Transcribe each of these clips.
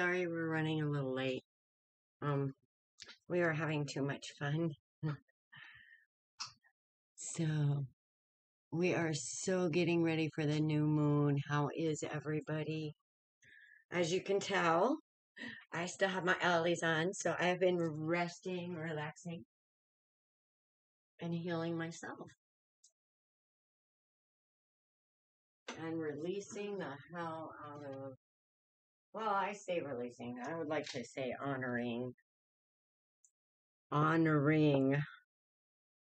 sorry we're running a little late. We were having too much fun. So, we are so getting ready for the new moon. How is everybody? As you can tell, I still have my ollies on, so I have been resting, relaxing, and healing myself. And releasing the hell out of, well, I say releasing. I would like to say honoring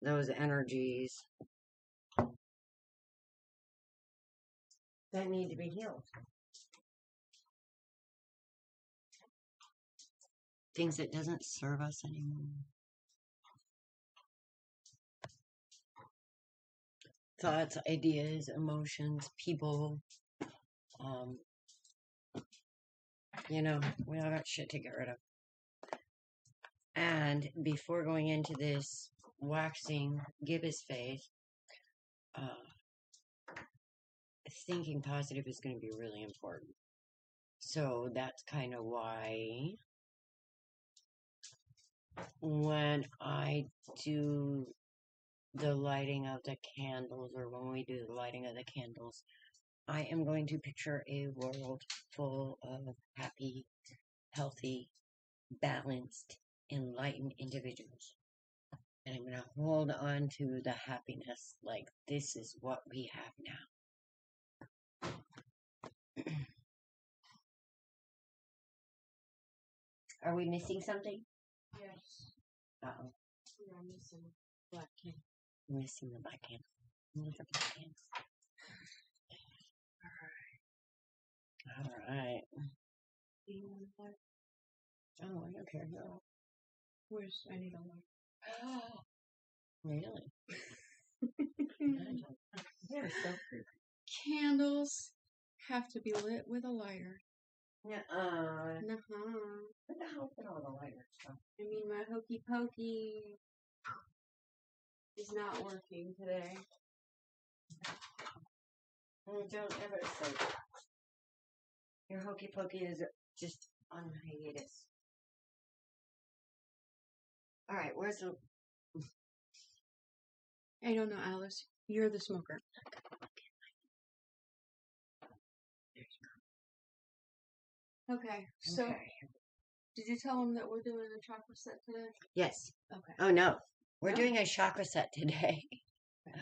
those energies that need to be healed. Things that doesn't serve us anymore. Thoughts, ideas, emotions, people. We all got shit to get rid of. And before going into this waxing gibbous phase, thinking positive is going to be really important. So that's kind of why when I do the lighting of the candles, or when we do the lighting of the candles, I am going to picture a world full of happy, healthy, balanced, enlightened individuals. And I'm going to hold on to the happiness like this is what we have now. Are we missing something? Yes. Uh-oh. We are missing black candle. Missing the black candle. Missing the black candle. Alright. Do you want a light? Oh, I don't care. No. I need a light. Really? You're so creepy. Candles have to be lit with a lighter. Nuh-uh. Nuh-uh. What the hell did all the lighters from? I mean, my hokey pokey is not working today. Don't ever say that. Your hokey pokey is just on hiatus. Alright, where's the... I don't know, Alice. You're the smoker. Okay, so did you tell them that we're doing a chakra set today? Yes. Okay. Oh, no. We're doing a chakra set today. Okay.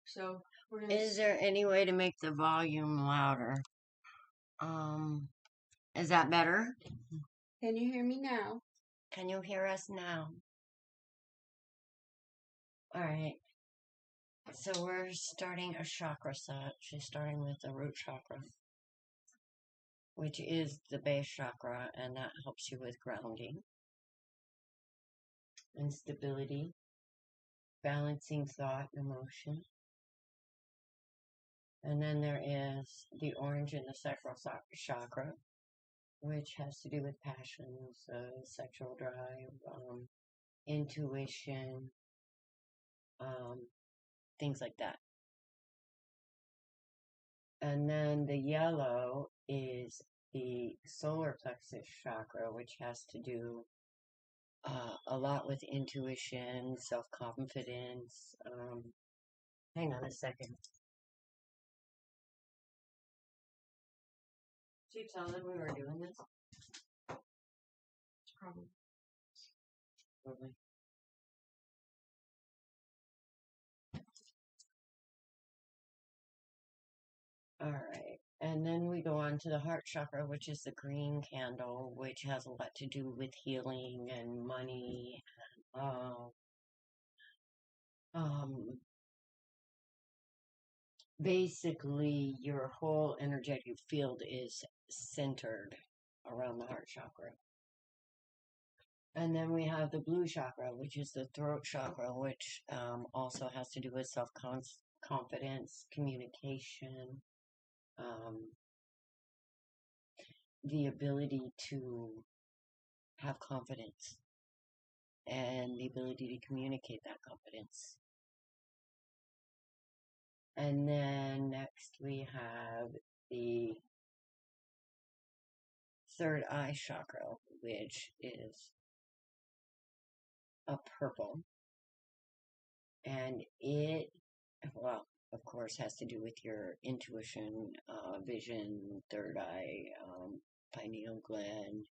So, we're going to... Is there any way to make the volume louder? Is that better? Can you hear me now? Can you hear us now? Alright. So we're starting a chakra set. She's starting with the root chakra, which is the base chakra, and that helps you with grounding and stability, balancing thought and emotion. And then there is the orange in the sacral chakra, which has to do with passions, sexual drive, intuition, things like that. And then the yellow is the solar plexus chakra, which has to do a lot with intuition, self-confidence. Hang on a second. Did you tell them we were doing this? Probably. Alright, and then we go on to the heart chakra, which is the green candle, which has a lot to do with healing and money. Basically, your whole energetic field is centered around the heart chakra. And then we have the blue chakra, which is the throat chakra, which also has to do with self-confidence, communication, the ability to have confidence, and the ability to communicate that confidence. And then next we have the third eye chakra, which is a purple. And it, well, of course, has to do with your intuition, vision, third eye, pineal gland.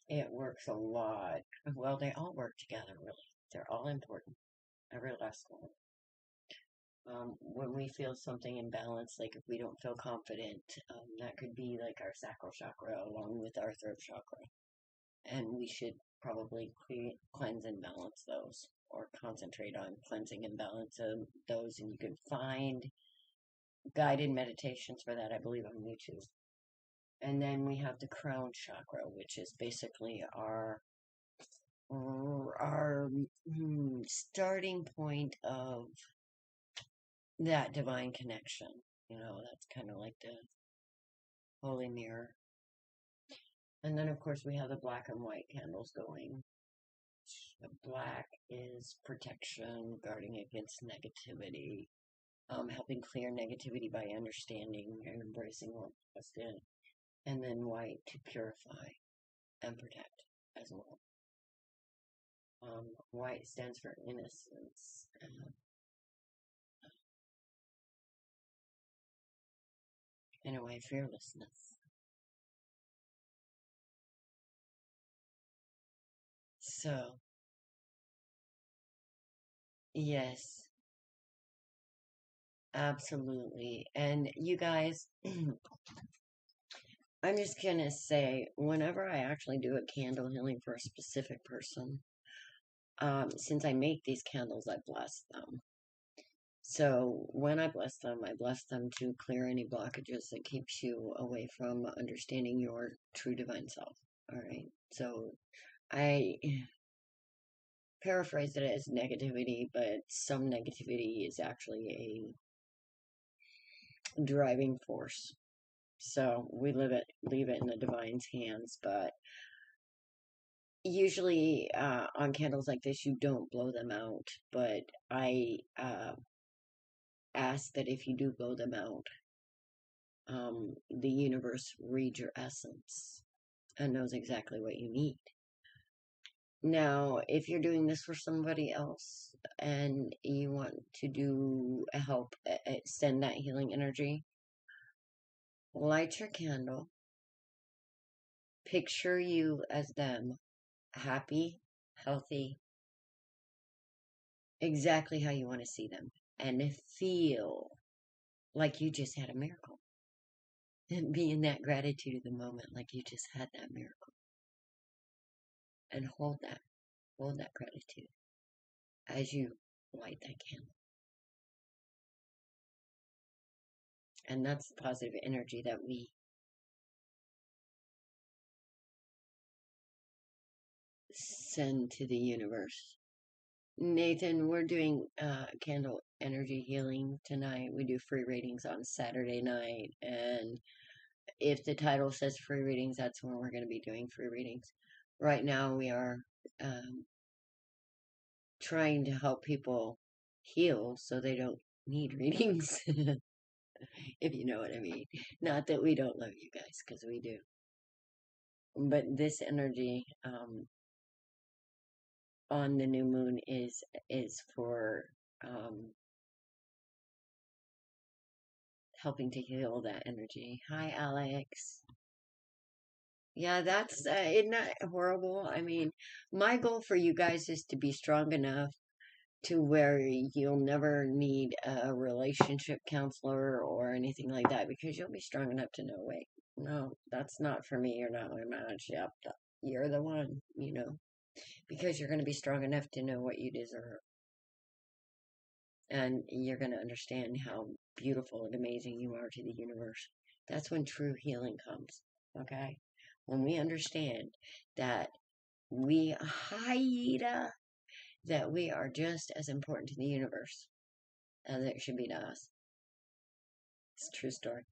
It works a lot. Well, they all work together, really. They're all important. Every last one. When we feel something imbalanced, like if we don't feel confident, that could be like our sacral chakra along with our throat chakra. And we should probably cleanse and balance those, or concentrate on cleansing and balance of those. And you can find guided meditations for that, I believe, on YouTube. And then we have the crown chakra, which is basically our starting point of that divine connection. That's kind of like the holy mirror. And then, of course, we have the black and white candles going. The black is protection, guarding against negativity, helping clear negativity by understanding and embracing what's in. And then white to purify and protect as well. White stands for innocence. In a way, fearlessness. So, yes, absolutely. And you guys, I'm just going to say, whenever I actually do a candle healing for a specific person, since I make these candles, I bless them. So when I bless them to clear any blockages that keeps you away from understanding your true divine self. All right. So I paraphrase it as negativity, but some negativity is actually a driving force. So we leave it in the divine's hands, but usually on candles like this, you don't blow them out, but I ask that if you do blow them out, the universe reads your essence and knows exactly what you need. Now, if you're doing this for somebody else and you want to help extend that healing energy, light your candle, picture you as them, happy, healthy, exactly how you want to see them, and feel like you just had a miracle. And be in that gratitude of the moment, like you just had that miracle. And hold that gratitude as you light that candle. And that's the positive energy that we send to the universe. Nathan, we're doing candle energy healing tonight. We do free readings on Saturday night, and if the title says free readings, that's when we're going to be doing free readings. Right now we are trying to help people heal so they don't need readings. If you know what I mean. Not that we don't love you guys, because we do. But this energy on the new moon is for helping to heal that energy. Hi, Alex. Yeah, that's isn't that horrible? I mean, my goal for you guys is to be strong enough to where you'll never need a relationship counselor or anything like that, because you'll be strong enough to know, wait, no, that's not for me. You're not my match. Yep, you're the one, because you're going to be strong enough to know what you deserve. And you're going to understand how beautiful and amazing you are to the universe. That's when true healing comes, okay? When we understand that that we are just as important to the universe as it should be to us. It's a true story.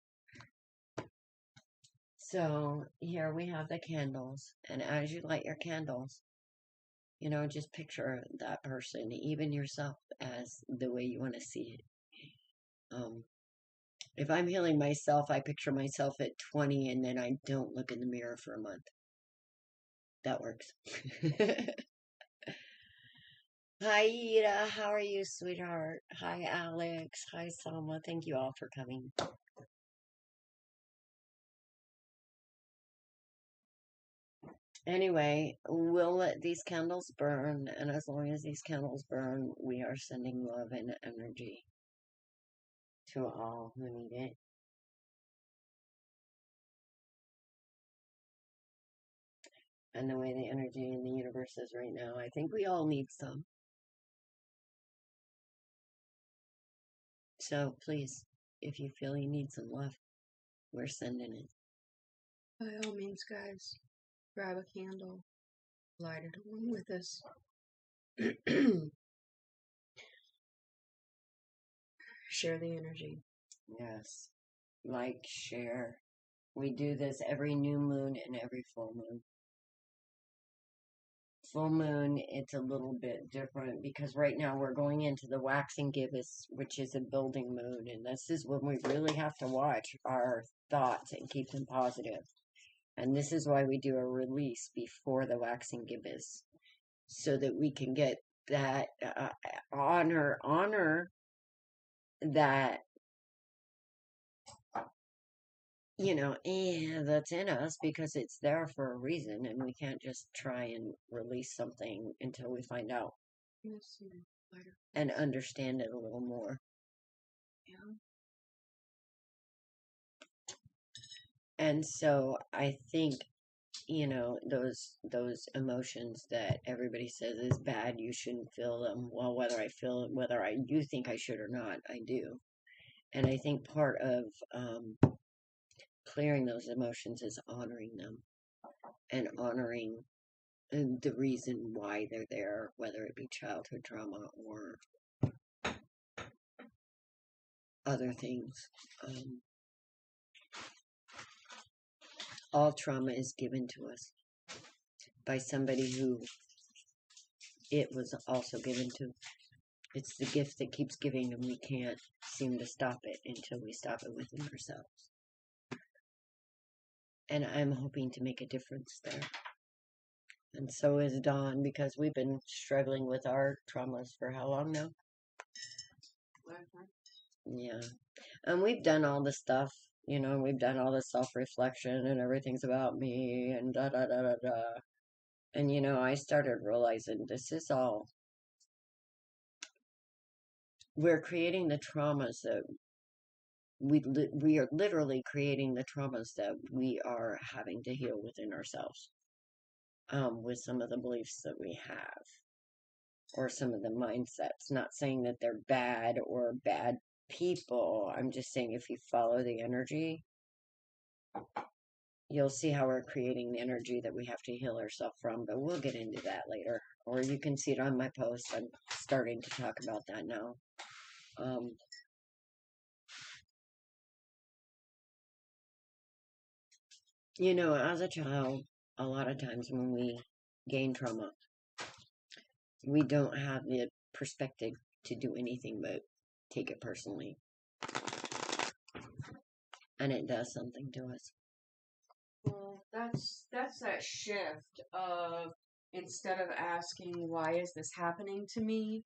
So here we have the candles, and as you light your candles, just picture that person, even yourself, as the way you want to see it. If I'm healing myself, I picture myself at 20 and then I don't look in the mirror for a month. That works. Hi, Ida. How are you, sweetheart? Hi, Alex. Hi, Selma. Thank you all for coming. Anyway, we'll let these candles burn, and as long as these candles burn, we are sending love and energy to all who need it. And the way the energy in the universe is right now, I think we all need some. So please, if you feel you need some love, we're sending it. By all means, guys, grab a candle, light it along with us. Share the energy. Yes. Like, share. We do this every new moon and every full moon. Full moon, it's a little bit different because right now we're going into the waxing gibbous, which is a building moon, and this is when we really have to watch our thoughts and keep them positive. And this is why we do a release before the waxing gibbous, so that we can get that honor that, that's in us, because it's there for a reason, and we can't just try and release something until we find out and understand it a little more. Yeah. And so I think, those emotions that everybody says is bad, you shouldn't feel them. Well, whether you think I should or not, I do. And I think part of clearing those emotions is honoring them and honoring the reason why they're there, whether it be childhood trauma or other things. All trauma is given to us by somebody who it was also given to. It's the gift that keeps giving, and we can't seem to stop it until we stop it within ourselves. And I'm hoping to make a difference there. And so is Dawn, because we've been struggling with our traumas for how long now? Yeah. And we've done all the stuff, we've done all the self-reflection and everything's about me and da-da-da-da-da. And, I started realizing this is all, we're creating the traumas that we are literally creating the traumas that we are having to heal within ourselves, with some of the beliefs that we have, or some of the mindsets. Not saying that they're bad or bad people. I'm just saying if you follow the energy, you'll see how we're creating the energy that we have to heal ourselves from. But we'll get into that later. Or you can see it on my post. I'm starting to talk about that now. As a child, a lot of times when we gain trauma, we don't have the perspective to do anything but take it personally. And it does something to us. Well, that's that shift of, instead of asking, why is this happening to me?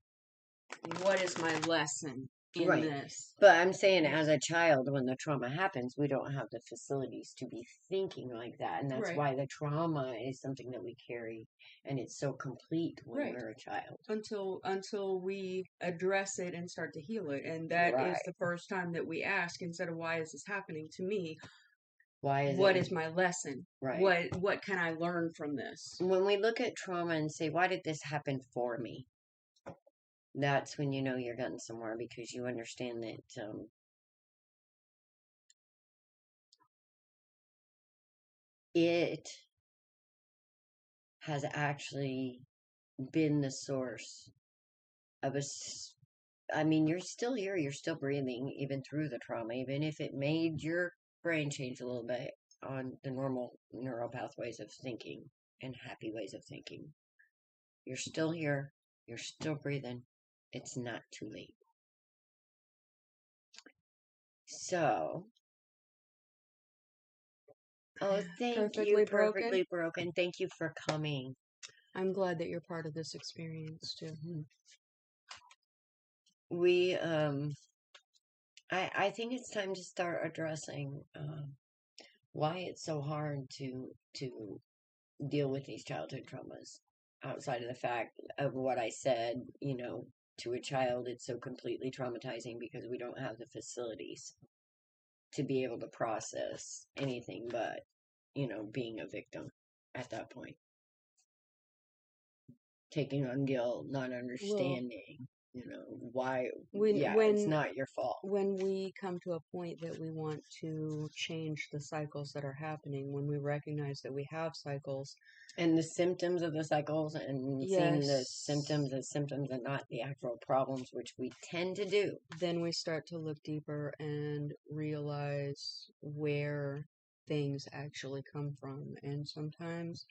What is my lesson in this? But I'm saying, as a child, when the trauma happens, we don't have the facilities to be thinking like that. And that's why the trauma is something that we carry. And it's so complete when we're a child. Until we address it and start to heal it. And that is the first time that we ask, instead of, why is this happening to me? What is my lesson? What can I learn from this? When we look at trauma and say, why did this happen for me? That's when you're getting somewhere, because you understand that it has actually been the source of you're still here, you're still breathing, even through the trauma, even if it made your brain change a little bit on the normal neural pathways of thinking and happy ways of thinking. You're still here, you're still breathing. It's not too late. So, oh, thank you, Perfectly Broken. Perfectly Broken. Thank you for coming. I'm glad that you're part of this experience too. We, I think it's time to start addressing why it's so hard to deal with these childhood traumas. Outside of the fact of what I said, you know, to a child, it's so completely traumatizing because we don't have the facilities to be able to process anything but, you know, being a victim at that point. Taking on guilt, not understanding, you know, why, it's not your fault. When we come to a point that we want to change the cycles that are happening, when we recognize that we have cycles. And the symptoms of the cycles, and seeing the symptoms as symptoms and not the actual problems, which we tend to do. Then we start to look deeper and realize where things actually come from. And sometimes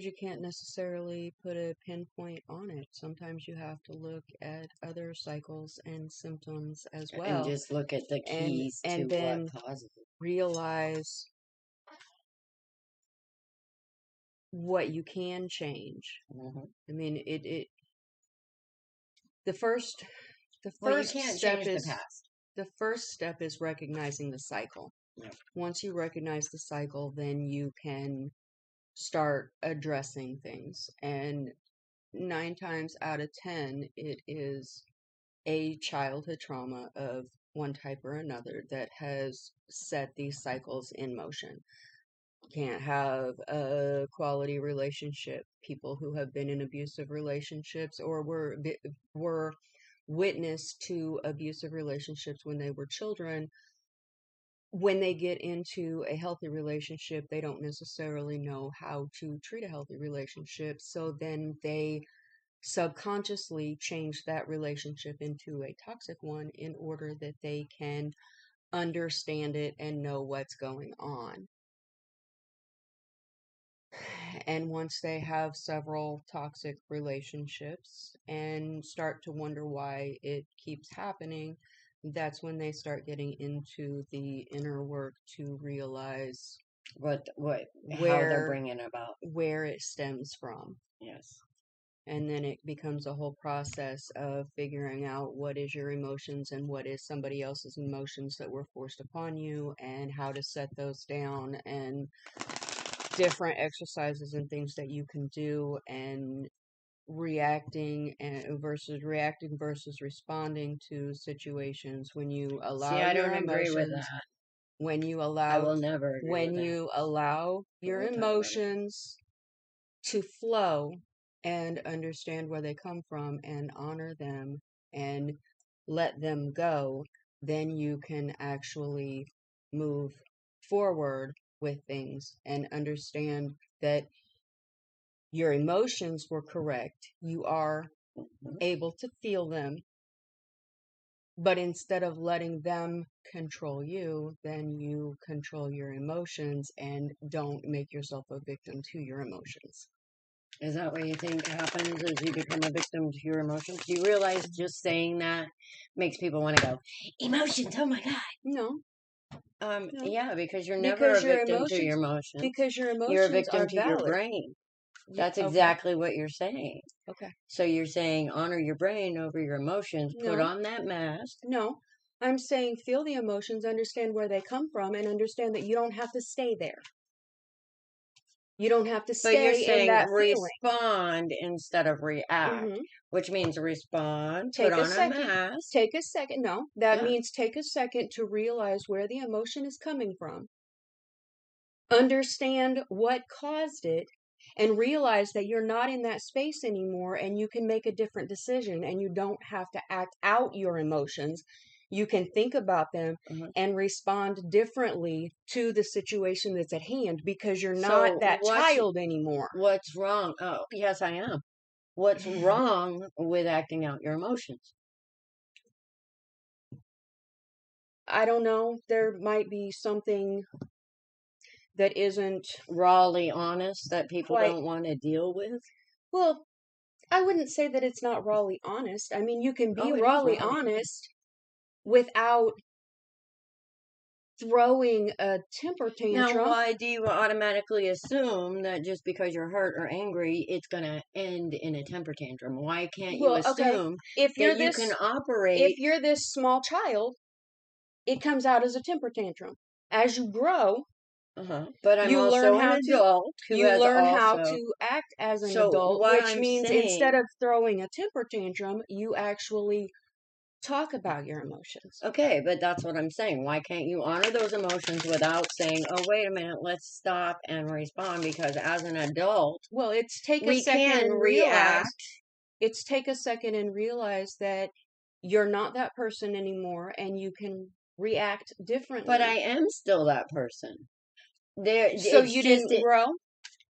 you can't necessarily put a pinpoint on it. Sometimes you have to look at other cycles and symptoms as well. And just look at the keys and to then what causes it. Realize what you can change. Mm-hmm. I mean, the first step is the past. The first step is recognizing the cycle. Yep. Once you recognize the cycle, then you can start addressing things. And 9 times out of 10, it is a childhood trauma of one type or another that has set these cycles in motion. Can't have a quality relationship. People who have been in abusive relationships or were witness to abusive relationships when they were children, when they get into a healthy relationship, they don't necessarily know how to treat a healthy relationship. So then they subconsciously change that relationship into a toxic one in order that they can understand it and know what's going on. And once they have several toxic relationships and start to wonder why it keeps happening, that's when they start getting into the inner work to realize how they're bringing about, where it stems from. Yes. And then it becomes a whole process of figuring out what is your emotions and what is somebody else's emotions that were forced upon you, and how to set those down, and different exercises and things that you can do, and reacting versus responding to situations. When you allow I your don't emotions, agree with that. when you allow, I will never agree when with you that. allow your emotions to flow and understand where they come from and honor them and let them go, then you can actually move forward with things and understand that your emotions were correct. You are able to feel them, but instead of letting them control you, then you control your emotions and don't make yourself a victim to your emotions. Is that what you think happens as you become a victim to your emotions? Do you realize just saying that makes people want to go, emotions, oh my God. No. Yeah, because you're never a victim to your emotions. Because your emotions you're a victim to valid. your brain. That's exactly what you're saying. Okay. So you're saying honor your brain over your emotions, put on that mask. No. I'm saying feel the emotions, understand where they come from, and understand that you don't have to stay there. You don't have to stay in that feeling. But you're saying respond instead of react, which means respond, put on a mask. Take a second. No, that means take a second to realize where the emotion is coming from. Understand what caused it, and realize that you're not in that space anymore, and you can make a different decision, and you don't have to act out your emotions. You can think about them and respond differently to the situation that's at hand, because you're not that child anymore. What's wrong? Oh, yes, I am. What's wrong with acting out your emotions? I don't know. There might be something that isn't rawly honest that people don't want to deal with. Well, I wouldn't say that it's not rawly honest. I mean, you can be rawly honest without throwing a temper tantrum. Now, why do you automatically assume that just because you're hurt or angry, it's going to end in a temper tantrum? Why can't you assume if that you can operate? If you're this small child, it comes out as a temper tantrum. As you grow, but I'm also an adult who has learn how to act as an adult, which means instead of throwing a temper tantrum, you actually talk about your emotions. Okay, but that's what I'm saying. Why can't you honor those emotions without saying, oh, wait a minute, let's stop and respond? Because as an adult, well, it's take a second and react. It's take a second and realize that you're not that person anymore and you can react differently. But I am still that person. So you didn't grow?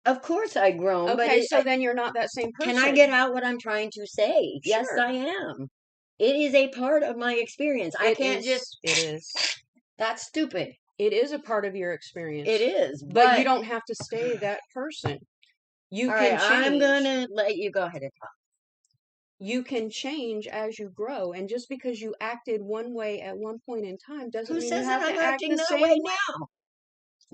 Of course I grown. Okay, so then you're not that same person. Can I get out what I'm trying to say? Sure. Yes, I am. It is a part of my experience. I can't just... It is. That's stupid. It is a part of your experience. It is. But you don't have to stay that person. You can change. I'm going to let you go ahead and talk. You can change as you grow. And just because you acted one way at one point in time doesn't mean you have to act the same way now.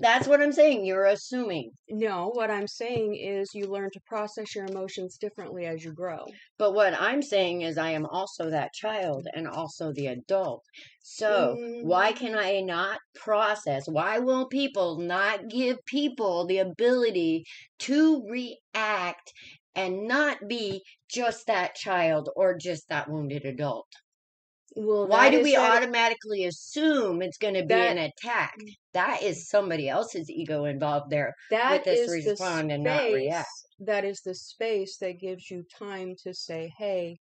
That's what I'm saying. You're assuming. No, what I'm saying is you learn to process your emotions differently as you grow. But what I'm saying is I am also that child and also the adult. So why can I not process? Why will people not give people the ability to react and not be just that child or just that wounded adult? Well, why do we automatically assume it's going to be an attack? That is somebody else's ego involved there with this respond and not react. That is the space that gives you time to say, hey,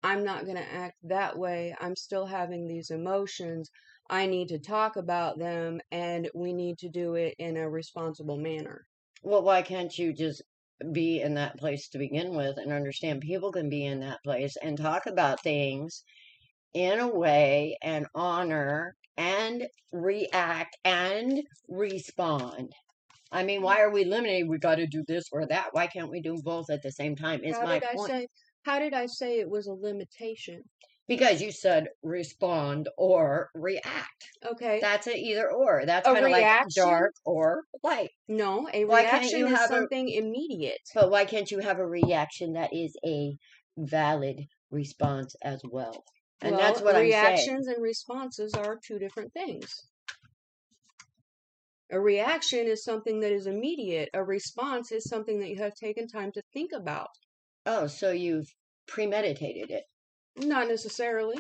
I'm not going to act that way. I'm still having these emotions. I need to talk about them, and we need to do it in a responsible manner. Well, why can't you just be in that place to begin with and understand people can be in that place and talk about things in a way and honor and react and respond? I mean, why are we limited? We got to do this or that. Why can't we do both at the same time? Is my point. How did I say it was a limitation? Because you said respond or react. Okay. That's an either or. That's kind of like dark or light. No, a reaction is something immediate. But why can't you have a reaction that is a valid response as well? And that's what I'm saying. Reactions and responses are two different things. A reaction is something that is immediate. A response is something that you have taken time to think about. Oh, so you've premeditated it? Not necessarily.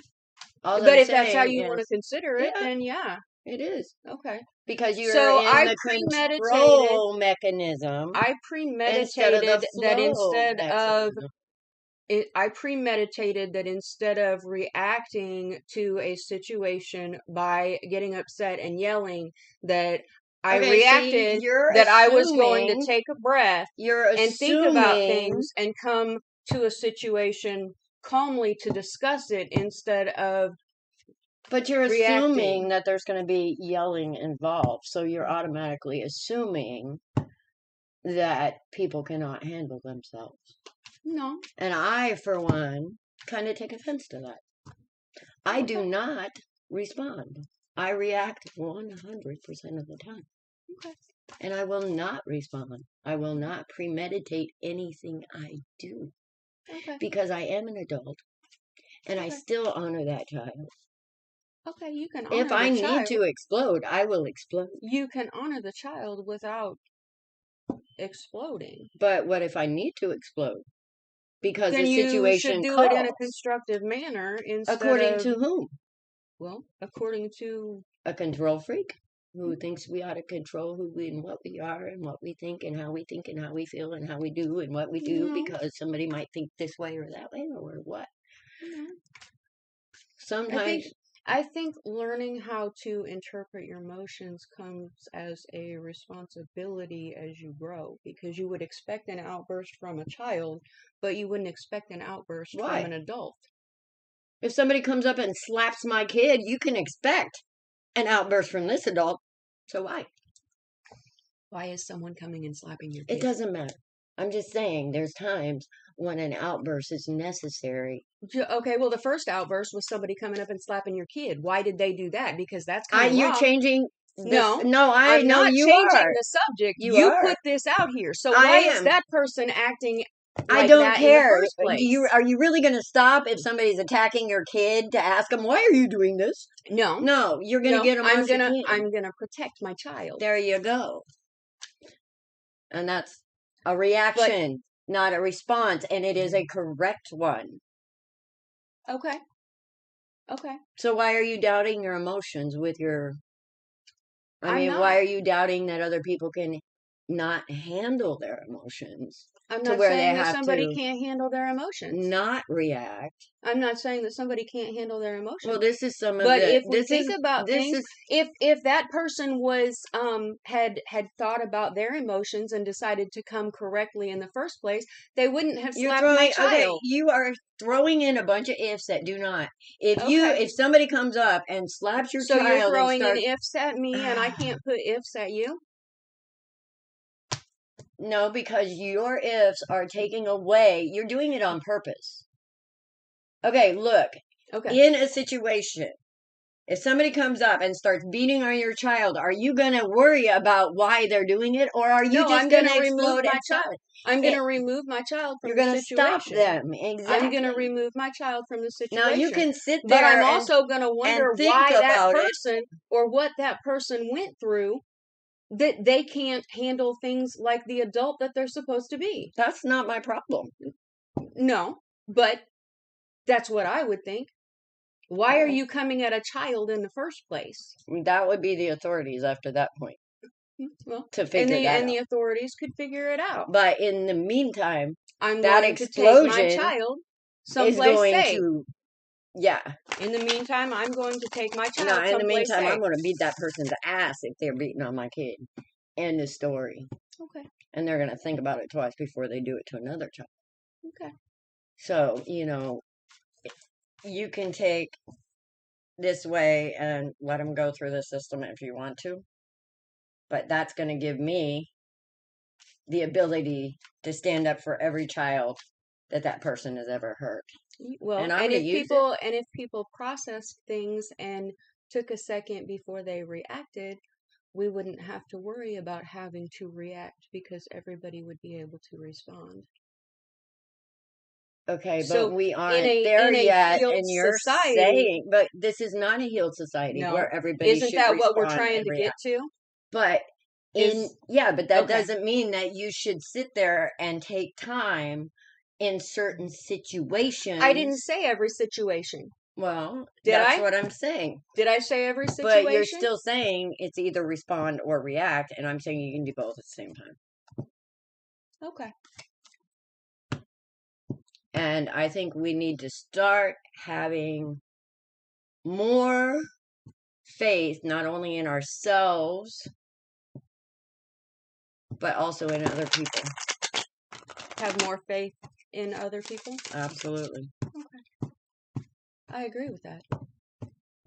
But if that's how you want to consider it, then yeah. It is. Okay. Because you're in the control mechanism. I premeditated that instead of reacting to a situation by getting upset and yelling, that I reacted that I was going to take a breath and think about things and come to a situation calmly to discuss it instead of But you're assuming that there's going to be yelling involved. So you're automatically assuming that people cannot handle themselves. No. And I, for one, kind of take offense to that. I do not respond. I react 100% of the time. Okay. And I will not respond. I will not premeditate anything I do. Okay. Because I am an adult. And I still honor that child. Okay, you can honor the child. If I need to explode, I will explode. You can honor the child without exploding. But what if I need to explode? Because the situation calls. Then you should do it in a constructive manner instead According to whom? Well, according to a control freak who thinks we ought to control who we and what we are and what we think and how we feel and how we do and what we do because somebody might think this way or that way or what. Sometimes I think learning how to interpret your emotions comes as a responsibility as you grow, because you would expect an outburst from a child, but you wouldn't expect an outburst from an adult. If somebody comes up and slaps my kid, you can expect an outburst from this adult. So why? Why is someone coming and slapping your kid? It doesn't matter. I'm just saying there's times when an outburst is necessary. Okay, well, the first outburst was somebody coming up and slapping your kid. Why did they do that? Because that's kind of You're wrong. changing No, I I'm know not you changing are. the subject. You You are. put this out here. So I why is am. that person acting I like don't that in the care. first place? Are you really going to stop if somebody's attacking your kid to ask them, why are you doing this? No. No, you're going to No, get them once again. I'm gonna protect my child. There you go. And that's a reaction, not a response, and it is a correct one. Okay. Okay. So why are you doubting your emotions with your I'm not. why are you doubting that other people can not handle their emotions I'm to not where they saying that have somebody to can't handle their emotions. not react? I'm not saying that somebody can't handle their Well, emotions. this is some of But the if we this think is about this things, is if that person was had thought about their emotions and decided to come correctly in the first place, they wouldn't have you're slapped my throwing okay, child. you are throwing in a bunch of ifs that do not. Okay. If somebody comes up and slaps your So you're child and throwing in starts ifs at me and I can't put ifs at you? No, because your ifs are taking away. You're doing it on purpose. Okay, look. Okay. In a situation, if somebody comes up and starts beating on your child, are you going to worry about why they're doing it, or are you No, just I'm going going to to remove explode my and stop child. it? I'm going to remove my child from You're the going to stop situation. them. I'm going to Exactly. remove my child from the Now you situation. can sit But I'm there also going to and wonder think why that about it. person or what that person went through that they can't handle things like the adult that they're supposed to be. That's not my problem. No, but that's what I would think. Why are you coming at a child in the first place? That would be the authorities after that point Well, to figure that out. the authorities could figure it out. But in the meantime, I'm that going to take my explosion child is someplace going safe. to, yeah. In the meantime, I'm going to take my No, child in the someplace meantime, I'm safe. going to beat that person's ass if they're beating on my kid. End of story. Okay. And they're going to think about it twice before they do it to another child. Okay. So, you can take this way and let them go through the system if you want to. But that's going to give me the ability to stand up for every child that person has ever hurt. Well, and if people processed things and took a second before they reacted, we wouldn't have to worry about having to react because everybody would be able to respond. Okay, So but we aren't there yet, and you're saying, but this is not a healed society where everybody isn't should that what we're respond trying and to get react. to? But but that Okay. doesn't mean that you should sit there and take time in certain situations. I didn't say every situation. Well, Did that's I? what I'm saying. Did I say every situation? But you're still saying it's either respond or react, and I'm saying you can do both at the same time. Okay. And I think we need to start having more faith, not only in ourselves, but also in other people. Have more faith in other people? Absolutely. Okay. I agree with that.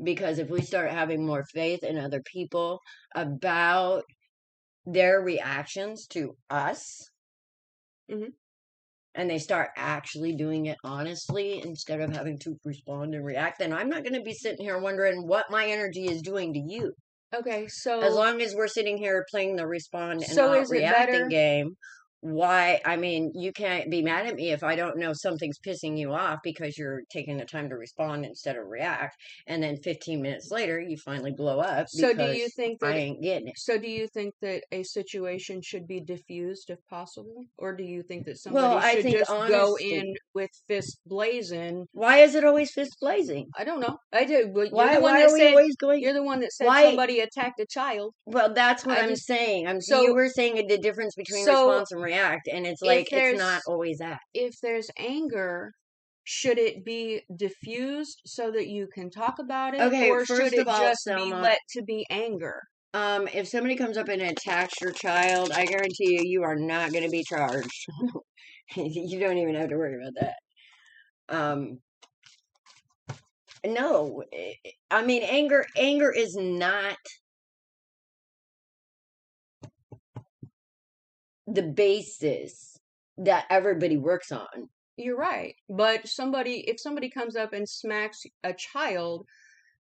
Because if we start having more faith in other people about their reactions to us, and they start actually doing it honestly instead of having to respond and react, then I'm not going to be sitting here wondering what my energy is doing to you. Okay, so as long as we're sitting here playing the respond and not reacting game, why? I mean, you can't be mad at me if I don't know something's pissing you off because you're taking the time to respond instead of react, and then 15 minutes later you finally blow up because do you think that I ain't getting it. So do you think that a situation should be diffused if possible? Or do you think that somebody should just go in with fist blazing? Why is it always fist blazing? I don't know. I do. But why are we always going? You're the one that said somebody attacked a child. Well, that's what I'm saying. You were saying the difference between response and react, and it's like it's not always that. If there's anger, should it be diffused so that you can talk about it? Okay, or first should it of all, just Selma, be let to be anger? If somebody comes up and attacks your child, I guarantee you are not going to be charged. You don't even have to worry about that. No, I mean, anger is not the basis that everybody works on. You're right. But if somebody comes up and smacks a child,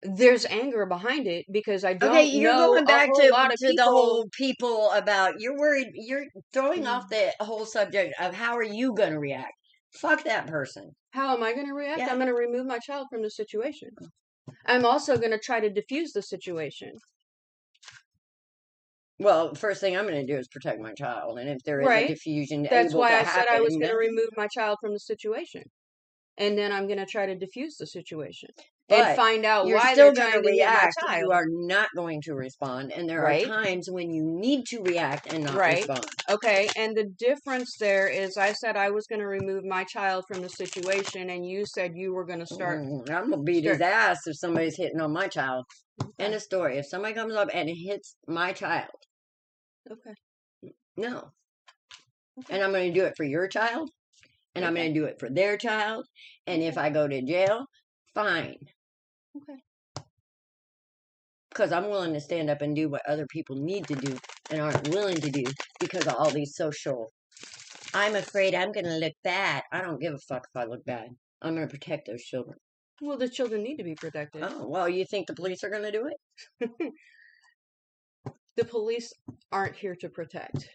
there's anger behind it because I don't you're know going back a whole lot of to the whole people about, you're worried, you're throwing off the whole subject of how are you going to react. Fuck that person. How am I going to react? Yeah. I'm going to remove my child from the situation. I'm also going to try to diffuse the situation. Well, first thing I'm going to do is protect my child. And if there is a diffusion That's able why to I said I was happen, going to remove my child from the situation. And then I'm going to try to diffuse the situation. But and find out you're why still they're going trying to to hit my react. child. You are not going to respond. And there are times when you need to react and not respond. Okay, and the difference there is I said I was going to remove my child from the situation, and you said you were going to start. I'm going to beat his ass if somebody's hitting on my child. End of story. If somebody comes up and hits my child. Okay. No. Okay. And I'm going to do it for your child. And I'm going to do it for their child. And if I go to jail, fine. Okay. Because I'm willing to stand up and do what other people need to do and aren't willing to do because of all these social. I'm afraid I'm going to look bad. I don't give a fuck if I look bad. I'm going to protect those children. Well, the children need to be protected. Oh, well, you think the police are going to do it? The police aren't here to protect.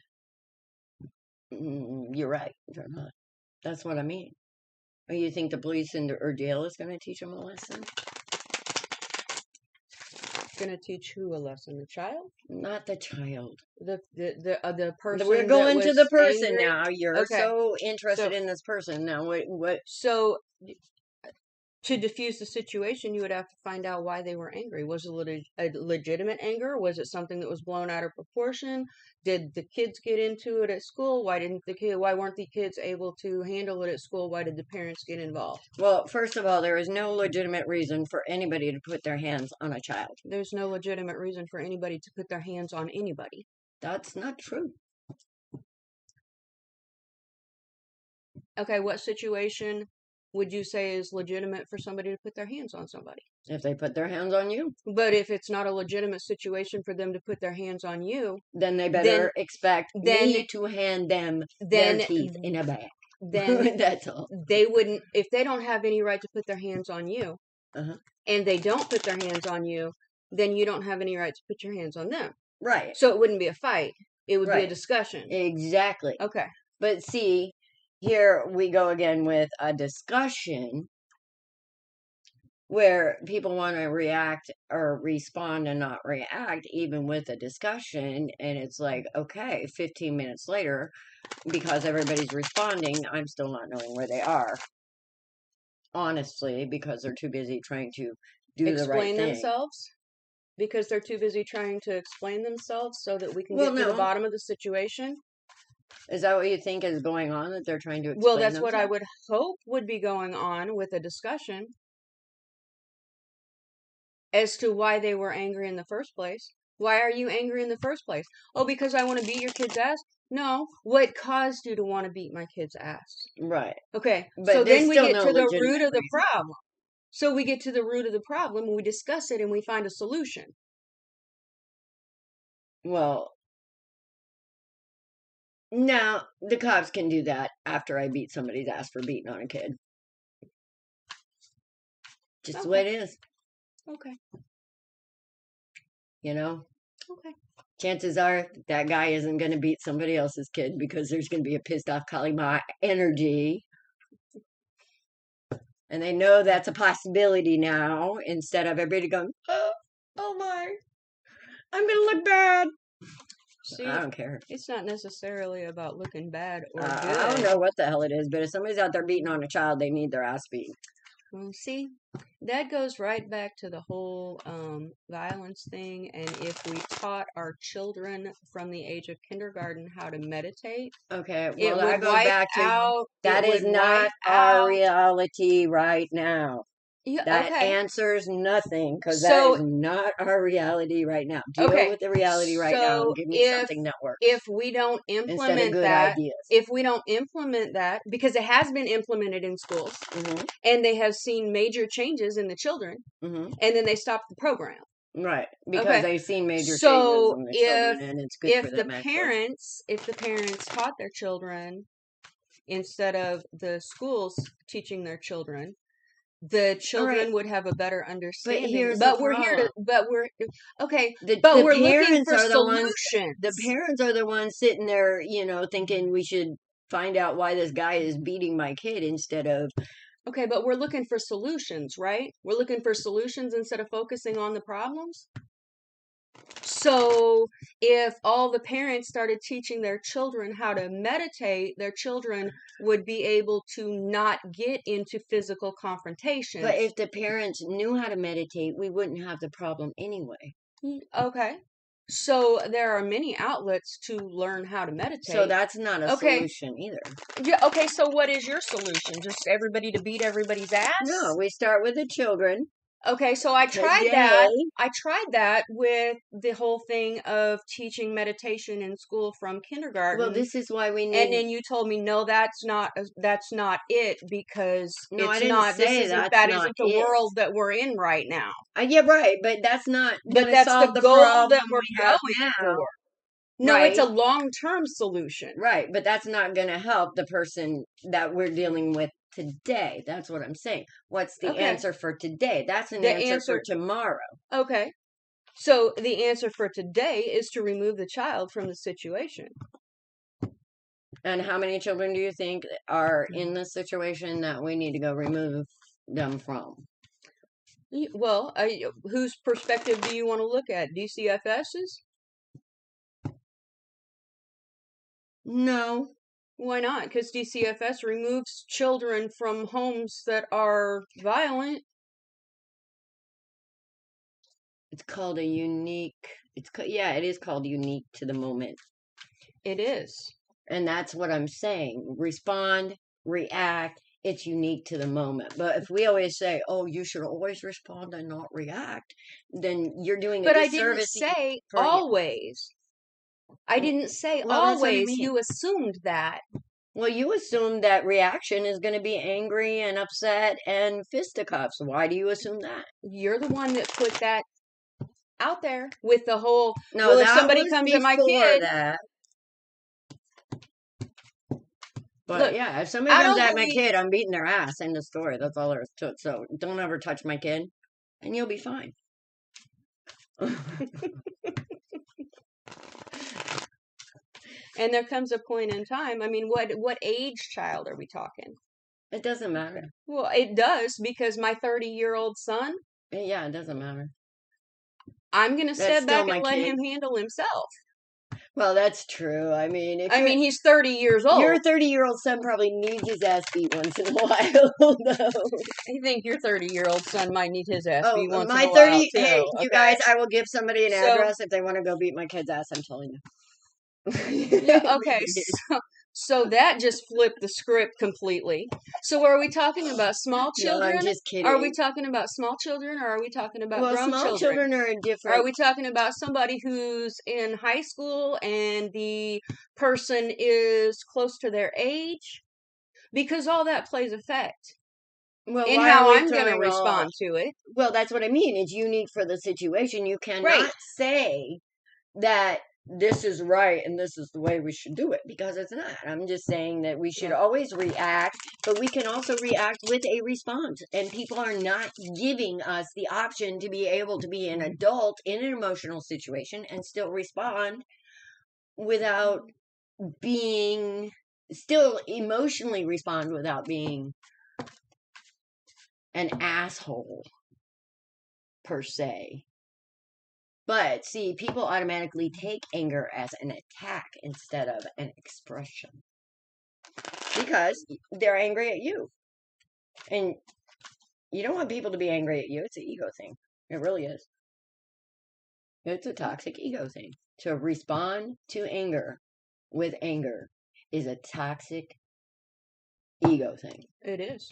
You're right. They're not. That's what I mean. Or you think the police or jail is going to teach them a lesson? Going to teach who a lesson? The child? Not the child. The person. We're going to the person angry. now. You're so interested in this person now. What? So, to diffuse the situation, you would have to find out why they were angry. Was it a legitimate anger? Was it something that was blown out of proportion? Did the kids get into it at school? Why weren't the kids able to handle it at school? Why did the parents get involved? Well, first of all, there is no legitimate reason for anybody to put their hands on a child. There's no legitimate reason for anybody to put their hands on anybody. That's not true. Okay, what situation would you say is legitimate for somebody to put their hands on somebody? If they put their hands on you. But if it's not a legitimate situation for them to put their hands on you, then they better expect me to hand them their teeth in a bag. Then that's all. They wouldn't, if they don't have any right to put their hands on you, and they don't put their hands on you, then you don't have any right to put your hands on them. Right. So it wouldn't be a fight. It would be a discussion. Exactly. Okay. But see, here we go again with a discussion where people want to react or respond and not react, even with a discussion. And it's like, okay, 15 minutes later, because everybody's responding, I'm still not knowing where they are. Honestly, because they're too busy trying to do the right thing. Explain themselves? Because they're too busy trying to explain themselves so that we can get to the bottom of the situation? Is that what you think is going on, that they're trying to explain Well, that's themselves? what I would hope would be going on with a discussion as to why they were angry in the first place. Why are you angry in the first place? Oh, because I want to beat your kid's ass? No. What caused you to want to beat my kid's ass? Right. Okay. But so then we get to the root of the problem. So we get to the root of the problem, and we discuss it, and we find a solution. Well, now the cops can do that after I beat somebody's ass for beating on a kid. Just the way it is. Okay. You know? Okay. Chances are that guy isn't going to beat somebody else's kid because there's going to be a pissed off Kalima energy. And they know that's a possibility now, instead of everybody going, oh my, I'm going to look bad. See, I don't care. It's not necessarily about looking bad or good. I don't know what the hell it is, but if somebody's out there beating on a child, they need their ass beat. Well, see, that goes right back to the whole violence thing. And if we taught our children from the age of kindergarten how to meditate, okay, well, that goes back to that is not our reality right now. Yeah, that answers nothing, because that is not our reality right now. Deal with the reality right now and give me something that works. If we don't implement that, because it has been implemented in schools, and they have seen major changes in the children, and then they stop the program. Right, because they've seen major changes in the children, and it's good for them. If the parents taught their children instead of the schools teaching their children, the children would have a better understanding. But we're looking for solutions. The parents are the ones sitting there, thinking we should find out why this guy is beating my kid instead of. Okay, but we're looking for solutions, right? We're looking for solutions instead of focusing on the problems. So if all the parents started teaching their children how to meditate, their children would be able to not get into physical confrontations. But if the parents knew how to meditate, we wouldn't have the problem anyway. Okay. So there are many outlets to learn how to meditate. So that's not a solution either. Yeah. Okay. So what is your solution? Just everybody to beat everybody's ass? No, we start with the children. Okay, so I tried that. I tried that with the whole thing of teaching meditation in school from kindergarten. Well, this is why we need. And then you told me, no, that's not it because no, it's I didn't not. Say that isn't the world that we're in right now. Yeah, right, but that's not. But that's the goal that we're going for. No, right? It's a long-term solution. Right, but that's not going to help the person that we're dealing with today. That's what I'm saying. What's the answer for today? That's an answer for tomorrow. Okay. So the answer for today is to remove the child from the situation. And how many children do you think are in this situation that we need to go remove them from? Well, whose perspective do you want to look at? DCFS's? No. Why not? Because DCFS removes children from homes that are violent. It's called a unique. It is called unique to the moment. It is. And that's what I'm saying. Respond, react. It's unique to the moment. But if we always say, "Oh, you should always respond and not react," then you're doing a disservice. But I didn't say always. I didn't say always. You assumed that. Well, you assume that reaction is going to be angry and upset and fisticuffs. Why do you assume that? You're the one that put that out there with the whole. No, well, if somebody comes to my kid. That. But look, yeah, if somebody comes at my kid, I'm beating their ass. End of story. That's all there is to it. So don't ever touch my kid, and you'll be fine. And there comes a point in time. I mean, what age child are we talking? It doesn't matter. Well, it does because my 30-year-old son. Yeah, it doesn't matter. I'm going to step back and let him handle himself. Well, that's true. I mean, he's 30 years old. Your 30-year-old son probably needs his ass beat once in a while, though. I think your 30-year-old son might need his ass beat once in a while, too. Hey, you guys, I will give somebody an address if they want to go beat my kid's ass, I'm telling you. Yeah, okay, so that just flipped the script completely. So are we talking about small children? No, I'm just kidding. Are we talking about small children or are we talking about grown children? Small children are different. Are we talking about somebody who's in high school and the person is close to their age? Because all that plays effect. Well, in how I'm going to respond to it. Well, that's what I mean. It's unique for the situation. You cannot say that this is right and this is the way we should do it because it's not. I'm just saying that we should always react, but we can also react with a response. And people are not giving us the option to be able to be an adult in an emotional situation and still respond without being, still emotionally respond without being an asshole per se. But see, people automatically take anger as an attack instead of an expression. Because they're angry at you. And you don't want people to be angry at you. It's an ego thing. It really is. It's a toxic ego thing. To respond to anger with anger is a toxic ego thing. It is.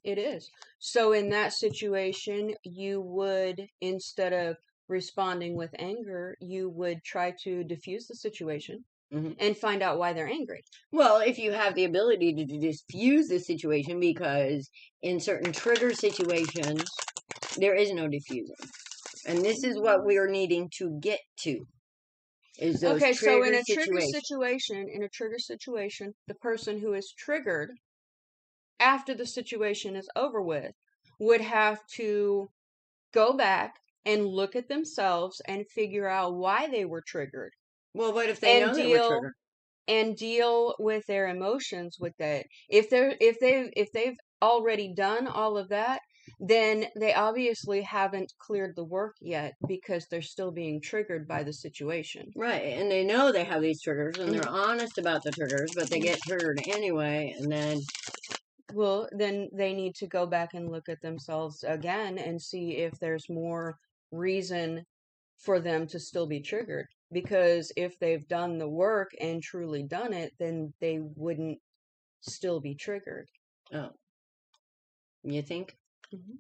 It is. So in that situation, you would, instead of responding with anger, you would try to diffuse the situation and find out why they're angry. Well, if you have the ability to diffuse the situation, because in certain trigger situations, there is no diffusing. And this is what we're needing to get to. Is those okay, so in trigger a trigger situations. situation, the person who is triggered after the situation is over with would have to go back and look at themselves and figure out why they were triggered Well, what if they know they were triggered? and deal with their emotions with that. If they've already done all of that, then they obviously haven't cleared the work yet because they're still being triggered by the situation. Right, and they know they have these triggers and they're honest about the triggers, but they get triggered anyway, and then well, then they need to go back and look at themselves again and see if there's more reason for them to still be triggered. Because if they've done the work and truly done it, then they wouldn't still be triggered. Oh, you think? Mm-hmm.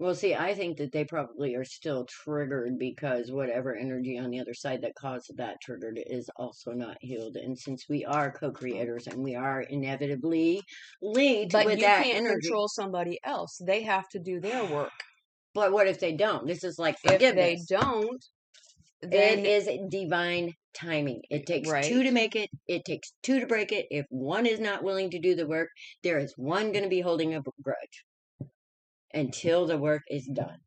Well, see, I think that they probably are still triggered because whatever energy on the other side that caused that triggered is also not healed. And since we are co-creators and we are inevitably linked with that energy. But you can't control somebody else. They have to do their work. But what if they don't? This is like forgiveness. If they don't, then it is divine timing. It takes two to make it. It takes two to break it. If one is not willing to do the work, there is one going to be holding a grudge until the work is done.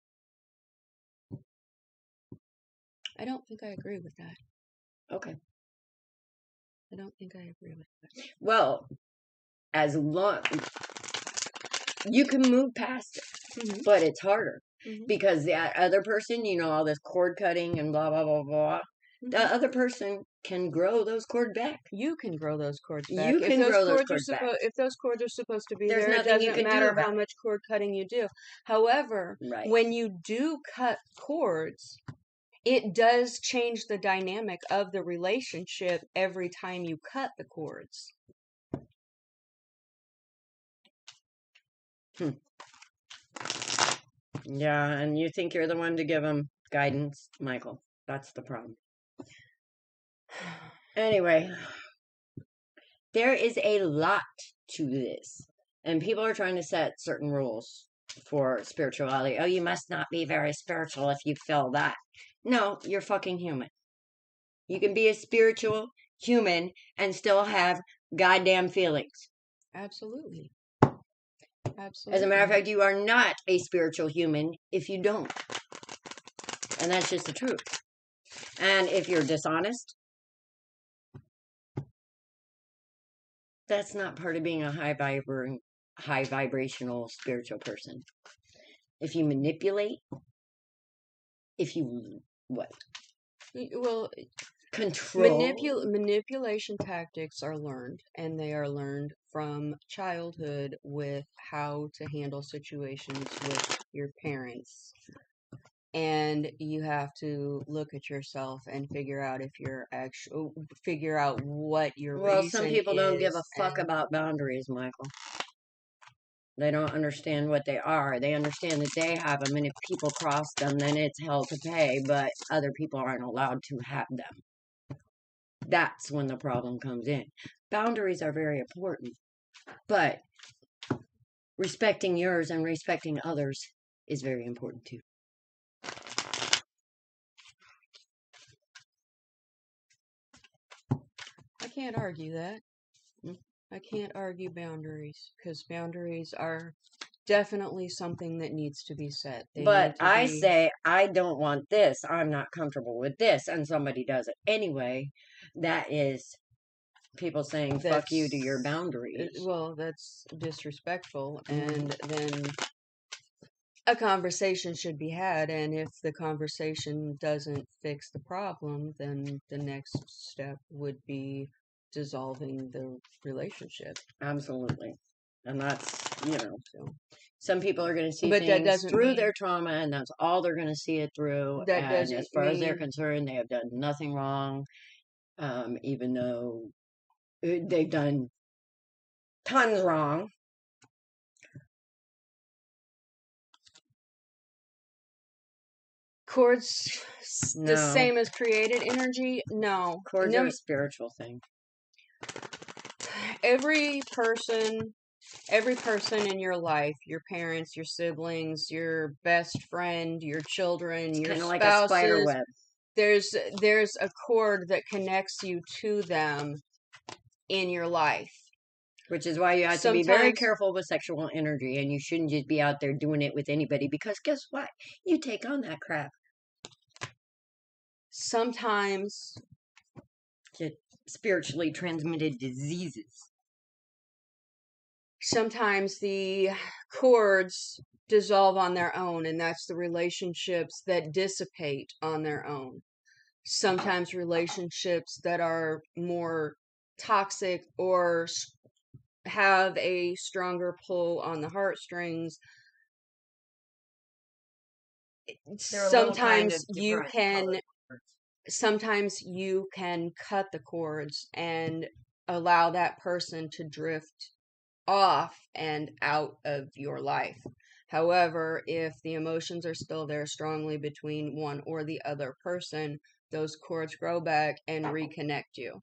I don't think I agree with that. Okay. I don't think I agree with that. Well, as long you can move past it, but it's harder because the other person, you know, all this cord cutting and blah blah blah blah. The other person can grow those cords back. You can grow those cords back. You can grow those cords back. If those cords are supposed to be there, it doesn't matter how much cord cutting you do. However, when you do cut cords, it does change the dynamic of the relationship every time you cut the cords. Yeah, and you think you're the one to give them guidance, Michael. That's the problem. Anyway, there is a lot to this. And people are trying to set certain rules for spirituality. Oh, you must not be very spiritual if you feel that. No, you're fucking human. You can be a spiritual human and still have goddamn feelings. Absolutely. Absolutely. As a matter of fact, you are not a spiritual human if you don't. And that's just the truth. And if you're dishonest, that's not part of being a high vibrational spiritual person. If you manipulate, if you control. Manipulation tactics are learned, and they are learned from childhood with how to handle situations with your parents. And you have to look at yourself and figure out if you're figure out what your reason is. Well, some people don't give a fuck about boundaries, Michael. They don't understand what they are. They understand that they have them, and if people cross them, then it's hell to pay, but other people aren't allowed to have them. That's when the problem comes in. Boundaries are very important, but respecting yours and respecting others is very important too. I can't argue that. I can't argue boundaries, because boundaries are definitely something that needs to be set. But I say, I don't want this. I'm not comfortable with this. And somebody does it anyway. That is people saying, fuck you to your boundaries. Well, that's disrespectful. And then a conversation should be had. And if the conversation doesn't fix the problem, then the next step would be dissolving the relationship. Absolutely. And that's, some people are going to see things through their trauma, and that's all they're going to see it through. And as far as they're concerned, they have done nothing wrong, even though they've done tons wrong. Cords, the same as created energy? No. Cords are a spiritual thing. Every person in your life, your parents, your siblings, your best friend, your children, your spouses, like a spider web. there's a cord that connects you to them in your life. Which is why you have to be very careful with sexual energy, and you shouldn't just be out there doing it with anybody, because guess what? You take on that crap. Sometimes get spiritually transmitted diseases. Sometimes the cords dissolve on their own, and that's the relationships that dissipate on their own. Sometimes relationships that are more toxic or have a stronger pull on the heartstrings. Sometimes you can cut the cords and allow that person to drift off and out of your life. However, if the emotions are still there strongly between one or the other person, those cords grow back and reconnect you.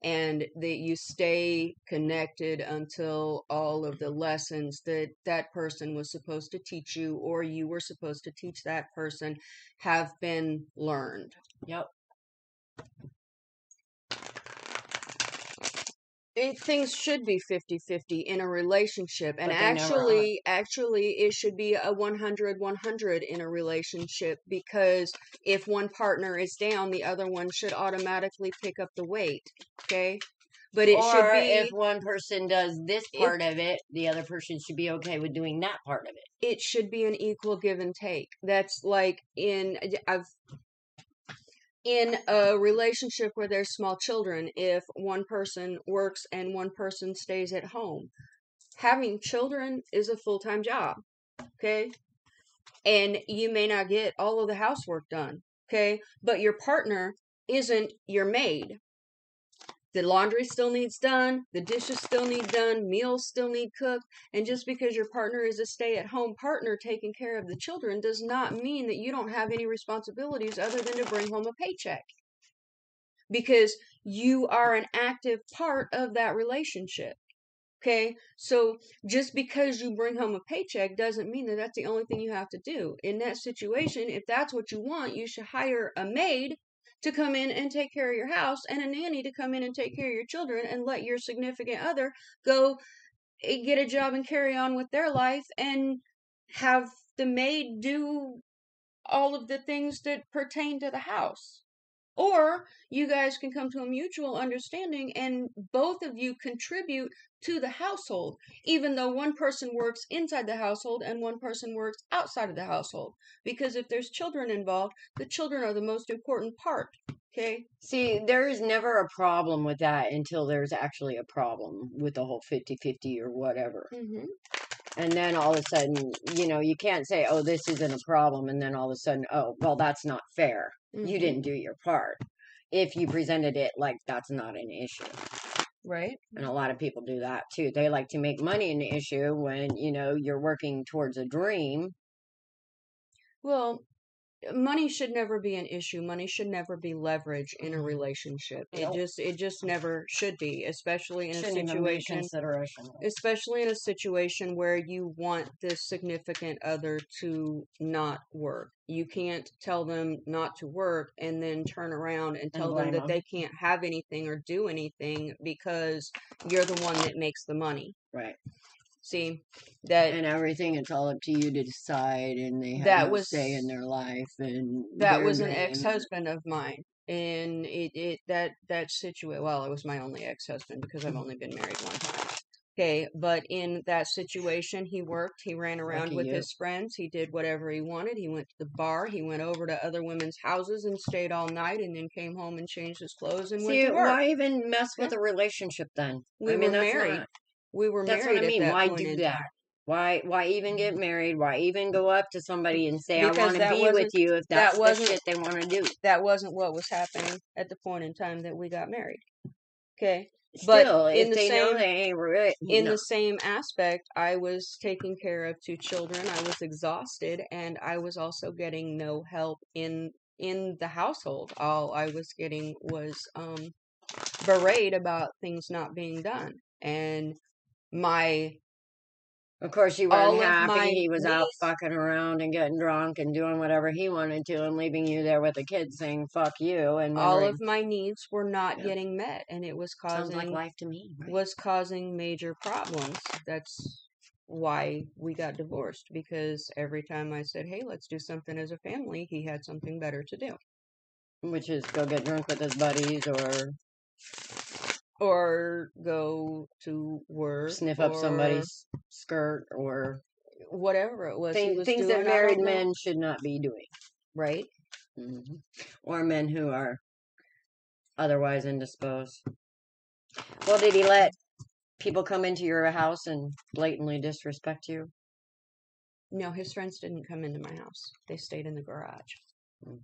And that you stay connected until all of the lessons that that person was supposed to teach you, or you were supposed to teach that person, have been learned. Yep. Things should be 50-50 in a relationship, and actually it should be a 100-100 in a relationship, because if one partner is down, the other one should automatically pick up the weight. Okay, but it should be, if one person does this part of it, the other person should be okay with doing that part of it. It should be an equal give and take. That's like in a relationship where there's small children, if one person works and one person stays at home, having children is a full-time job, okay? And you may not get all of the housework done, okay? But your partner isn't your maid. The laundry still needs done, the dishes still need done, meals still need cooked, and just because your partner is a stay-at-home partner taking care of the children does not mean that you don't have any responsibilities other than to bring home a paycheck. Because you are an active part of that relationship. Okay, so just because you bring home a paycheck doesn't mean that that's the only thing you have to do. In that situation, if that's what you want, you should hire a maid to come in and take care of your house, and a nanny to come in and take care of your children, and let your significant other go get a job and carry on with their life, and have the maid do all of the things that pertain to the house. Or you guys can come to a mutual understanding and both of you contribute to the household, even though one person works inside the household and one person works outside of the household. Because if there's children involved, the children are the most important part. Okay? See, there is never a problem with that until there's actually a problem with the whole 50-50 or whatever. Mm-hmm. And then all of a sudden, you can't say, oh, this isn't a problem. And then all of a sudden, oh, well, that's not fair. Mm-hmm. You didn't do your part. If you presented it like that's not an issue. Right. And a lot of people do that too. They like to make money an issue when, you're working towards a dream. Well, money should never be an issue. Money should never be leverage in a relationship. Nope. It just never should be, especially in a situation where you want this significant other to not work. You can't tell them not to work and then turn around and tell them that they can't have anything or do anything because you're the one that makes the money. Right. See, that, and everything, it's all up to you to decide, and they have no say in their life. And that was an ex-husband of mine, and that situation. Well, it was my only ex-husband because I've only been married one time. Okay, but in that situation, he worked, he ran around with his friends, he did whatever he wanted, he went to the bar, he went over to other women's houses and stayed all night, and then came home and changed his clothes and went to work. Why even mess with a relationship then? We were married. We were married. That's what I mean. Why do that? Why even get married? Why even go up to somebody and say, I want to be with you, if that's the shit they want to do? That wasn't what was happening at the point in time that we got married. Okay. Still, but if they know they ain't right. The same aspect, I was taking care of 2 children. I was exhausted, and I was also getting no help in the household. All I was getting was berate about things not being done. And my Of course, you weren't all of happy. my He was out niece, fucking around and getting drunk and doing whatever he wanted to and leaving you there with the kids saying, fuck you, and all wondering. of my needs were not Yeah. getting met, and it was Sounds like causing life to me, right? was causing major problems. That's why we got divorced, because every time I said, hey, let's do something as a family, he had something better to do. Which is go get drunk with his buddies or go to work, sniff or up somebody's skirt, or whatever it was he was things doing. that married men should not be doing. Right? Mm-hmm. Or men who are otherwise indisposed. Well, did he let people come into your house and blatantly disrespect you? No, his friends didn't come into my house. They stayed in the garage. Mm.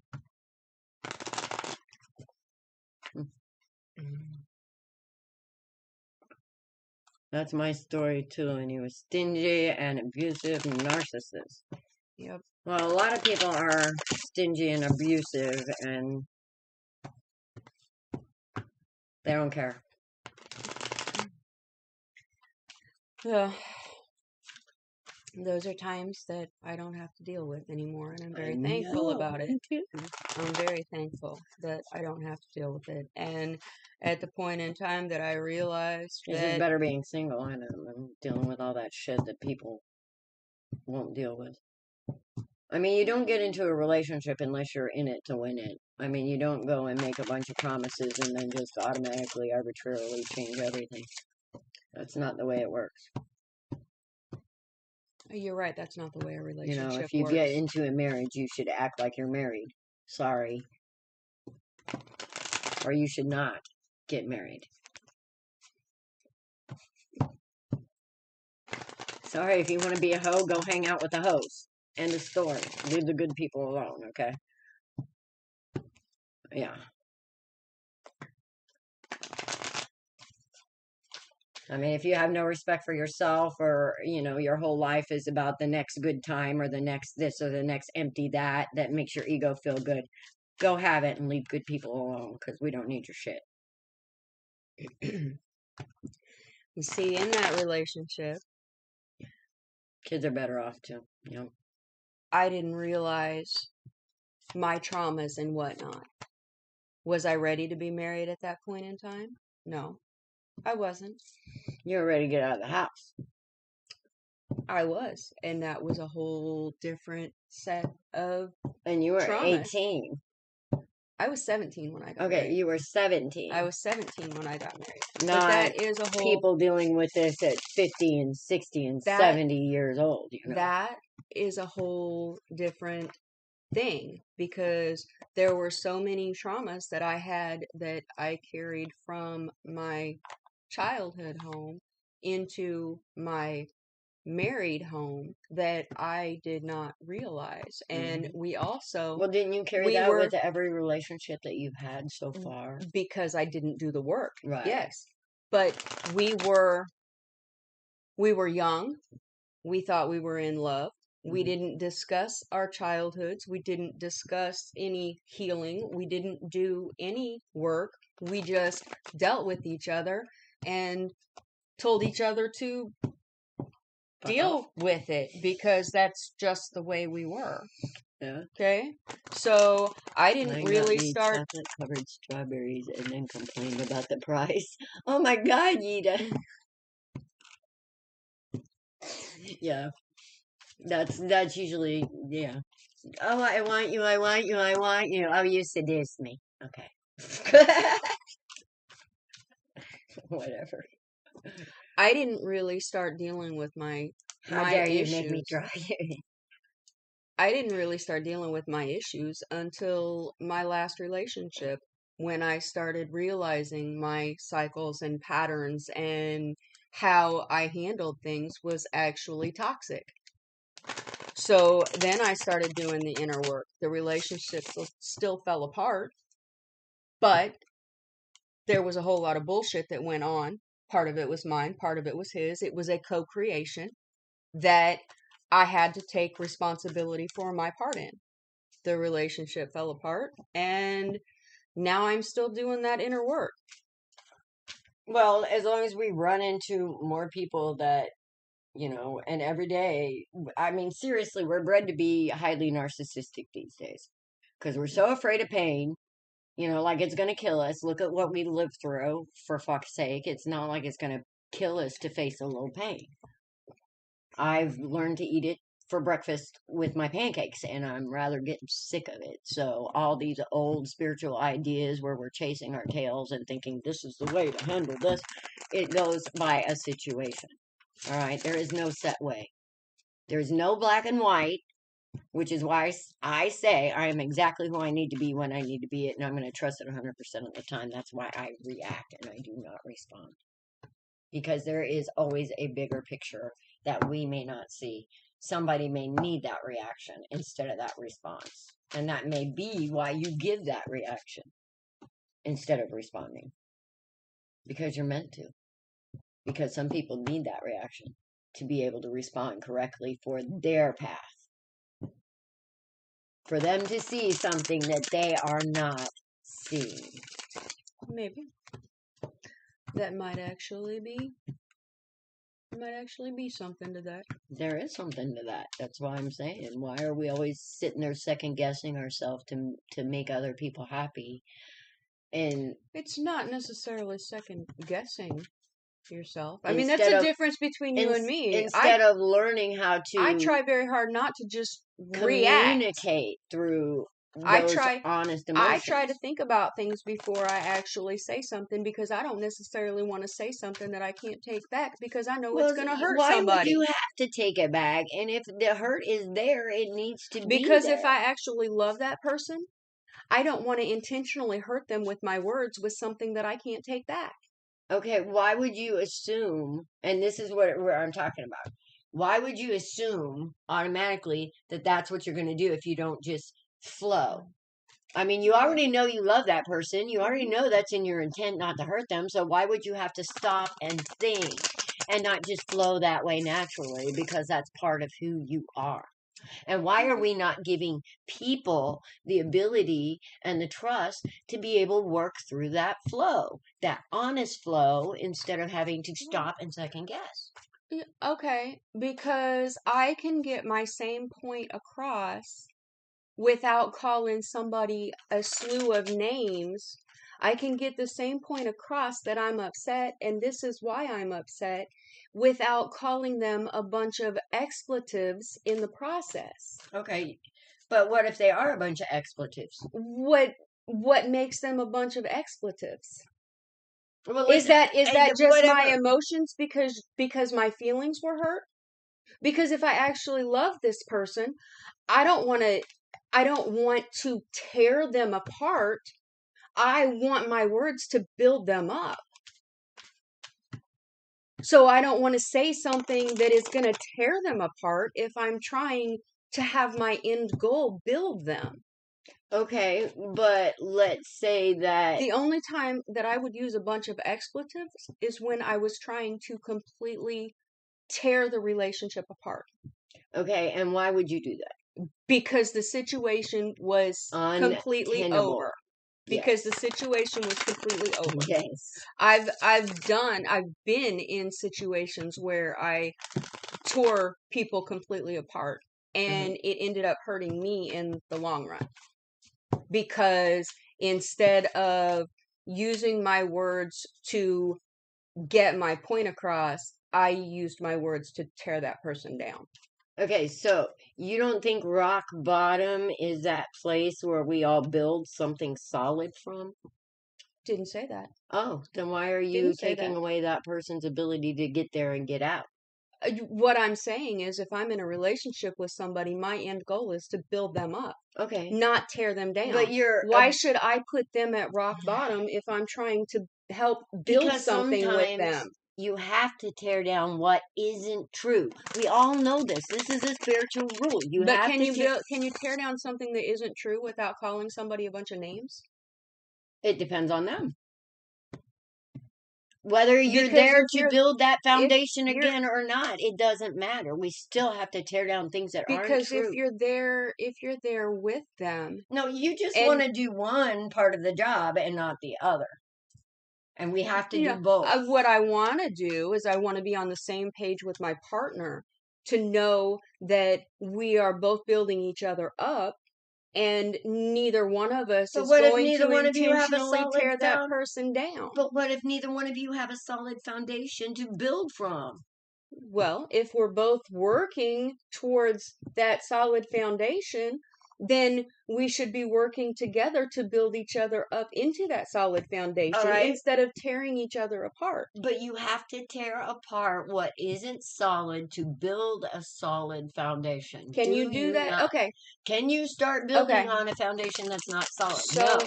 That's my story too, and he was stingy and abusive and narcissist. Yep. Well, a lot of people are stingy and abusive, and they don't care. Yeah. Those are times that I don't have to deal with anymore, and I'm very thankful about it. I'm very thankful that I don't have to deal with it. And at the point in time that I realized it's just better being single and dealing with all that shit that people won't deal with. I mean, you don't get into a relationship unless you're in it to win it. I mean, you don't go and make a bunch of promises and then just automatically, arbitrarily change everything. That's not the way it works. You're right, that's not the way a relationship works. If you get into a marriage, you should act like you're married. Sorry. Or you should not get married. Sorry, if you want to be a hoe, go hang out with the hoes. End of story. Leave the good people alone, okay? Yeah. I mean, if you have no respect for yourself, or, your whole life is about the next good time or the next this or the next empty that makes your ego feel good, go have it and leave good people alone, because we don't need your shit. You see, in that relationship, kids are better off too. Yep. I didn't realize my traumas and whatnot. Was I ready to be married at that point in time? No, I wasn't. You were ready to get out of the house. I was, and that was a whole different set of And you were traumas. 18. I was 17 when I got married. Okay, you were 17. I was 17 when I got married. Not but that is a whole people dealing with this at 50 and 60 and 70 years old. That is a whole different thing, because there were so many traumas that I had that I carried from my childhood home into my married home that I did not realize. And we also... Well, didn't you carry that with every relationship that you've had so far? Because I didn't do the work. Right. Yes. But we were young. We thought we were in love. We didn't discuss our childhoods. We didn't discuss any healing. We didn't do any work. We just dealt with each other and told each other to deal with it, because that's just the way we were. Yeah. Okay. So I didn't really start chocolate-covered strawberries and then complained about the price. Oh my God, Yida. Yeah. That's usually, yeah. Oh, I want you. Oh, you seduced me. Okay. Whatever. I didn't really start dealing with my How dare you issues. make me draw you? I didn't really start dealing with my issues until my last relationship, when I started realizing my cycles and patterns and how I handled things was actually toxic. So then I started doing the inner work. The relationship still fell apart, but there was a whole lot of bullshit that went on. Part of it was mine, part of it was his. It was a co-creation that I had to take responsibility for my part in. The relationship fell apart, and now I'm still doing that inner work. Well, as long as we run into more people that and every day, I mean, seriously, we're bred to be highly narcissistic these days because we're so afraid of pain, like it's going to kill us. Look at what we lived through, for fuck's sake. It's not like it's going to kill us to face a little pain. I've learned to eat it for breakfast with my pancakes, and I'm rather getting sick of it. So all these old spiritual ideas where we're chasing our tails and thinking this is the way to handle this, it goes by a situation. All right, there is no set way. There's no black and white, which is why I say I am exactly who I need to be when I need to be it, and I'm going to trust it 100% of the time. That's why I react and I do not respond. Because there is always a bigger picture that we may not see. Somebody may need that reaction instead of that response. And that may be why you give that reaction instead of responding. Because you're meant to. Because some people need that reaction to be able to respond correctly for their path. For them to see something that they are not seeing. Maybe. That might actually be something to that. There is something to that. That's why I'm saying, why are we always sitting there second guessing ourselves to make other people happy? And it's not necessarily second guessing yourself. I mean, that's the difference between you and me. Instead of learning how to, I try very hard not to just communicate through those honest emotions. I try to think about things before I actually say something, because I don't necessarily want to say something that I can't take back because I know it's going to hurt somebody. Why would you have to take it back? And if the hurt is there, it needs to be because there. If I actually love that person, I don't want to intentionally hurt them with my words with something that I can't take back. Okay, why would you assume, and this is where I'm talking about, why would you assume automatically that that's what you're going to do if you don't just flow? I mean, you already know you love that person. You already know that's in your intent not to hurt them. So why would you have to stop and think and not just flow that way naturally? Because that's part of who you are. And why are we not giving people the ability and the trust to be able to work through that flow, that honest flow, instead of having to stop and second guess? Okay, because I can get my same point across without calling somebody a slew of names. I can get the same point across that I'm upset, and this is why I'm upset, without calling them a bunch of expletives in the process. Okay, but what if they are a bunch of expletives? What makes them a bunch of expletives? Well, is that just my emotions because my feelings were hurt? Because if I actually love this person, I don't want to tear them apart. I want my words to build them up. So I don't want to say something that is going to tear them apart if I'm trying to have my end goal build them. Okay, but let's say that the only time that I would use a bunch of expletives is when I was trying to completely tear the relationship apart. Okay, and why would you do that? Because the situation was completely over. Because the situation was completely over. Yes. I've been in situations where I tore people completely apart, and it ended up hurting me in the long run. Because instead of using my words to get my point across, I used my words to tear that person down. Okay, so you don't think rock bottom is that place where we all build something solid from? Didn't say that. Oh, then why are you taking away that person's ability to get there and get out? What I'm saying is, if I'm in a relationship with somebody, my end goal is to build them up. Okay. Not tear them down. But why should I put them at rock bottom if I'm trying to help build something with them? You have to tear down what isn't true. We all know this. This is a spiritual rule. Can you tear down something that isn't true without calling somebody a bunch of names? It depends on them. Whether you're there to build that foundation again or not, it doesn't matter. We still have to tear down things that aren't true. Because if you're there with them. No, you just want to do one part of the job and not the other. And we have to do both. What I want to do is I want to be on the same page with my partner to know that we are both building each other up, and neither one of us is going to intentionally tear that person down. But what if neither one of you have a solid foundation to build from? Well, if we're both working towards that solid foundation, then we should be working together to build each other up into that solid foundation instead of tearing each other apart. But you have to tear apart what isn't solid to build a solid foundation. Can you do that? Not? Okay. Can you start building on a foundation that's not solid? No.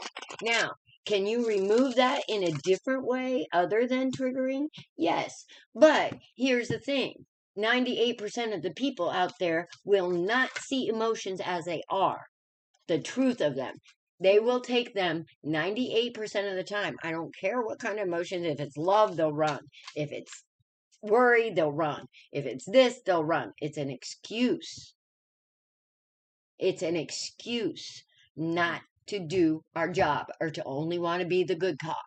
Now, can you remove that in a different way other than triggering? Yes. But here's the thing. 98% of the people out there will not see emotions as they are. The truth of them. They will take them 98% of the time. I don't care what kind of emotions. If it's love, they'll run. If it's worry, they'll run. If it's this, they'll run. It's an excuse. It's an excuse not to do our job or to only want to be the good cop.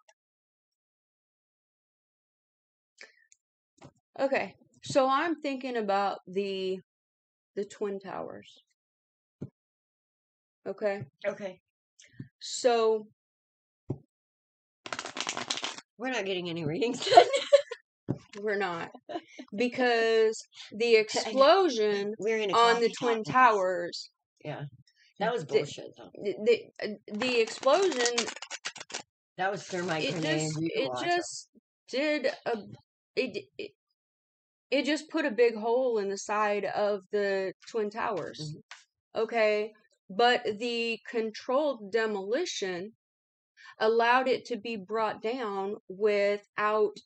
Okay. So I'm thinking about the Twin Towers. Okay. Okay. So we're not getting any readings done. We're not, because the explosion on the Twin Towers. Yeah, that was bullshit. Though. The explosion. That was thermite grenade. It just put a big hole in the side of the Twin Towers. Mm-hmm. Okay. But the controlled demolition allowed it to be brought down without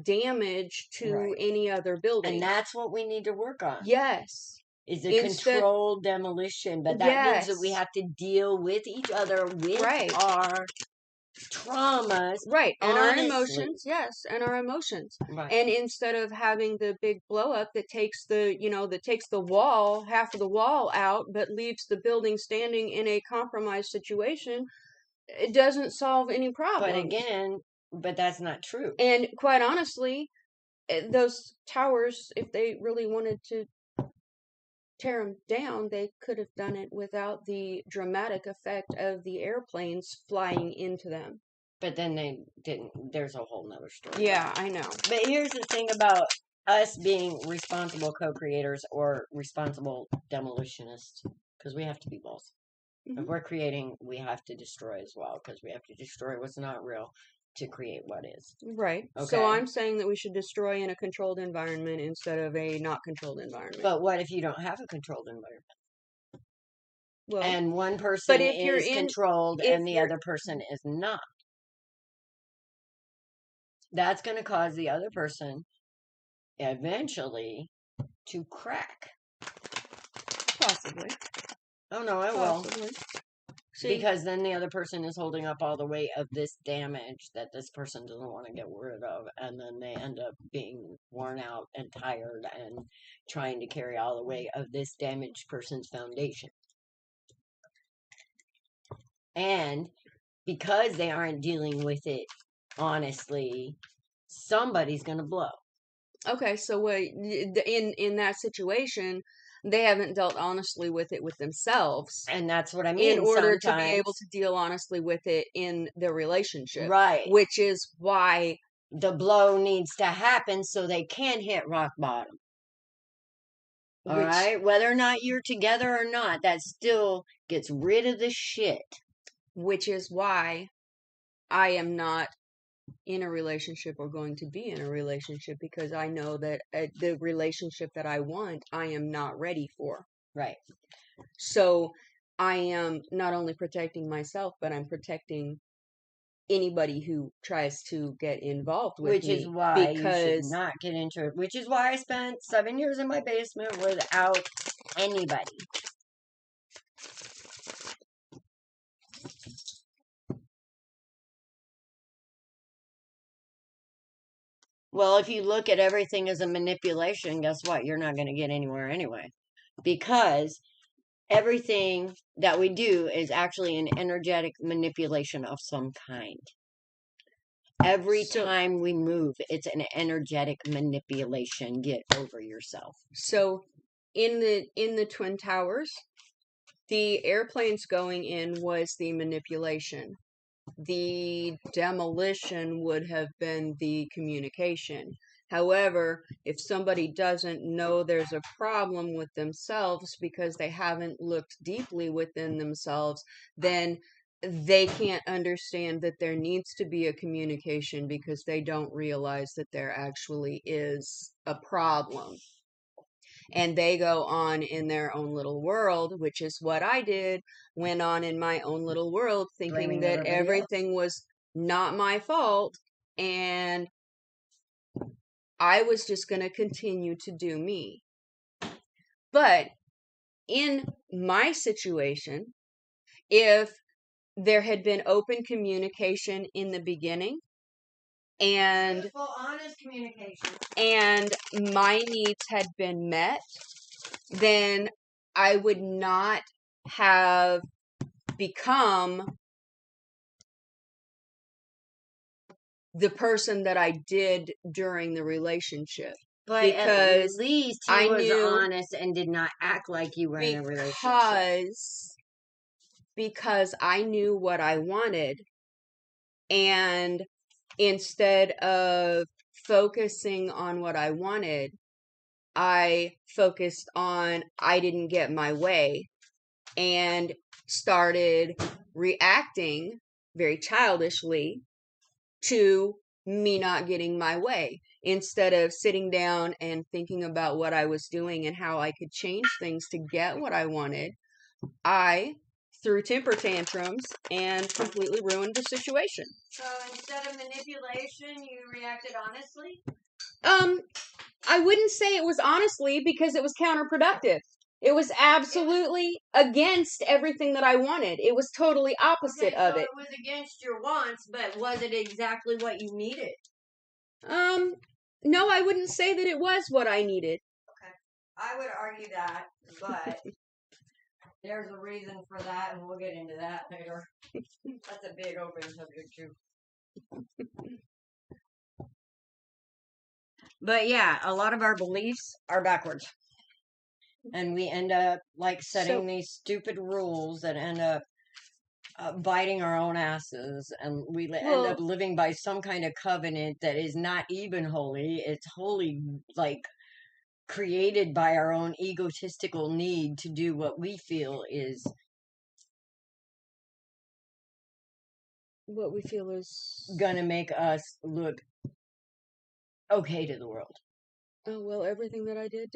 damage to any other building. And that's what we need to work on. Yes. Is a controlled demolition. But that means that we have to deal with each other with our traumas. Right. And our emotions. Yes. And our emotions. Right. And instead of having the big blow up that takes the wall, half of the wall out, but leaves the building standing in a compromised situation, it doesn't solve any problem. But that's not true. And quite honestly, those towers, if they really wanted to tear them down, they could have done it without the dramatic effect of the airplanes flying into them. But then they didn't. There's a whole nother story. Yeah, I know. But here's the thing about us being responsible co-creators or responsible demolitionists, because we have to be both. Mm-hmm. If we're creating, we have to destroy as well, because we have to destroy what's not real to create what is. Right. Okay. So I'm saying that we should destroy in a controlled environment instead of a not controlled environment. But what if you don't have a controlled environment? Well, and one person is controlled and the other person is not. That's going to cause the other person eventually to crack. Possibly. Oh, no, it will. Because then the other person is holding up all the weight of this damage that this person doesn't want to get rid of. And then they end up being worn out and tired and trying to carry all the weight of this damaged person's foundation. And because they aren't dealing with it honestly, somebody's going to blow. Okay, so in that situation, they haven't dealt honestly with it with themselves. And that's what I mean. In order to be able to deal honestly with it in their relationship. Right. Which is why the blow needs to happen so they can hit rock bottom. All right? Whether or not you're together or not, that still gets rid of the shit. Which is why I am not in a relationship or going to be in a relationship, because I know that the relationship that I want, I am not ready for. Right. So I am not only protecting myself, but I'm protecting anybody who tries to get involved with me. Which is why you should not get into it. Which is why I spent 7 years in my basement without anybody. Well, if you look at everything as a manipulation, guess what? You're not going to get anywhere anyway. Because everything that we do is actually an energetic manipulation of some kind. Every time we move, it's an energetic manipulation. Get over yourself. So in the Twin Towers, the airplanes going in was the manipulation. The demolition would have been the communication. However, if somebody doesn't know there's a problem with themselves because they haven't looked deeply within themselves, then they can't understand that there needs to be a communication because they don't realize that there actually is a problem. And they go on in their own little world, which is what I did, went on in my own little world, thinking that everything was not my fault, and I was just going to continue to do me. But in my situation, if there had been open communication in the beginning, and beautiful, honest communication, and my needs had been met, then I would not have become the person that I did during the relationship. But because at least he was honest and did not act like you were in a relationship. Because I knew what I wanted, and instead of focusing on what I wanted, I focused on I didn't get my way and started reacting very childishly to me not getting my way. Instead of sitting down and thinking about what I was doing and how I could change things to get what I wanted, I threw temper tantrums and completely ruined the situation. So instead of manipulation, you reacted honestly? I wouldn't say it was honestly, because it was counterproductive. It was absolutely against everything that I wanted. It was totally opposite of it. It was against your wants, but was it exactly what you needed? No, I wouldn't say that it was what I needed. Okay. I would argue that, but there's a reason for that, and we'll get into that later. That's a big open subject, too. But yeah, a lot of our beliefs are backwards. And we end up like setting these stupid rules that end up biting our own asses, and we end up living by some kind of covenant that is not even holy. It's holy, like created by our own egotistical need to do what we feel is gonna make us look okay to the world. Oh, well, everything that I did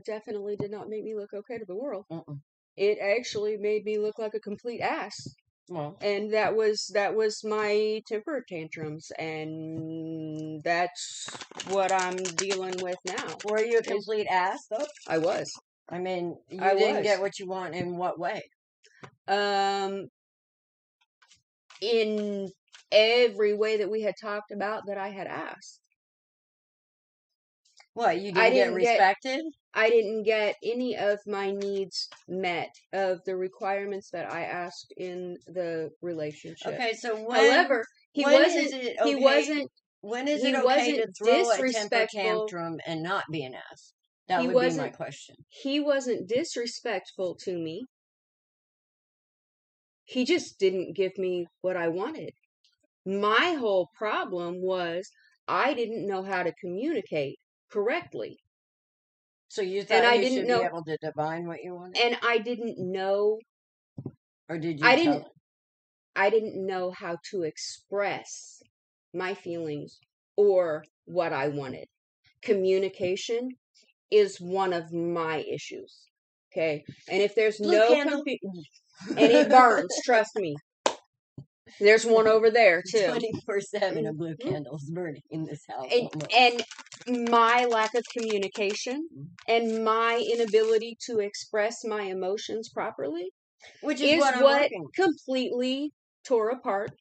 definitely did not make me look okay to the world. It actually made me look like a complete ass. Well, and that was my temper tantrums, and that's what I'm dealing with now. Were you a complete ass, though? I was. I mean, you didn't get what you want in what way? In every way that we had talked about that I had asked. What, you didn't get respected? I didn't get any of my needs met of the requirements that I asked in the relationship. Okay, so however, when is it okay to throw a temper tantrum and not be an ass? That would be my question. He wasn't disrespectful to me. He just didn't give me what I wanted. My whole problem was I didn't know how to communicate correctly. So you thought you should be able to divine what you wanted? And I didn't know. Or did you tell him? I didn't know how to express my feelings or what I wanted. Communication is one of my issues. Okay? And if there's and it burns, trust me. There's one over there, too. 24/7 of blue candles burning in this house. And my lack of communication and my inability to express my emotions properly, which is what completely tore apart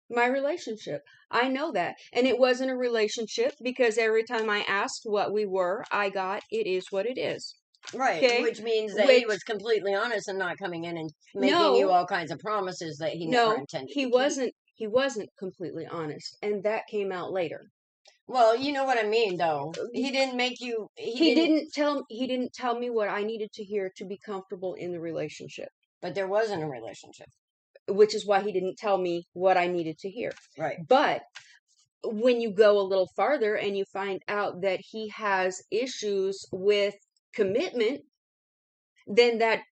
my relationship. I know that. And it wasn't a relationship because every time I asked what we were, I got, it is what it is. Right, okay? Which means that he was completely honest and not coming in and making you all kinds of promises that he never intended to keep. he wasn't completely honest, and that came out later. Well, you know what I mean, though. He didn't make you. He didn't tell me what I needed to hear to be comfortable in the relationship. But there wasn't a relationship. Which is why he didn't tell me what I needed to hear. Right. But when you go a little farther and you find out that he has issues with commitment, then that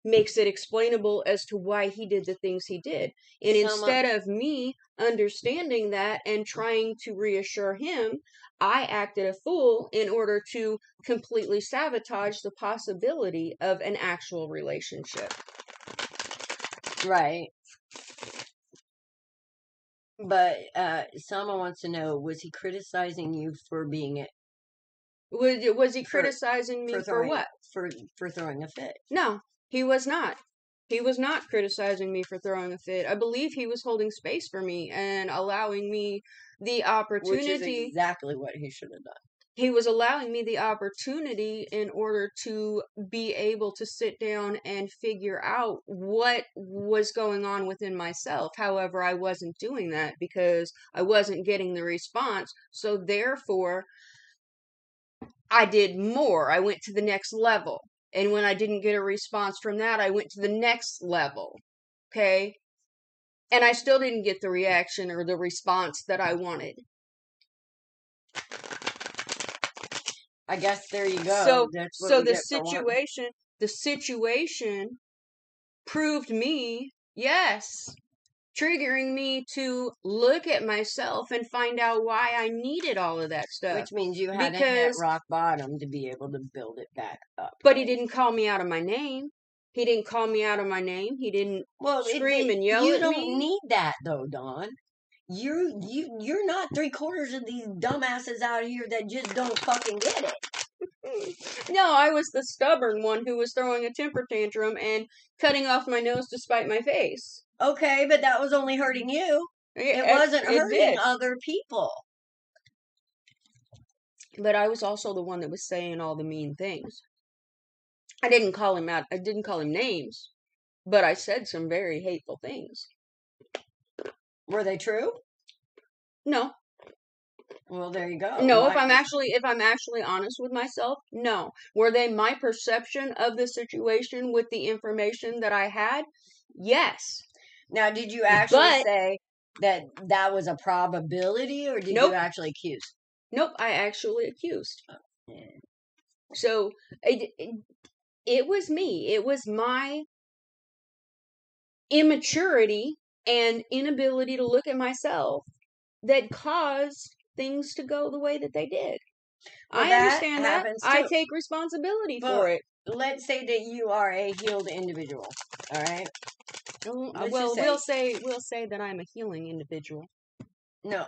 makes it explainable as to why he did the things he did. And instead of me understanding that and trying to reassure him, I acted a fool in order to completely sabotage the possibility of an actual relationship. Right. But Sama wants to know, was he criticizing you for being it? Was he criticizing me for what? For throwing a fit. No, he was not. He was not criticizing me for throwing a fit. I believe he was holding space for me and allowing me the opportunity. Which is exactly what he should have done. He was allowing me the opportunity in order to be able to sit down and figure out what was going on within myself. However, I wasn't doing that because I wasn't getting the response. So therefore, I did more. I went to the next level. And when I didn't get a response from that, I went to the next level. Okay? And I still didn't get the reaction or the response that I wanted. I guess there you go. So the situation proved me, yes, triggering me to look at myself and find out why I needed all of that stuff. Which means you had to hit rock bottom to be able to build it back up. But he didn't call me out of my name. He didn't call me out of my name. He didn't scream and yell at me. You don't need that though, Dawn. You're not 3/4 of these dumbasses out here that just don't fucking get it. No, I was the stubborn one who was throwing a temper tantrum and cutting off my nose to spite my face. Okay, but that was only hurting you. It wasn't hurting other people. But I was also the one that was saying all the mean things. I didn't call him out. I didn't call him names, but I said some very hateful things. Were they true? No. Well, there you go. No, if I'm actually honest with myself, no. Were they my perception of the situation with the information that I had? Yes. Now, did you actually say that was a probability, or did you actually accuse? Nope, I actually accused. Oh, yeah. So it was me. It was my immaturity and inability to look at myself that caused things to go the way that they did. Well, I understand that. I take responsibility for it. Let's say that you are a healed individual. All right. Well, we'll say that I'm a healing individual. No.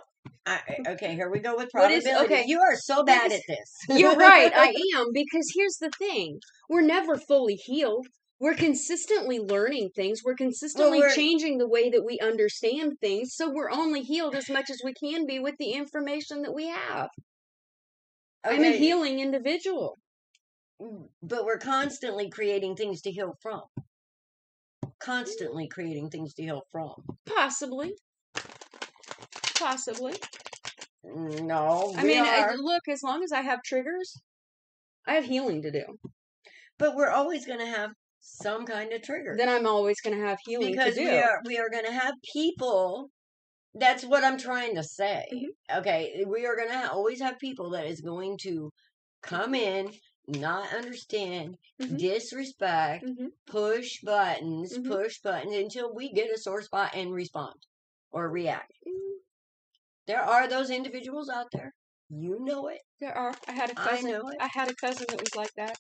Okay, here we go with probability. You are so bad at this. You're right, I am, because here's the thing. We're never fully healed. We're consistently learning things. We're consistently changing the way that we understand things. So we're only healed as much as we can be with the information that we have. Okay. I'm a healing individual. But we're constantly creating things to heal from. Constantly creating things to heal from. Possibly. No. I mean, look, as long as I have triggers, I have healing to do. But we're always going to have some kind of trigger. Then I'm always going to have healing to do. Because we are going to have people. That's what I'm trying to say. Mm-hmm. Okay, we are going to always have people that is going to come in, not understand, disrespect, push buttons until we get a sore spot and respond or react. There are those individuals out there. You know it. There are. I had a cousin. I know it. I had a cousin that was like that.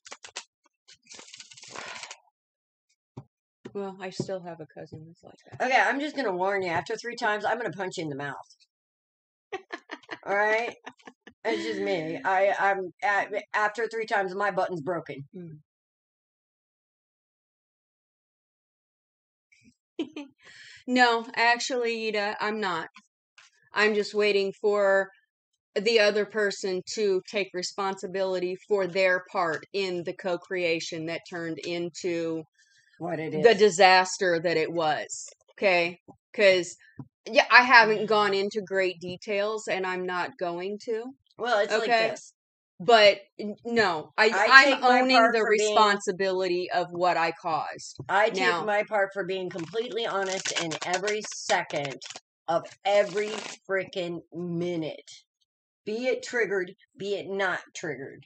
Well, I still have a cousin that's like that. Okay, I'm just going to warn you. After 3 times, I'm going to punch you in the mouth. All right? It's just me. I'm after 3 times, my button's broken. No, actually, Ida, I'm not. I'm just waiting for the other person to take responsibility for their part in the co-creation that turned into what it is, the disaster that it was. Okay? Because Yeah, I haven't gone into great details, and I'm not going to. Well, it's like this. But no, I'm owning the responsibility of what I caused. I take my part for being completely honest in every second of every freaking minute. Be it triggered, be it not triggered.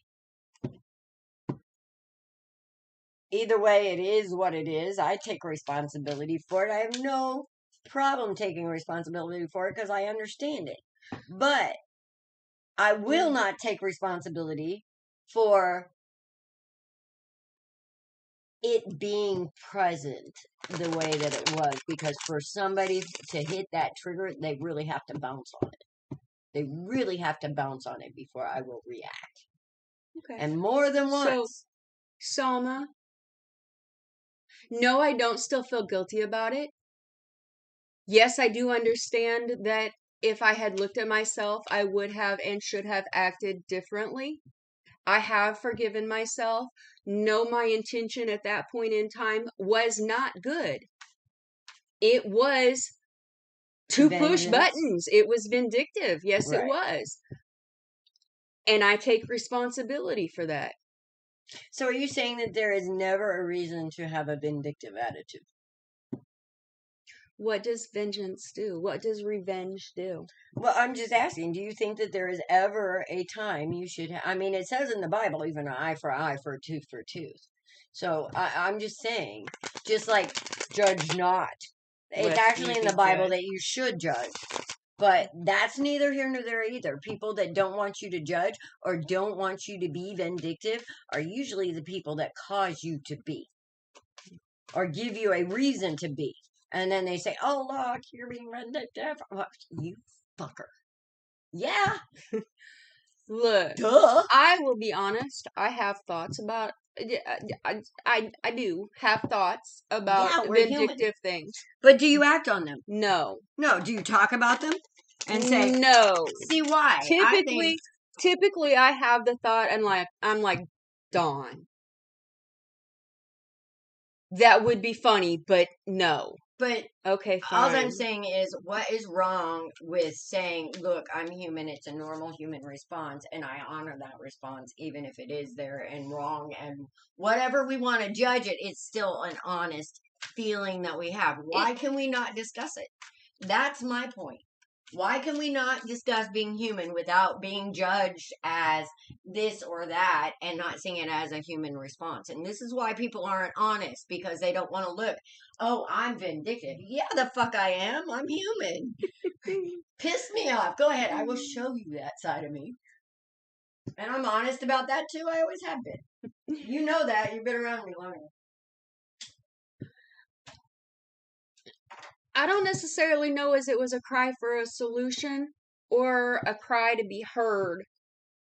Either way, it is what it is. I take responsibility for it. I have no problem taking responsibility for it because I understand it. But I will not take responsibility for it being present the way that it was, because for somebody to hit that trigger, they really have to bounce on it. They really have to bounce on it before I will react. Okay. And more than once. So, Salma, no, I don't still feel guilty about it. Yes, I do understand that if I had looked at myself, I would have and should have acted differently. I have forgiven myself. No, my intention at that point in time was not good. It was to push buttons. It was vindictive. Yes, right. It was. And I take responsibility for that. So are you saying that there is never a reason to have a vindictive attitude? What does vengeance do? What does revenge do? Well, I'm just asking, do you think that there is ever a time you should I mean, it says in the Bible, even an eye for eye, for a tooth for a tooth. So I'm just saying, just like judge not. It's actually in the Bible that you should judge. But that's neither here nor there either. People that don't want you to judge or don't want you to be vindictive are usually the people that cause you to be. Or give you a reason to be. And then they say, oh, look, you're being vindictive. Well, you fucker. Yeah. Look, duh. I will be honest. I have thoughts about, I do have thoughts about vindictive things. But do you act on them? No. No. Do you talk about them? And say, no. See why? Typically I have the thought, and I'm like, Dawn. That would be funny, but no. But okay, fine. All I'm saying is, what is wrong with saying, look, I'm human, it's a normal human response, and I honor that response, even if it is there and wrong, and whatever we want to judge it, it's still an honest feeling that we have. Why can we not discuss it? That's my point. Why can we not discuss being human without being judged as this or that and not seeing it as a human response? And this is why people aren't honest, because they don't want to look, oh, I'm vindictive. Yeah, the fuck I am. I'm human. Piss me off. Go ahead. I will show you that side of me. And I'm honest about that too. I always have been. You know that. You've been around me long enough. I don't necessarily know as it was a cry for a solution or a cry to be heard.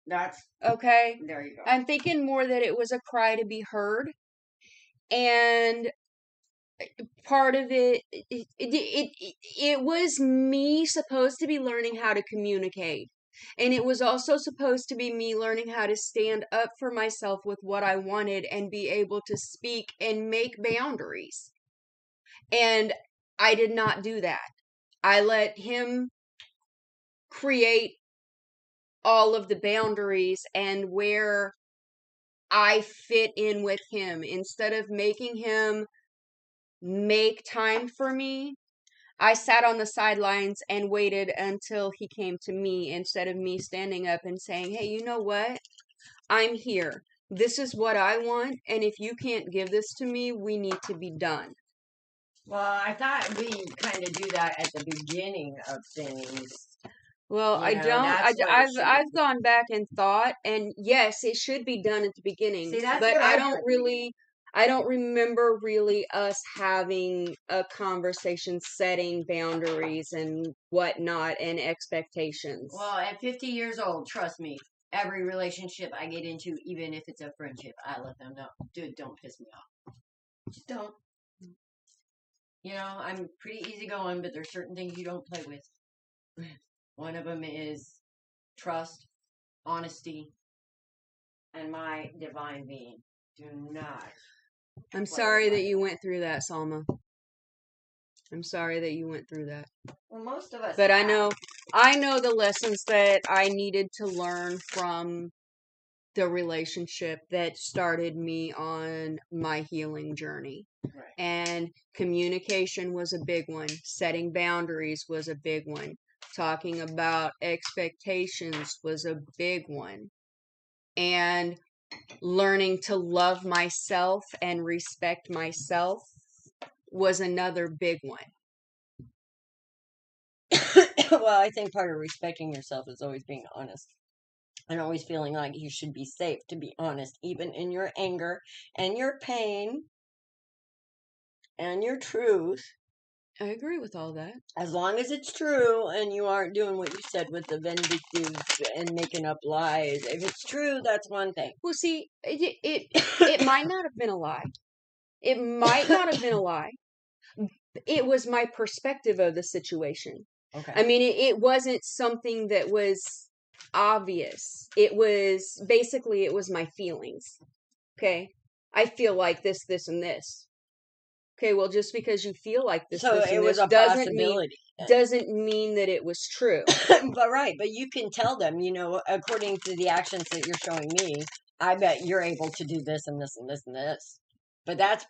That's okay. There you go. I'm thinking more that it was a cry to be heard, and part of it was me supposed to be learning how to communicate, and it was also supposed to be me learning how to stand up for myself with what I wanted and be able to speak and make boundaries. And I did not do that. I let him create all of the boundaries and where I fit in with him. Instead of making him make time for me, I sat on the sidelines and waited until he came to me, instead of me standing up and saying, hey, you know what? I'm here. This is what I want. And if you can't give this to me, we need to be done. Well, I thought we kind of do that at the beginning of things. Well, I don't. I've gone back and thought, and yes, it should be done at the beginning. See, that's but what I don't remember really us having a conversation, setting boundaries and whatnot and expectations. Well, at 50 years old, trust me, every relationship I get into, even if it's a friendship, I let them know, dude, don't piss me off. Just don't. You know, I'm pretty easygoing, but there's certain things you don't play with. One of them is trust, honesty, and my divine being. Do not. I'm sorry that you went through that, Salma. I'm sorry that you went through that. Well, most of us But have. I know the lessons that I needed to learn from the relationship that started me on my healing journey. Right. And communication was a big one. Setting boundaries was a big one. Talking about expectations was a big one. And learning to love myself and respect myself was another big one. Well, I think part of respecting yourself is always being honest. And always feeling like you should be safe to be honest, even in your anger and your pain and your truth. I agree with all that. As long as it's true and you aren't doing what you said with the vindictive and making up lies. If it's true, that's one thing. Well, see, it might not have been a lie. It might not have been a lie. It was my perspective of the situation. Okay. I mean, it wasn't something that was obvious. It was basically, it was my feelings. Okay. I feel like this, and this. Okay. Well, just because you feel like this, So this, it and was this a possibility. doesn't mean that it was true. But you can tell them, according to the actions that you're showing me, I bet you're able to do this and this and this and this. But that's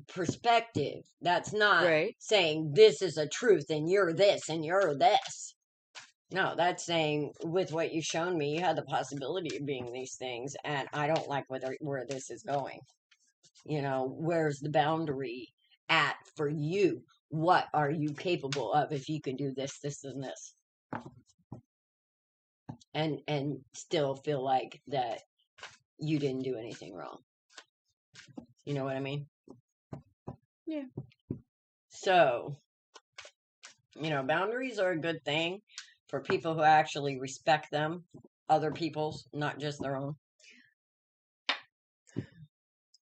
perspective. That's not right. saying this is a truth and you're this and you're this. No, that's saying with what you've shown me, you had the possibility of being these things, and I don't like where this is going. Where's the boundary at for you? What are you capable of if you can do this, this, and this? And still feel like that you didn't do anything wrong. You know what I mean? Yeah. So, boundaries are a good thing for people who actually respect them, other people's, not just their own.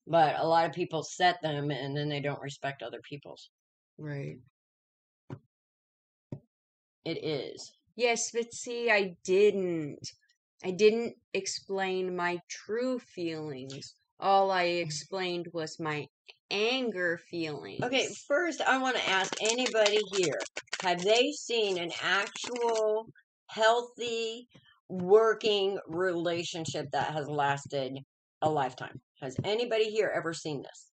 But a lot of people set them and then they don't respect other people's. Right. It is. Yes, but see, I didn't explain my true feelings. All I explained was my anger feelings. Okay, first I want to ask anybody here, have they seen an actual healthy working relationship that has lasted a lifetime? Has anybody here ever seen this?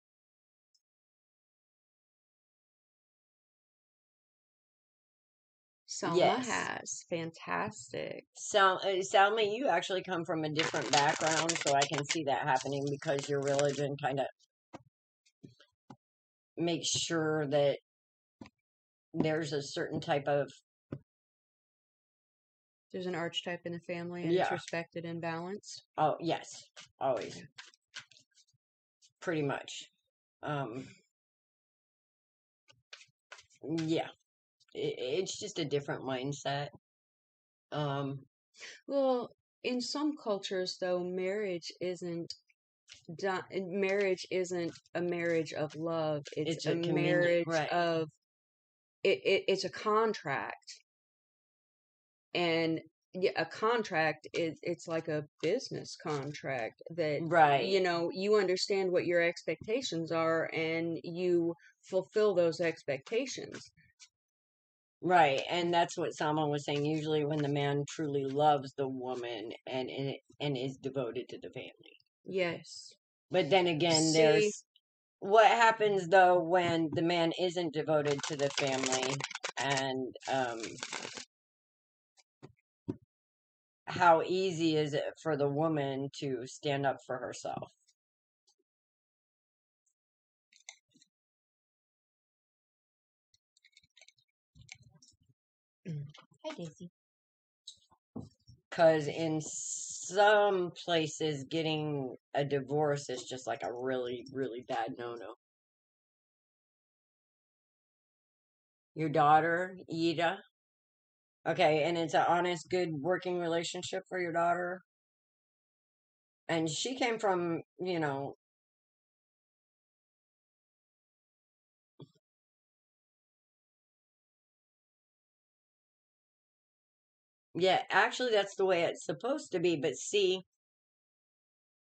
Selma Yes. has. Fantastic. Salma, you actually come from a different background, so I can see that happening because your religion kind of makes sure that there's a certain type of... There's an archetype in the family and it's respected and balanced. Oh, yes. Always. Pretty much. Yeah. It's just a different mindset. Well, in some cultures, though, marriage isn't a marriage of love. It's a marriage of it's a contract. And a contract it's like a business contract that you understand what your expectations are and you fulfill those expectations. Right, and that's what Salman was saying. Usually when the man truly loves the woman and is devoted to the family. Yes. But then again, there's what happens though when the man isn't devoted to the family, and how easy is it for the woman to stand up for herself? Hi, Daisy. Because in some places, getting a divorce is just like a really, really bad no-no. Your daughter, Ida. Okay, and it's an honest, good working relationship for your daughter. And she came from, yeah, actually that's the way it's supposed to be. But see,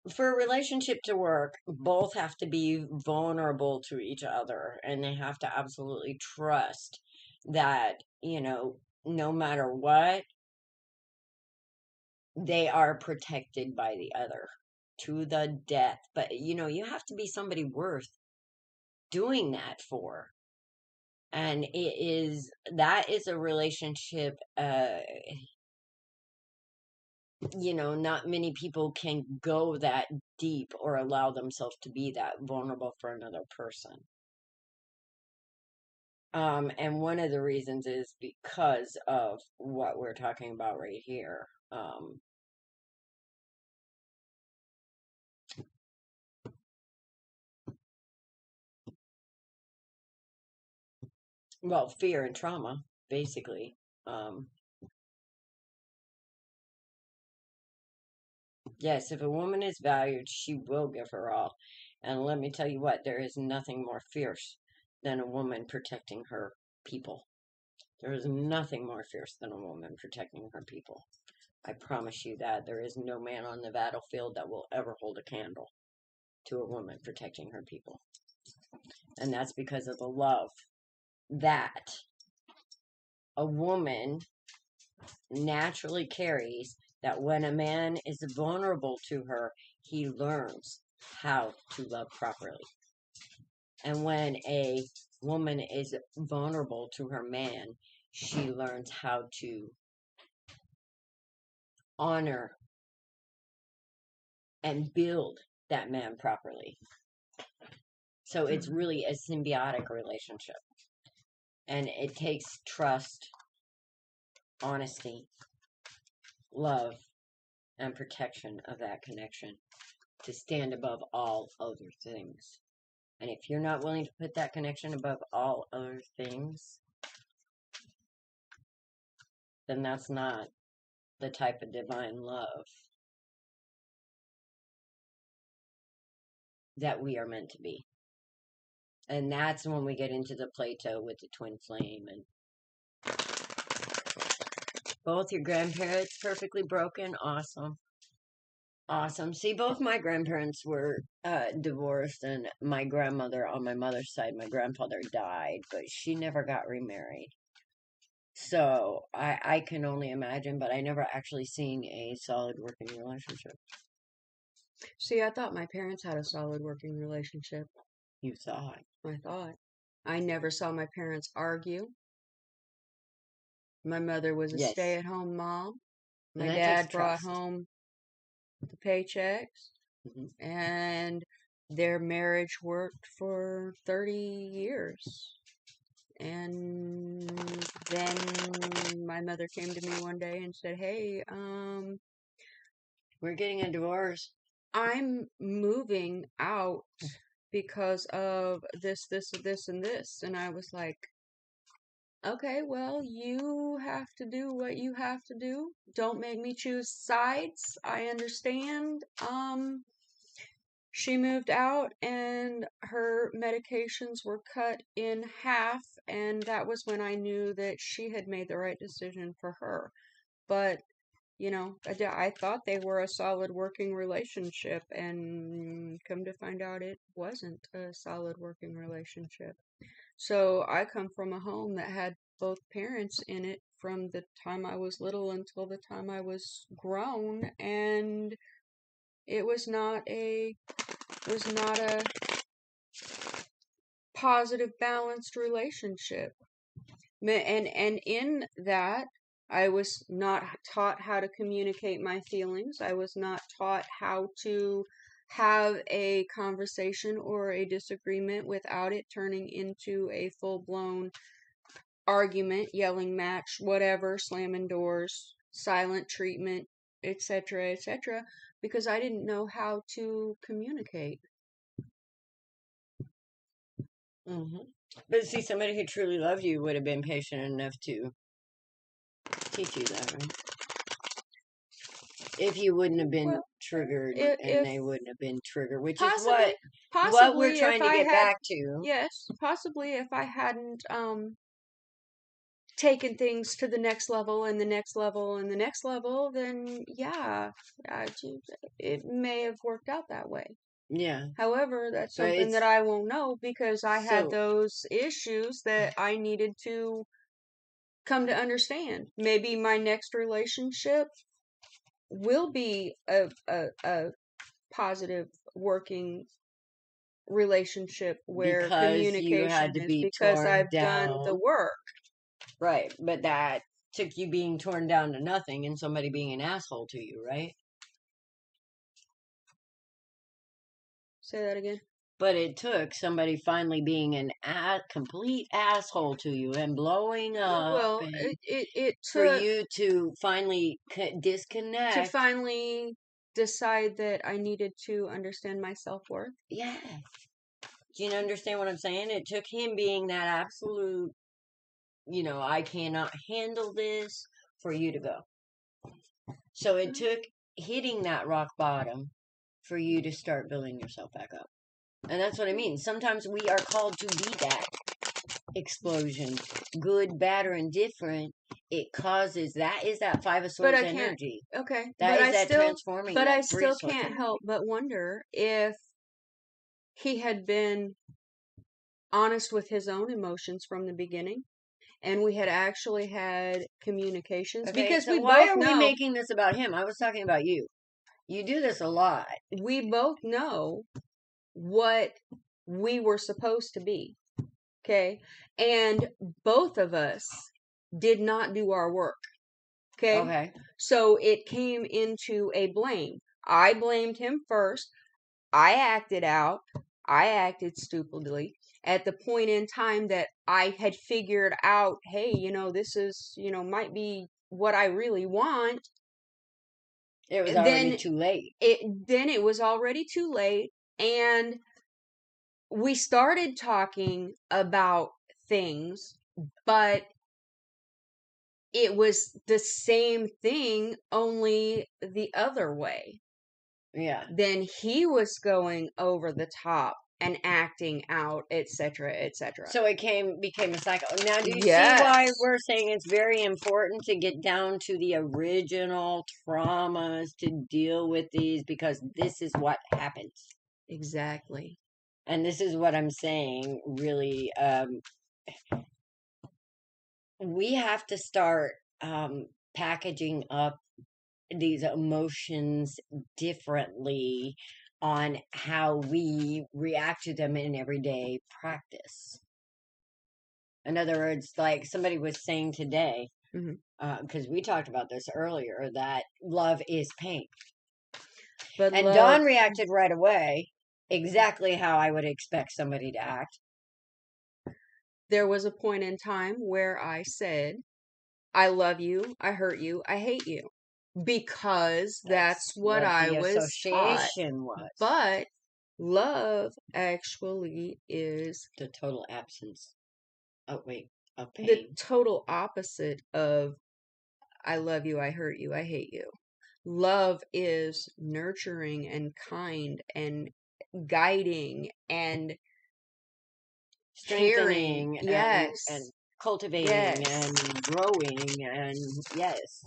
for a relationship to work, both have to be vulnerable to each other, and they have to absolutely trust that, no matter what, they are protected by the other to the death. But, you have to be somebody worth doing that for. And that is a relationship, not many people can go that deep or allow themselves to be that vulnerable for another person. And one of the reasons is because of what we're talking about right here. Well, fear and trauma, basically. Yes, if a woman is valued, she will give her all. And let me tell you what, there is nothing more fierce than a woman protecting her people. There is nothing more fierce than a woman protecting her people. I promise you that. There is no man on the battlefield that will ever hold a candle to a woman protecting her people. And that's because of the love that a woman naturally carries, that when a man is vulnerable to her, he learns how to love properly. And when a woman is vulnerable to her man, she learns how to honor and build that man properly. So it's really a symbiotic relationship. And it takes trust, honesty, love, and protection of that connection to stand above all other things. And if you're not willing to put that connection above all other things, then that's not the type of divine love that we are meant to be. And that's when we get into the Plato with the twin flame and both your grandparents perfectly broken. Awesome. Awesome. See, both my grandparents were divorced, and my grandmother on my mother's side, my grandfather died, but she never got remarried. So I can only imagine, but I never actually seen a solid working relationship. See, I thought my parents had a solid working relationship. You thought. I thought. I never saw my parents argue. My mother was a stay-at-home mom. My dad brought home the paychecks. Mm-hmm. And their marriage worked for 30 years. And then my mother came to me one day and said, "Hey, we're getting a divorce. I'm moving out because of this, and this." And I was like, "Okay, well, you have to do what you have to do. Don't make me choose sides. I understand." She moved out and her medications were cut in half, and that was when I knew that she had made the right decision for her. But, I thought they were a solid working relationship, and come to find out it wasn't a solid working relationship. So I come from a home that had both parents in it from the time I was little until the time I was grown, and it was not a positive, balanced relationship. And in that, I was not taught how to communicate my feelings. I was not taught how to have a conversation or a disagreement without it turning into a full-blown argument, yelling match, whatever, slamming doors, silent treatment, etc., etc., because I didn't know how to communicate. Mm-hmm. But see, somebody who truly loved you would have been patient enough to teach you that, right? If you wouldn't have been triggered, and they wouldn't have been triggered, which is what we're trying to get back to. Yes, possibly if I hadn't taken things to the next level and the next level and the next level, then it may have worked out that way. Yeah. However, that's something that I won't know because I had those issues that I needed to come to understand. Maybe my next relationship will be a positive working relationship where communication is because I've done the work. Right, but that took you being torn down to nothing and somebody being an asshole to you, right? Say that again. But it took somebody finally being a complete asshole to you and blowing up. Well, it took for you to finally disconnect. To finally decide that I needed to understand my self-worth. Yeah. Do you understand what I'm saying? It took him being that absolute, I cannot handle this, for you to go. So it took hitting that rock bottom for you to start building yourself back up. And that's what I mean. Sometimes we are called to be that explosion. Good, bad, or indifferent. It causes, that is that Five of Swords energy. Okay. That is that transforming. But I still can't help but wonder if he had been honest with his own emotions from the beginning. And we had actually had communications. Okay, because so why are we making this about him? I was talking about you. You do this a lot. We both know what we were supposed to be. Okay? And both of us did not do our work. Okay? So it came into a blame. I blamed him first. I acted out. I acted stupidly. At the point in time that I had figured out, hey, this is, might be what I really want. It was already too late. Then it was already too late. And we started talking about things, but it was the same thing, only the other way. Yeah. Then he was going over the top and acting out, etc., etc. So it became a cycle. Now, do you see why we're saying it's very important to get down to the original traumas to deal with these? Because this is what happens. Exactly. And this is what I'm saying, really. We have to start packaging up these emotions differently on how we react to them in everyday practice. In other words, like somebody was saying today, because we talked about this earlier, that love is pain. And Dawn reacted right away, exactly how I would expect somebody to act. There was a point in time where I said, I love you, I hurt you, I hate you. Because that's what I was taught. But love actually is the total absence. Of pain. The total opposite of I love you, I hurt you, I hate you. Love is nurturing and kind and guiding and strengthening, and cultivating and growing, and yes.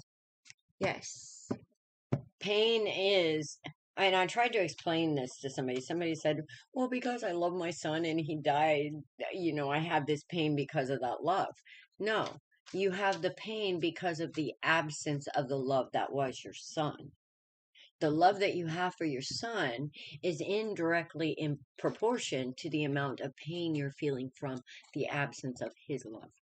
Pain is, and I tried to explain this to somebody. Somebody said, well, because I love my son and he died, I have this pain because of that love. No, you have the pain because of the absence of the love that was your son. The love that you have for your son is indirectly in proportion to the amount of pain you're feeling from the absence of his love.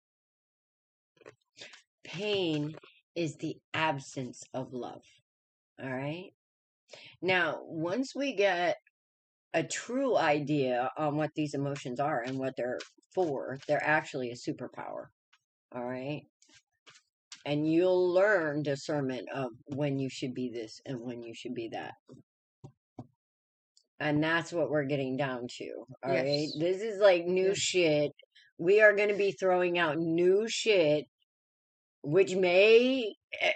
Pain is the absence of love. All right? Now, once we get a true idea on what these emotions are and what they're for, they're actually a superpower. All right? And you'll learn discernment of when you should be this and when you should be that. And that's what we're getting down to. All right? This is like new shit. We are going to be throwing out new shit, which may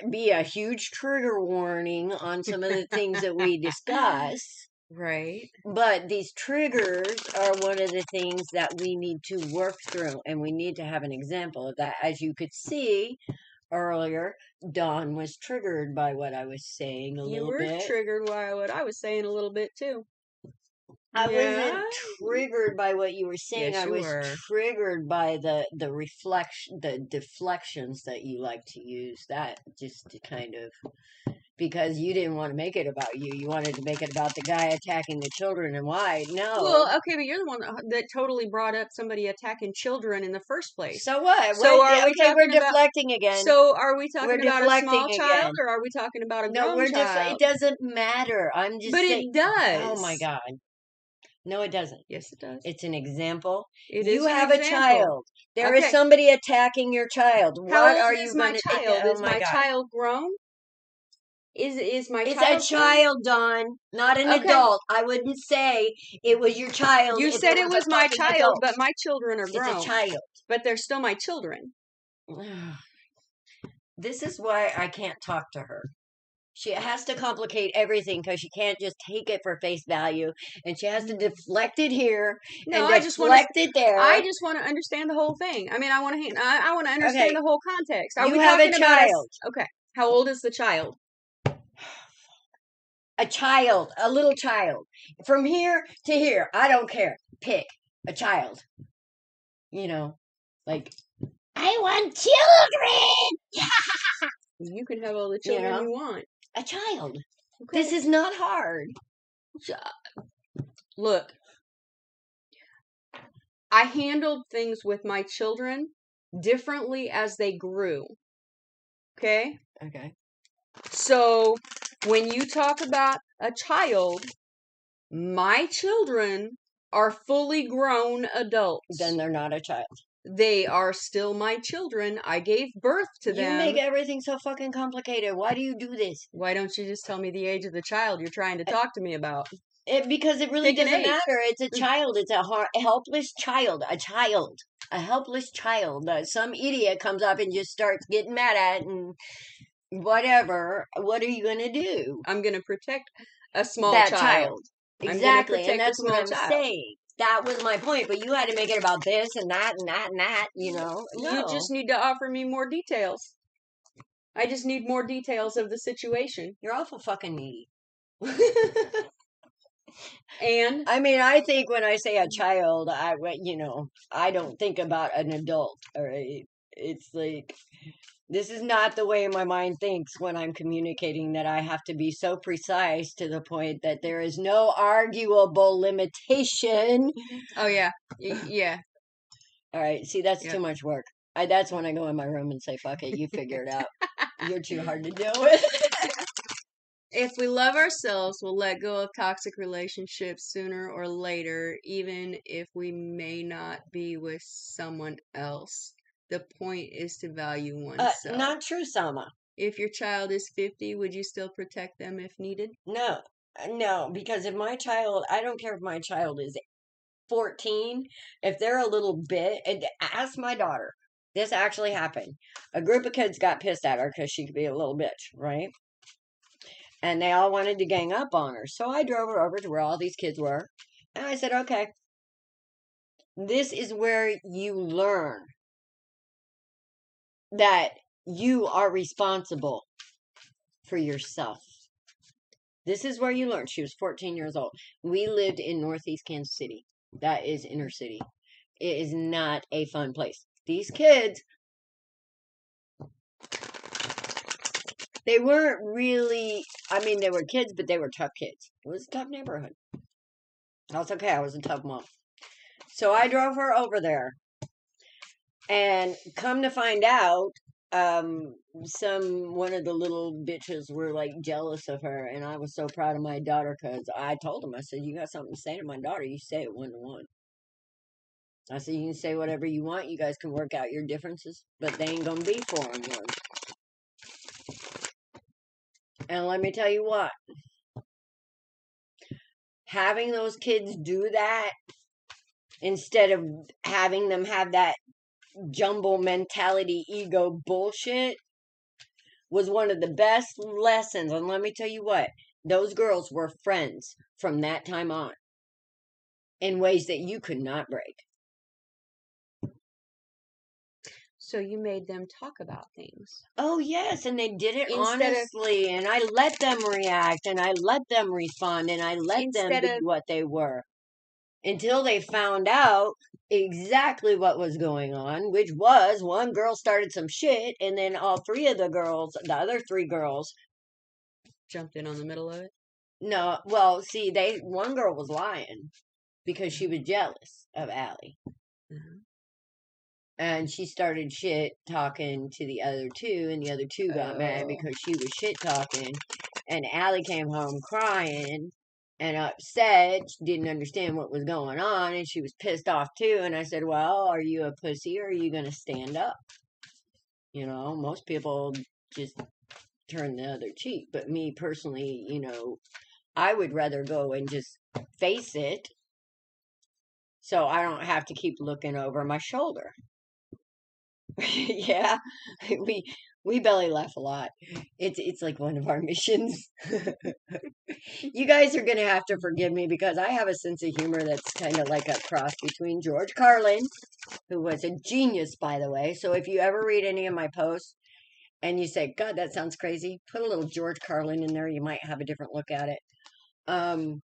be a huge trigger warning on some of the things that we discuss. Right. But these triggers are one of the things that we need to work through, and we need to have an example of that. As you could see earlier, Dawn was triggered by what I was saying a little bit. You were triggered by what I was saying a little bit too. I wasn't triggered by what you were saying. Yes, I was triggered by the deflections that you like to use. That just to kind of, because you didn't want to make it about you. You wanted to make it about the guy attacking the children and why. No. Well, okay, but you're the one that totally brought up somebody attacking children in the first place. So what? So are we talking we're deflecting again. So are we talking about a small child or are we talking about a grown child? It doesn't matter. I'm just saying. But it does. Oh my God. No, it doesn't. Yes, it does. It's an example. You have a child. There is somebody attacking your child. What are you going to do? Is my child grown? Is my child? It's a child, Dawn, not an adult. I wouldn't say it was your child. You said it was my child, but my children are grown. It's a child. But they're still my children. This is why I can't talk to her. She has to complicate everything because she can't just take it for face value, and she has to deflect it here and deflect it there. I just want to understand the whole thing. I mean, I want to understand the whole context. You have a child. Okay, how old is the child? A child, a little child, from here to here. I don't care. Pick a child. You know, like I want children. You can have all the children you want. A child. Okay. This is not hard. Look, I handled things with my children differently as they grew. Okay? Okay. So, when you talk about a child, my children are fully grown adults. Then they're not a child. They are still my children. I gave birth to them. You make everything so fucking complicated. Why do you do this? Why don't you just tell me the age of the child you're trying to talk to me about? Because it really doesn't matter. It's a child. It's a helpless child. A child. A helpless child that some idiot comes up and just starts getting mad at and whatever. What are you going to do? I'm going to protect a small child. Exactly. And that's what I'm saying. That was my point, but you had to make it about this and that and that and that, you know. No. You just need to offer me more details. I just need more details of the situation. You're awful fucking needy. And? I mean, I think when I say a child, I don't think about an adult, all right? It's like, this is not the way my mind thinks when I'm communicating, that I have to be so precise to the point that there is no arguable limitation. Oh, yeah. Yeah. All right. See, that's too much work. That's when I go in my room and say, fuck it, you figure it out. You're too hard to deal with. If we love ourselves, we'll let go of toxic relationships sooner or later, even if we may not be with someone else. The point is to value oneself. Not true, Selma. If your child is 50, would you still protect them if needed? No, because if my child, I don't care if my child is 14, if they're a little bit, ask my daughter. This actually happened. A group of kids got pissed at her because she could be a little bitch, right? And they all wanted to gang up on her. So I drove her over to where all these kids were. And I said, okay, this is where you learn that you are responsible for yourself. This is where you learn. She was 14 years old. We lived in Northeast Kansas City. That is inner city. It is not a fun place. These kids, they weren't really, they were kids, but they were tough kids. It was a tough neighborhood. That's okay. I was a tough mom. So I drove her over there. And come to find out, one of the little bitches were like jealous of her, and I was so proud of my daughter because I told them, I said, you got something to say to my daughter, you say it 1-to-1. I said, you can say whatever you want, you guys can work out your differences, but they ain't gonna be 4-on-1. And let me tell you what, having those kids do that instead of having them have that jumble mentality, ego bullshit was one of the best lessons. And let me tell you what, Those girls were friends from that time on in ways that you could not break. So you made them talk about things. Oh, yes, and they did it honestly, and I let them react, and I let them respond, and I let them be what they were. Until they found out exactly what was going on, which was one girl started some shit, and then all three of the other three girls, jumped in on the middle of it. No, well, see, one girl was lying because she was jealous of Allie. Mm-hmm. And she started shit talking to the other two, and the other two got mad because she was shit talking. And Allie came home crying and upset. She didn't understand what was going on, and she was pissed off too. And I said, well, are you a pussy or are you going to stand up? You know, most people just turn the other cheek. But me personally, you know, I would rather go and just face it so I don't have to keep looking over my shoulder. Yeah, we belly laugh a lot. It's like one of our missions. You guys are gonna have to forgive me because I have a sense of humor that's kind of like a cross between George Carlin, who was a genius, by the way. So if you ever read any of my posts and you say, God, that sounds crazy, put a little George Carlin in there, you might have a different look at it. And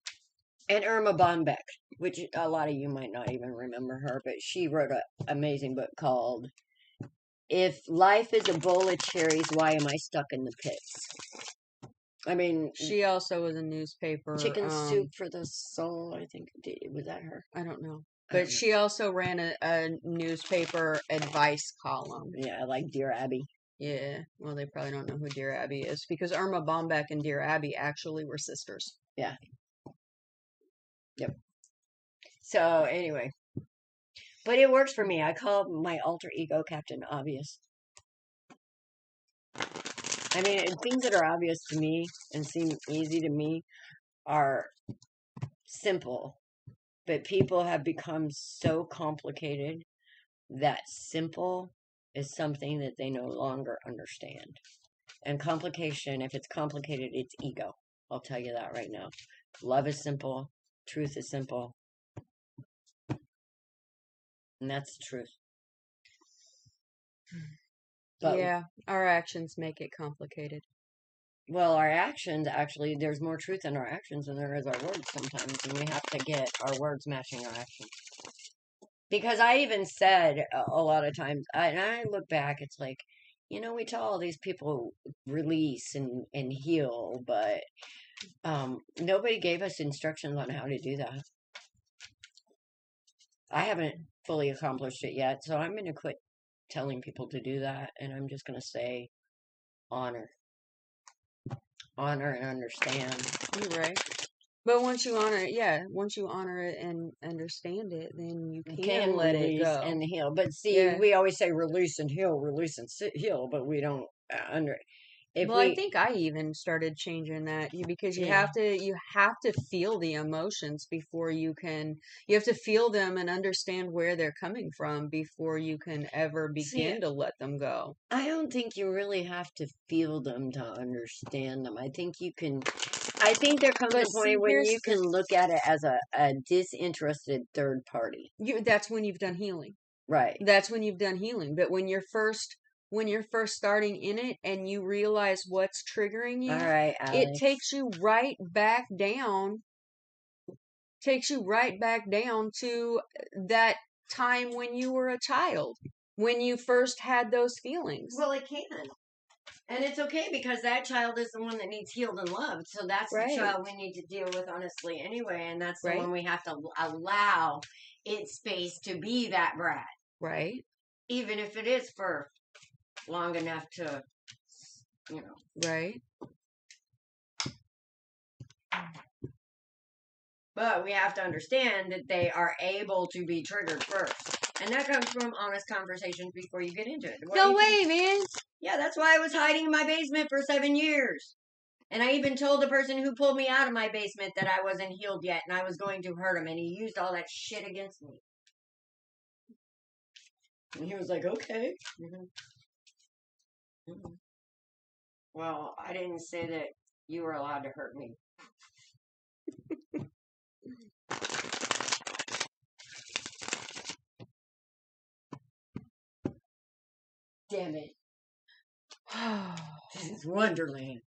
Irma Bombeck, which a lot of you might not even remember her, but she wrote an amazing book called If Life is a Bowl of Cherries, Why Am I Stuck in the Pits? I mean, she also was a newspaper. Chicken Soup for the Soul, I think. Was that her? I don't know. But she also ran a newspaper advice column. Yeah, like Dear Abby. Yeah. Well, they probably don't know who Dear Abby is because Irma Bombeck and Dear Abby actually were sisters. Yeah. Yep. So, anyway. But it works for me. I call my alter ego Captain Obvious. I mean, things that are obvious to me and seem easy to me are simple. But people have become so complicated that simple is something that they no longer understand. And complication, if it's complicated, it's ego. I'll tell you that right now. Love is simple. Truth is simple. And that's the truth. But, yeah, our actions make it complicated. Well, our actions, actually, there's more truth in our actions than there is our words sometimes. And we have to get our words matching our actions. Because I even said a lot of times, and I look back, it's like, you know, we tell all these people release and heal, but nobody gave us instructions on how to do that. I haven't fully accomplished it yet, so I'm going to quit telling people to do that, and I'm just going to say honor. Honor and understand. You're right. But once you honor it, once you honor it and understand it, then you can let it go and heal. But see, we always say release and heal, heal, but we don't I think I even started changing that because you have to feel the emotions before you have to feel them and understand where they're coming from before you can ever begin to let them go. I don't think you really have to feel them to understand them. I think there comes a point when you can look at it as a disinterested third party. That's when you've done healing. Right. That's when you've done healing. But when you're first starting in it and you realize what's triggering you, all right, Alex, it takes you right back down to that time when you were a child, when you first had those feelings. Well, it can. And it's okay because that child is the one that needs healed and loved. So that's the child we need to deal with honestly anyway. And that's the one we have to allow its space to be that brat. Right. Even if it is for long enough to, you know. Right. But we have to understand that they are able to be triggered first. And that comes from honest conversations before you get into it. No way, man. Yeah, that's why I was hiding in my basement for 7 years. And I even told the person who pulled me out of my basement that I wasn't healed yet and I was going to hurt him. And he used all that shit against me. And he was like, okay. Mm-hmm. Mm-hmm. Well, I didn't say that you were allowed to hurt me. Alice's Wonderland.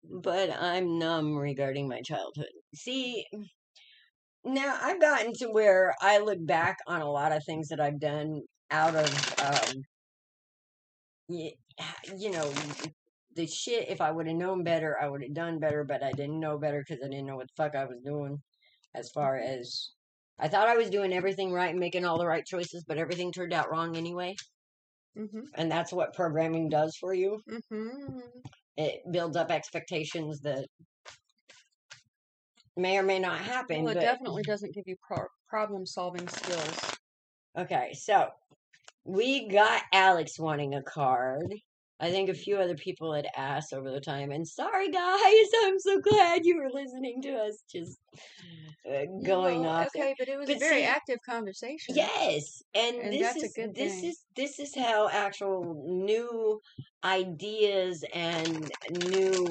But I'm numb regarding my childhood. See, now I've gotten to where I look back on a lot of things that I've done out of, you know, the shit. If I would have known better, I would have done better, but I didn't know better because I didn't know what the fuck I was doing. As far as I thought I was doing everything right and making all the right choices, but everything turned out wrong anyway. And that's what programming does for you. It builds up expectations that may or may not happen. Well, it definitely doesn't give you problem-solving skills. Okay, so we got Alex wanting a card. I think a few other people had asked over the time. And sorry, guys, I'm so glad you were listening to us just going off. Okay, but it was a very active conversation. Yes, and that's a good thing. This is how actual new ideas and new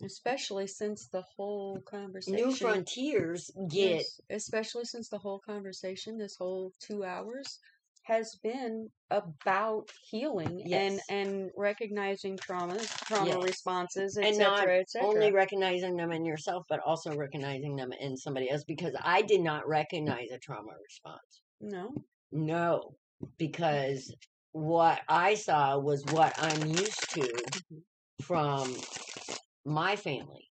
especially since the whole conversation. New frontiers get. Yes, especially since the whole conversation, this whole 2 hours, has been about healing and recognizing trauma responses, etc. And not only recognizing them in yourself, but also recognizing them in somebody else. Because I did not recognize a trauma response. No, because what I saw was what I'm used to from my family,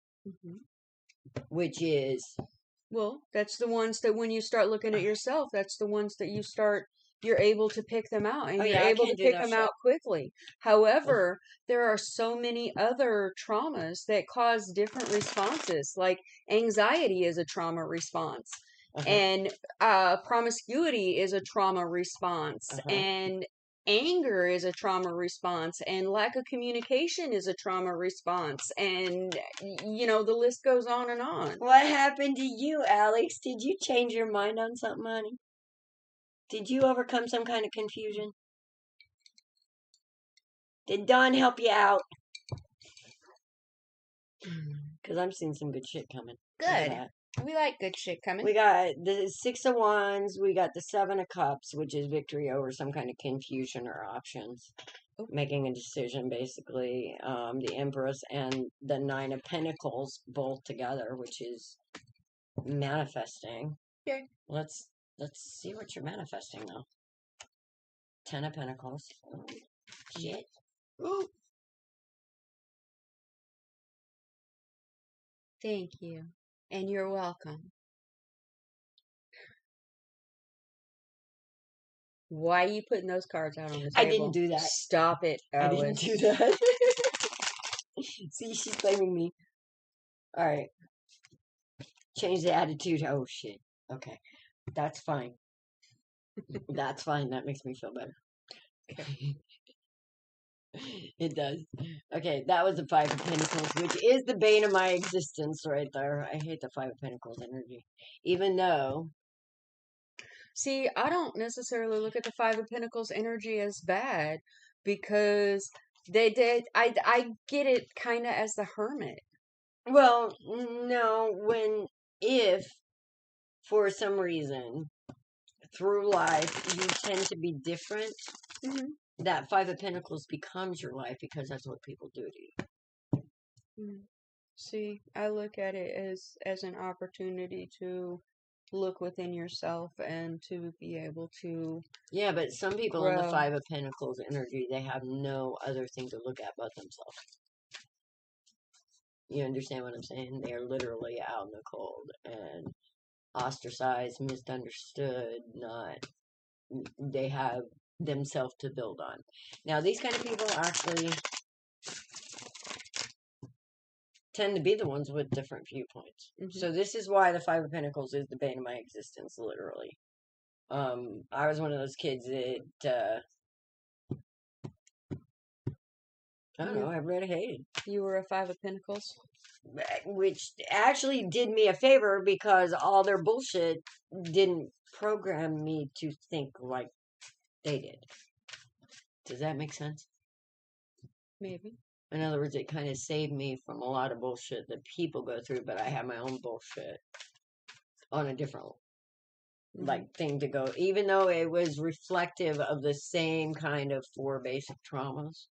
which is... Well, that's the ones that when you start looking at yourself, that's the ones that you're able to pick them out, and you're able to pick them out quickly. However, there are so many other traumas that cause different responses, like anxiety is a trauma response, and promiscuity is a trauma response, and anger is a trauma response, and lack of communication is a trauma response, and the list goes on and on. What happened to you, Alex? Did you change your mind on something, honey? Did you overcome some kind of confusion? Did Dawn help you out? Because I'm seeing some good shit coming. Good. We like good shit coming. We got the 6 of Wands. We got the 7 of Cups, which is victory over some kind of confusion or options. Making a decision, basically. The Empress and the 9 of Pentacles both together, which is manifesting. Okay. Let's see what you're manifesting, though. 10 of Pentacles. Oh, shit. Ooh. Thank you. And you're welcome. Why are you putting those cards out on the table? I didn't do that. Stop it, Alice. I didn't do that. See, she's blaming me. All right. Change the attitude. Oh, shit. Okay. That's fine. That's fine. That makes me feel better. Okay. It does. Okay, that was the 5 of Pentacles, which is the bane of my existence right there. I hate the 5 of Pentacles energy. Even though... See, I don't necessarily look at the 5 of Pentacles energy as bad, because I get it kind of as the Hermit. Well, no, if for some reason through life you tend to be different, that 5 of Pentacles becomes your life, because that's what people do to you. See, I look at it as an opportunity to look within yourself and to be able to... Yeah, but some people in the 5 of Pentacles energy, they have no other thing to look at but themselves. You understand what I'm saying? They are literally out in the cold and ostracized, misunderstood, they have themselves to build on. Now, these kind of people actually tend to be the ones with different viewpoints. So this is why the 5 of Pentacles is the bane of my existence, literally. I was one of those kids that, I don't know, everybody hated. You were a 5 of Pentacles? Which actually did me a favor, because all their bullshit didn't program me to think like they did. Does that make sense? Maybe. In other words, it kind of saved me from a lot of bullshit that people go through, but I have my own bullshit on a different like thing to go, even though it was reflective of the same kind of 4 basic traumas.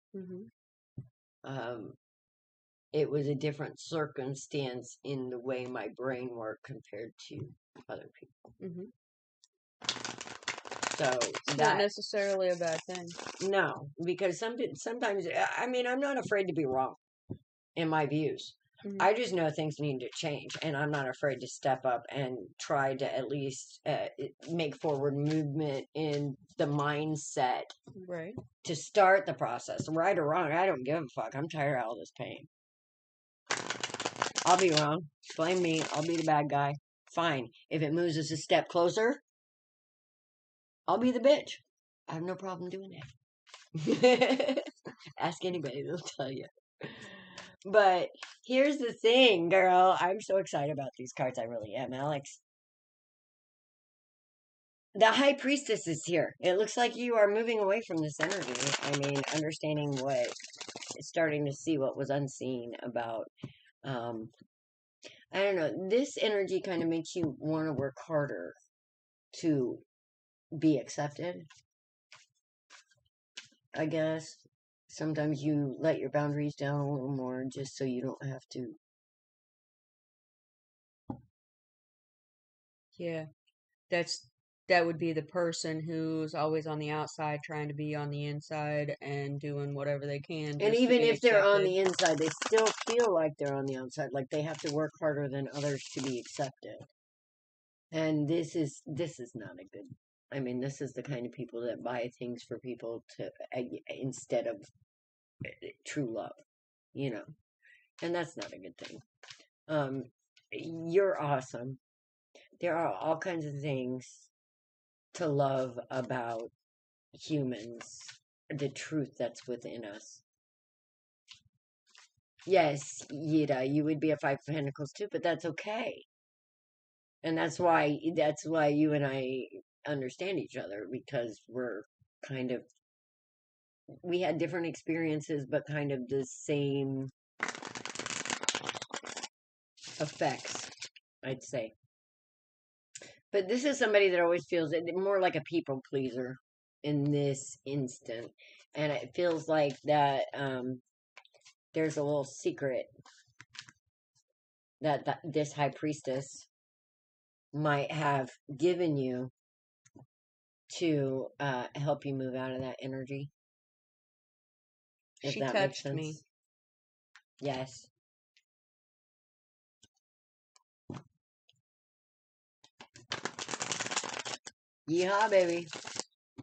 It was a different circumstance in the way my brain worked compared to other people. So it's not necessarily a bad thing. No, because sometimes, I mean, I'm not afraid to be wrong in my views. I just know things need to change, and I'm not afraid to step up and try to at least make forward movement in the mindset to start the process. Right or wrong, I don't give a fuck. I'm tired of all this pain. I'll be wrong. Blame me. I'll be the bad guy. Fine. If it moves us a step closer, I'll be the bitch. I have no problem doing that. Ask anybody, they'll tell you. But here's the thing, girl. I'm so excited about these cards. I really am, Alex. The High Priestess is here. It looks like you are moving away from this energy. I mean, understanding starting to see what was unseen about, I don't know. This energy kind of makes you want to work harder to be accepted, I guess. Sometimes you let your boundaries down a little more just so you don't have to. Yeah, that would be the person who's always on the outside trying to be on the inside and doing whatever they can. And even if they're on the inside, they still feel like they're on the outside, like they have to work harder than others to be accepted. And this is not a good. I mean, this is the kind of people that buy things for people to instead of true love, you know. And that's not a good thing. You're awesome. There are all kinds of things to love about humans, the truth that's within us. Yes, Yida, you would be a 5 of Pentacles too, but that's okay. And that's why you and I understand each other, because we had different experiences, but kind of the same effects, I'd say. But this is somebody that always feels more like a people pleaser in this instant. And it feels like that there's a little secret that this High Priestess might have given you to help you move out of that energy. If she that touched makes sense. Me. Yes. Yeehaw, baby.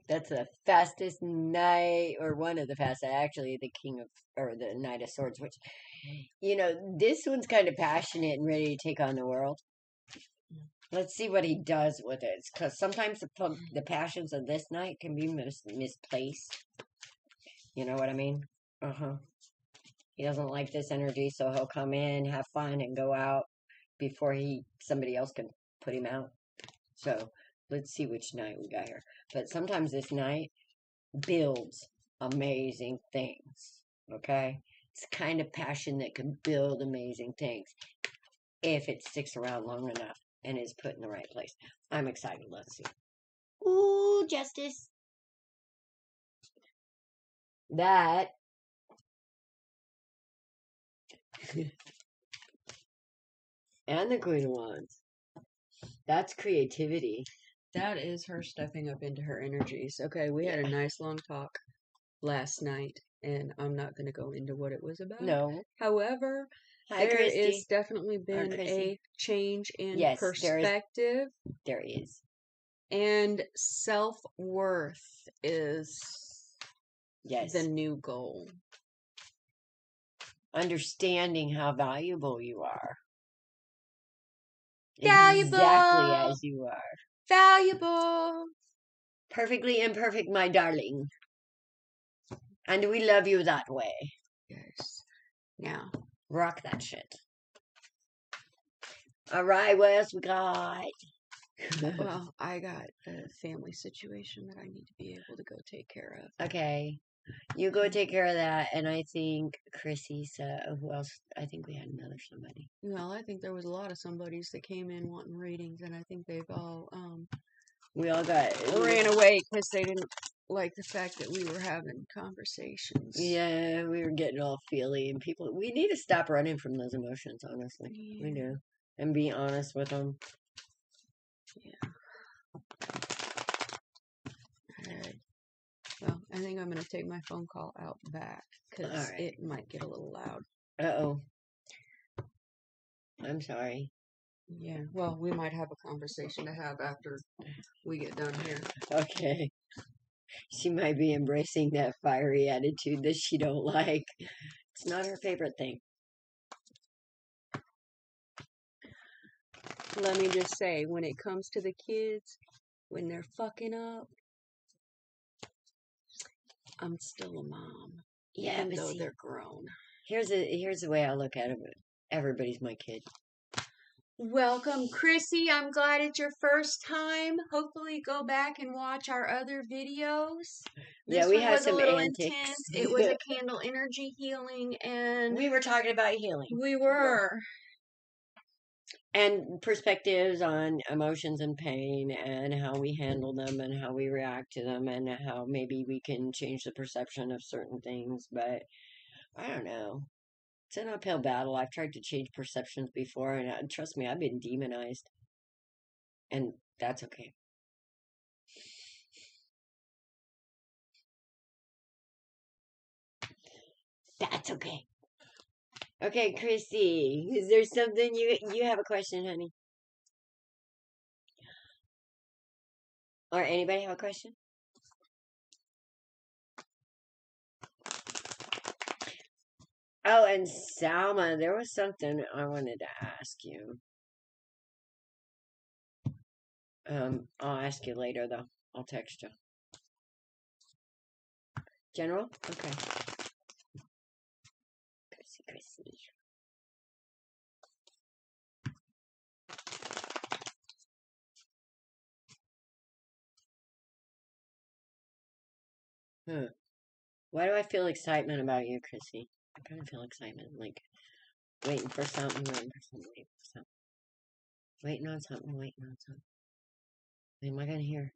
That's the fastest knight, or one of the fastest, actually, the the Knight of Swords, which, this one's kind of passionate and ready to take on the world. Let's see what he does with it, because sometimes the passions of this knight can be misplaced. You know what I mean? He doesn't like this energy, so he'll come in, have fun, and go out before somebody else can put him out. So let's see which knight we got here. But sometimes this knight builds amazing things. Okay? It's the kind of passion that can build amazing things if it sticks around long enough and is put in the right place. I'm excited. Let's see. Ooh, Justice. That and the Queen of Wands. That's creativity. That is her stepping up into her energies. Okay, we had a nice long talk last night, and I'm not going to go into what it was about. No. However, there has definitely been a change in perspective. There is. And self-worth is the new goal. Understanding how valuable you are. Valuable. Exactly as you are. Valuable. Perfectly imperfect, my darling. And we love you that way. Yes. Now, rock that shit. All right, what else we got? Well, I got a family situation that I need to be able to go take care of. Okay. You go take care of that, and I think Chrissy said, who else? I think we had another somebody. Well, I think there was a lot of somebodies that came in wanting readings, and I think they've all We all got... ran away because they didn't like the fact that we were having conversations. Yeah, we were getting all feely, and people... We need to stop running from those emotions, honestly. Yeah. We do. And be honest with them. Yeah. Alright. Well, I think I'm going to take my phone call out back, because it might get a little loud. Uh-oh. I'm sorry. Yeah, well, we might have a conversation to have after we get done here. Okay. She might be embracing that fiery attitude that she don't like. It's not her favorite thing. Let me just say, when it comes to the kids, when they're fucking up, I'm still a mom. Yeah, even though they're grown. Here's the way I look at it. Everybody's my kid. Welcome, Chrissy. I'm glad it's your first time. Hopefully go back and watch our other videos. Yeah, we had some a little antics. intense. It was a candle energy healing, and we were talking about healing. We were. And perspectives on emotions and pain and how we handle them and how we react to them and how maybe we can change the perception of certain things. But I don't know. It's an uphill battle. I've tried to change perceptions before, and trust me, I've been demonized. And that's okay. That's okay. Okay, Chrissy, is there something you have a question, honey? Or anybody have a question? Oh, and Salma, there was something I wanted to ask you. I'll ask you later, though. I'll text you. General? Okay. Chrissy. Why do I feel excitement about you, Chrissy? I kind of feel excitement, like waiting for something, waiting on something. Waiting on something. What am I going to hear?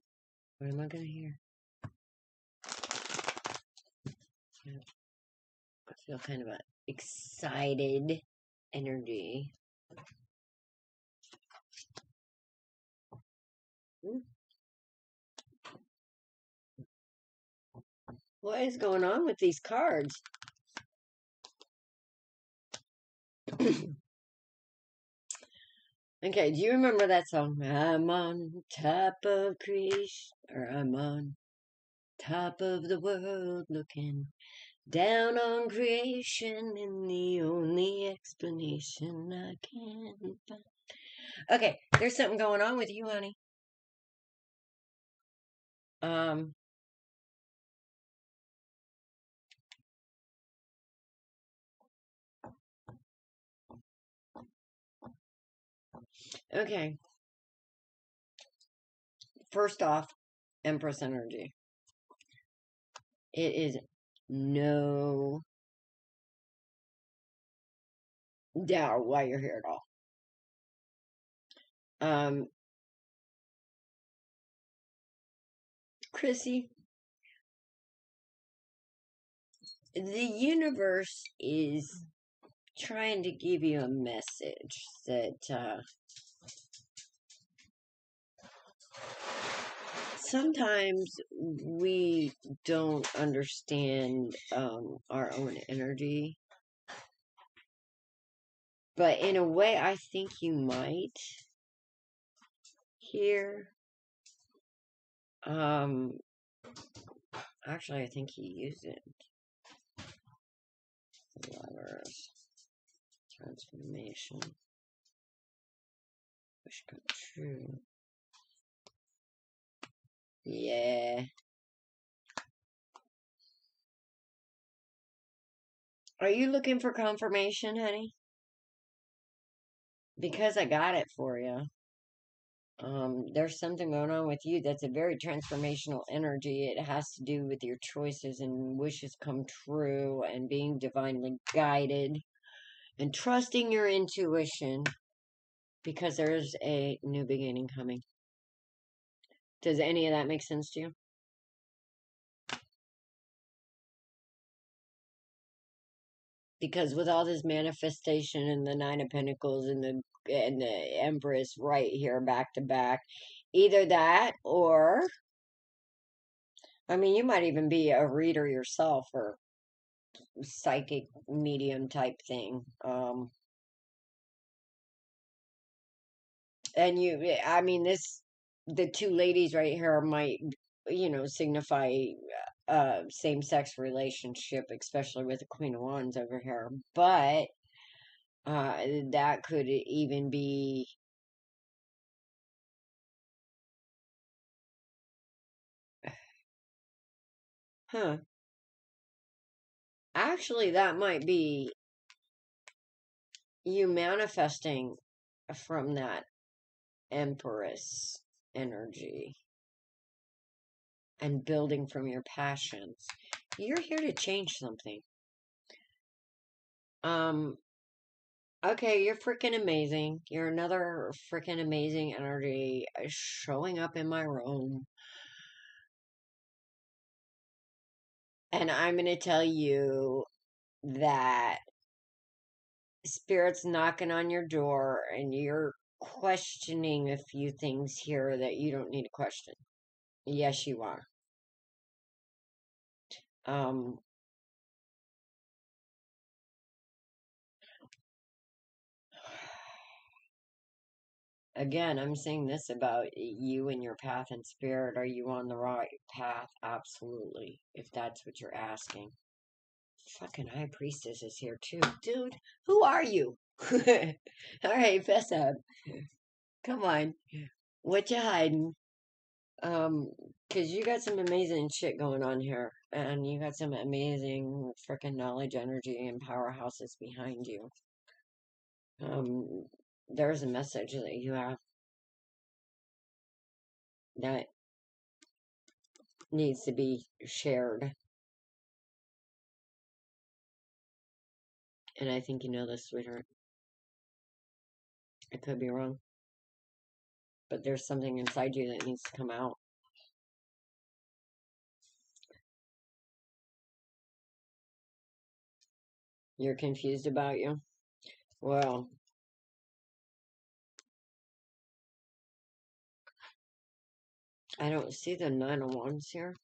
What am I going to hear? Yeah. I feel kind of an excited energy. What is going on with these cards? Okay, do you remember that song? I'm on top of creation, or I'm on top of the world looking down on creation, and the only explanation I can find. Okay, there's something going on with you, honey. Okay. First off, Empress energy. It is no doubt why you're here at all. Chrissy, the universe is trying to give you a message that sometimes we don't understand our own energy. But in a way, I think you might here. Actually, I think he used it. Lovers. Transformation. Wish come true. Yeah. Are you looking for confirmation, honey? Because I got it for you. There's something going on with you that's a very transformational energy. It has to do with your choices and wishes come true and being divinely guided and trusting your intuition because there's a new beginning coming. Does any of that make sense to you? Because with all this manifestation and the Nine of Pentacles and the Empress right here back to back, either that or, I mean, you might even be a reader yourself or psychic medium type thing. And I mean, the two ladies right here might, signify same-sex relationship, especially with the Queen of Wands over here. But that could even be, huh? Actually, that might be you manifesting from that Empress energy and building from your passions. You're here to change something. Okay, you're freaking amazing. You're another freaking amazing energy showing up in my room. And I'm going to tell you that Spirit's knocking on your door and you're questioning a few things here that you don't need to question. Yes, you are. Again, I'm saying this about you and your path and spirit. Are you on the right path? Absolutely. If that's what you're asking. Fucking High Priestess is here too. Dude, who are you? Alright, fess up. Come on. What you hiding? Cause you got some amazing shit going on here. And you got some amazing freaking knowledge, energy, and powerhouses behind you. There's a message that you have that needs to be shared. And I think you know this, sweetheart. I could be wrong. But there's something inside you that needs to come out. You're confused about you? Well, I don't see the Nine of Wands here.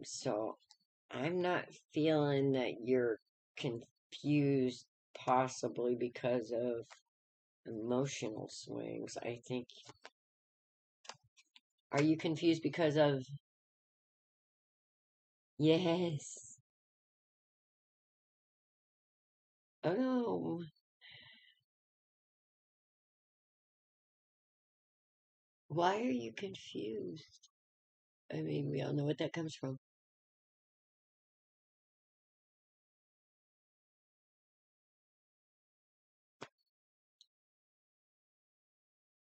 So I'm not feeling that you're confused possibly because of emotional swings. I think, are you confused because of, yes. Oh no. Why are you confused? I mean, we all know what that comes from.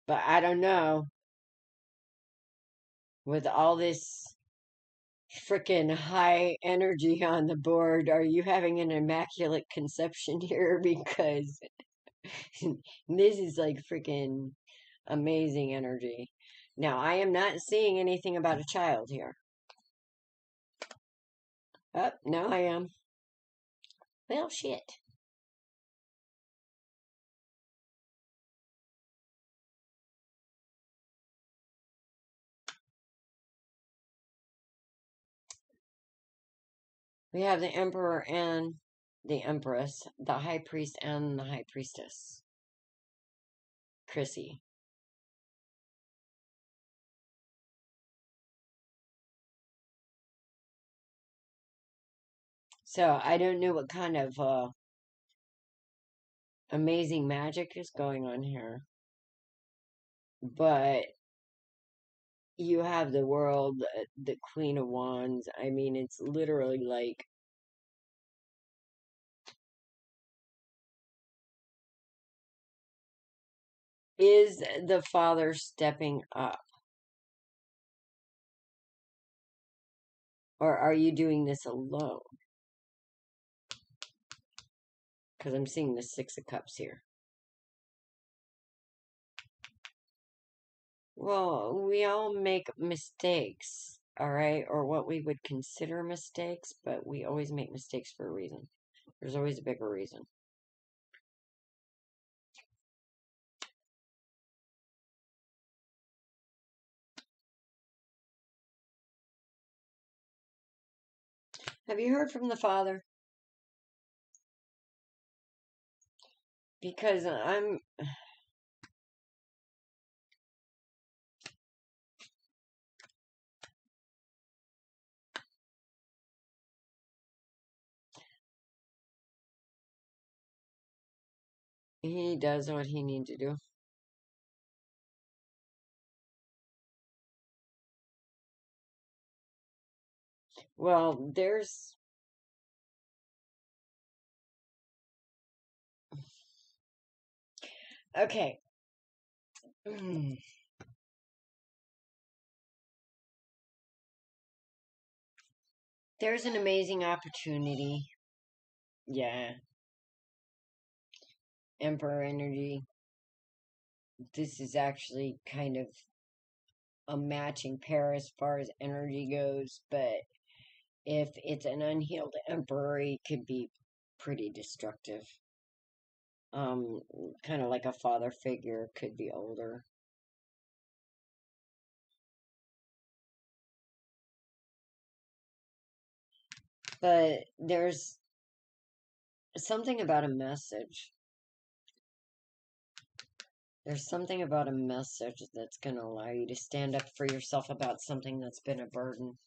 But I don't know. With all this freaking high energy on the board, are you having an immaculate conception here? Because this is like freaking amazing energy. Now, I am not seeing anything about a child here. Oh, now I am. Well, shit. We have the Emperor and the Empress, the High Priest and the High Priestess. Chrissy. So, I don't know what kind of amazing magic is going on here. But you have the world, the Queen of Wands. I mean, it's literally like, is the father stepping up? Or are you doing this alone? Because I'm seeing the Six of Cups here. Well, we all make mistakes, all right, or what we would consider mistakes, but we always make mistakes for a reason. There's always a bigger reason. Have you heard from the Father? Because he does what he needs to do. Well, there's okay. There's an amazing opportunity. Yeah. Emperor energy. This is actually kind of a matching pair as far as energy goes, but if it's an unhealed emperor, he could be pretty destructive. Kind of like a father figure, could be older. But there's something about a message. There's something about a message that's going to allow you to stand up for yourself about something that's been a burden.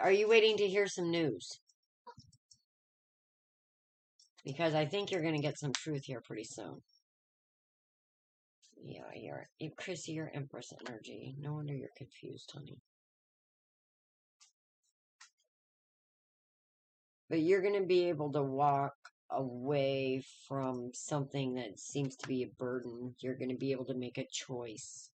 Are you waiting to hear some news? Because I think you're going to get some truth here pretty soon. Yeah, Chrissy, you're Empress energy. No wonder you're confused, honey. But you're going to be able to walk away from something that seems to be a burden. You're going to be able to make a choice.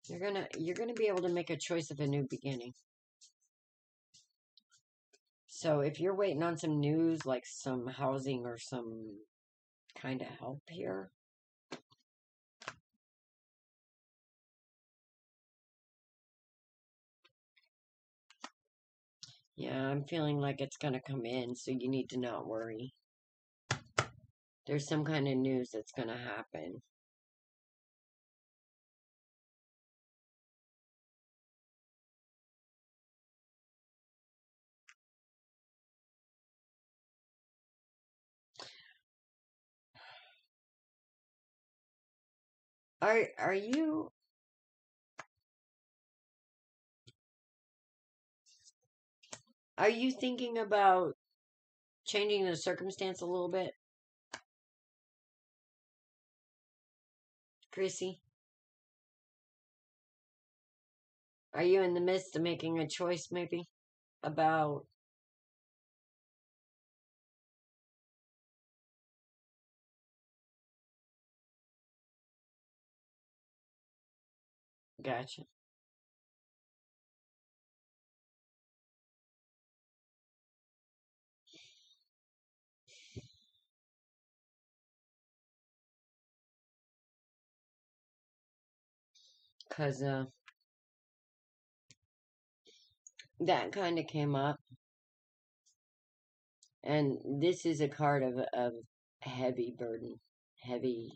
You're gonna be able to make a choice of a new beginning. So if you're waiting on some news, like some housing or some kind of help here, yeah, I'm feeling like it's gonna come in, so you need to not worry. There's some kind of news that's gonna happen. Are you thinking about changing the circumstance a little bit, Chrissy? Are you in the midst of making a choice, maybe, about... Gotcha. Because, that kind of came up. And this is a card of heavy burden. Heavy.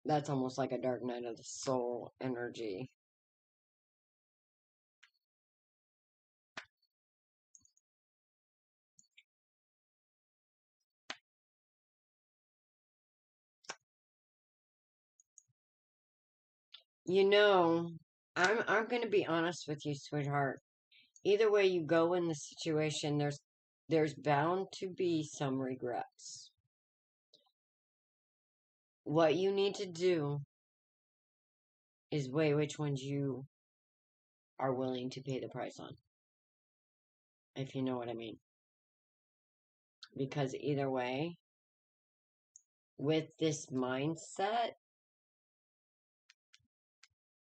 That's almost like a dark night of the soul energy. You know, I'm going to be honest with you, sweetheart. Either way you go in the situation, there's bound to be some regrets. What you need to do is weigh which ones you are willing to pay the price on. If you know what I mean. Because either way, with this mindset,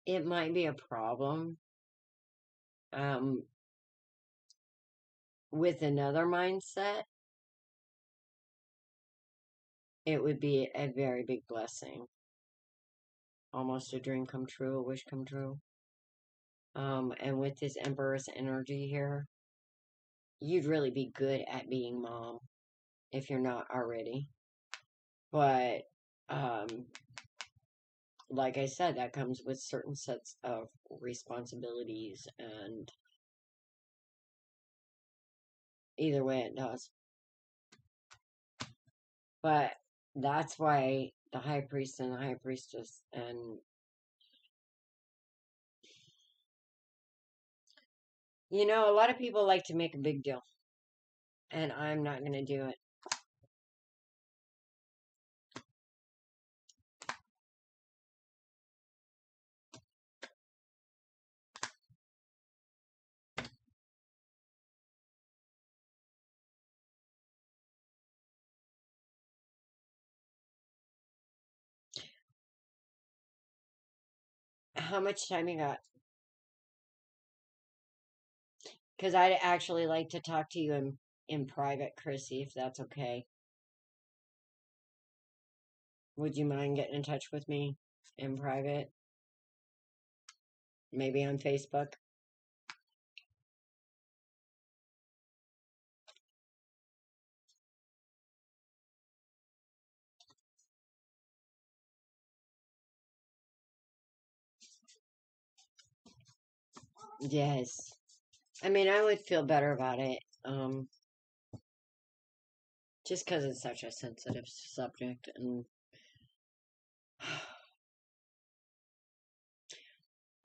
it might be a problem With another mindset, it would be a very big blessing. Almost a dream come true, a wish come true. And with this Empress energy here, you'd really be good at being mom if you're not already. But, like I said, that comes with certain sets of responsibilities, and either way it does. But that's why the high priest and the high priestess, and you know, a lot of people like to make a big deal, and I'm not going to do it. How much time you got? Because I'd actually like to talk to you in private, Chrissy, if that's okay. Would you mind getting in touch with me in private? Maybe on Facebook? Yes. I mean, I would feel better about it. Just because it's such a sensitive subject, and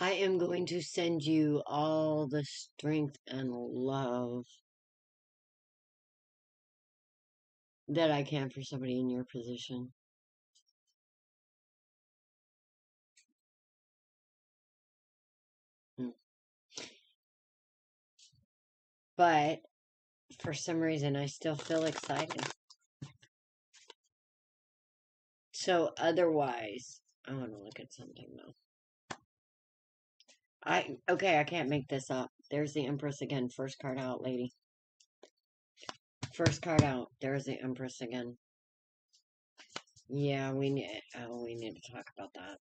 I am going to send you all the strength and love that I can for somebody in your position. But for some reason, I still feel excited. So otherwise, I want to look at something though. Okay, I can't make this up. There's the Empress again. First card out, lady. First card out. There's the Empress again. Yeah, we need to talk about that.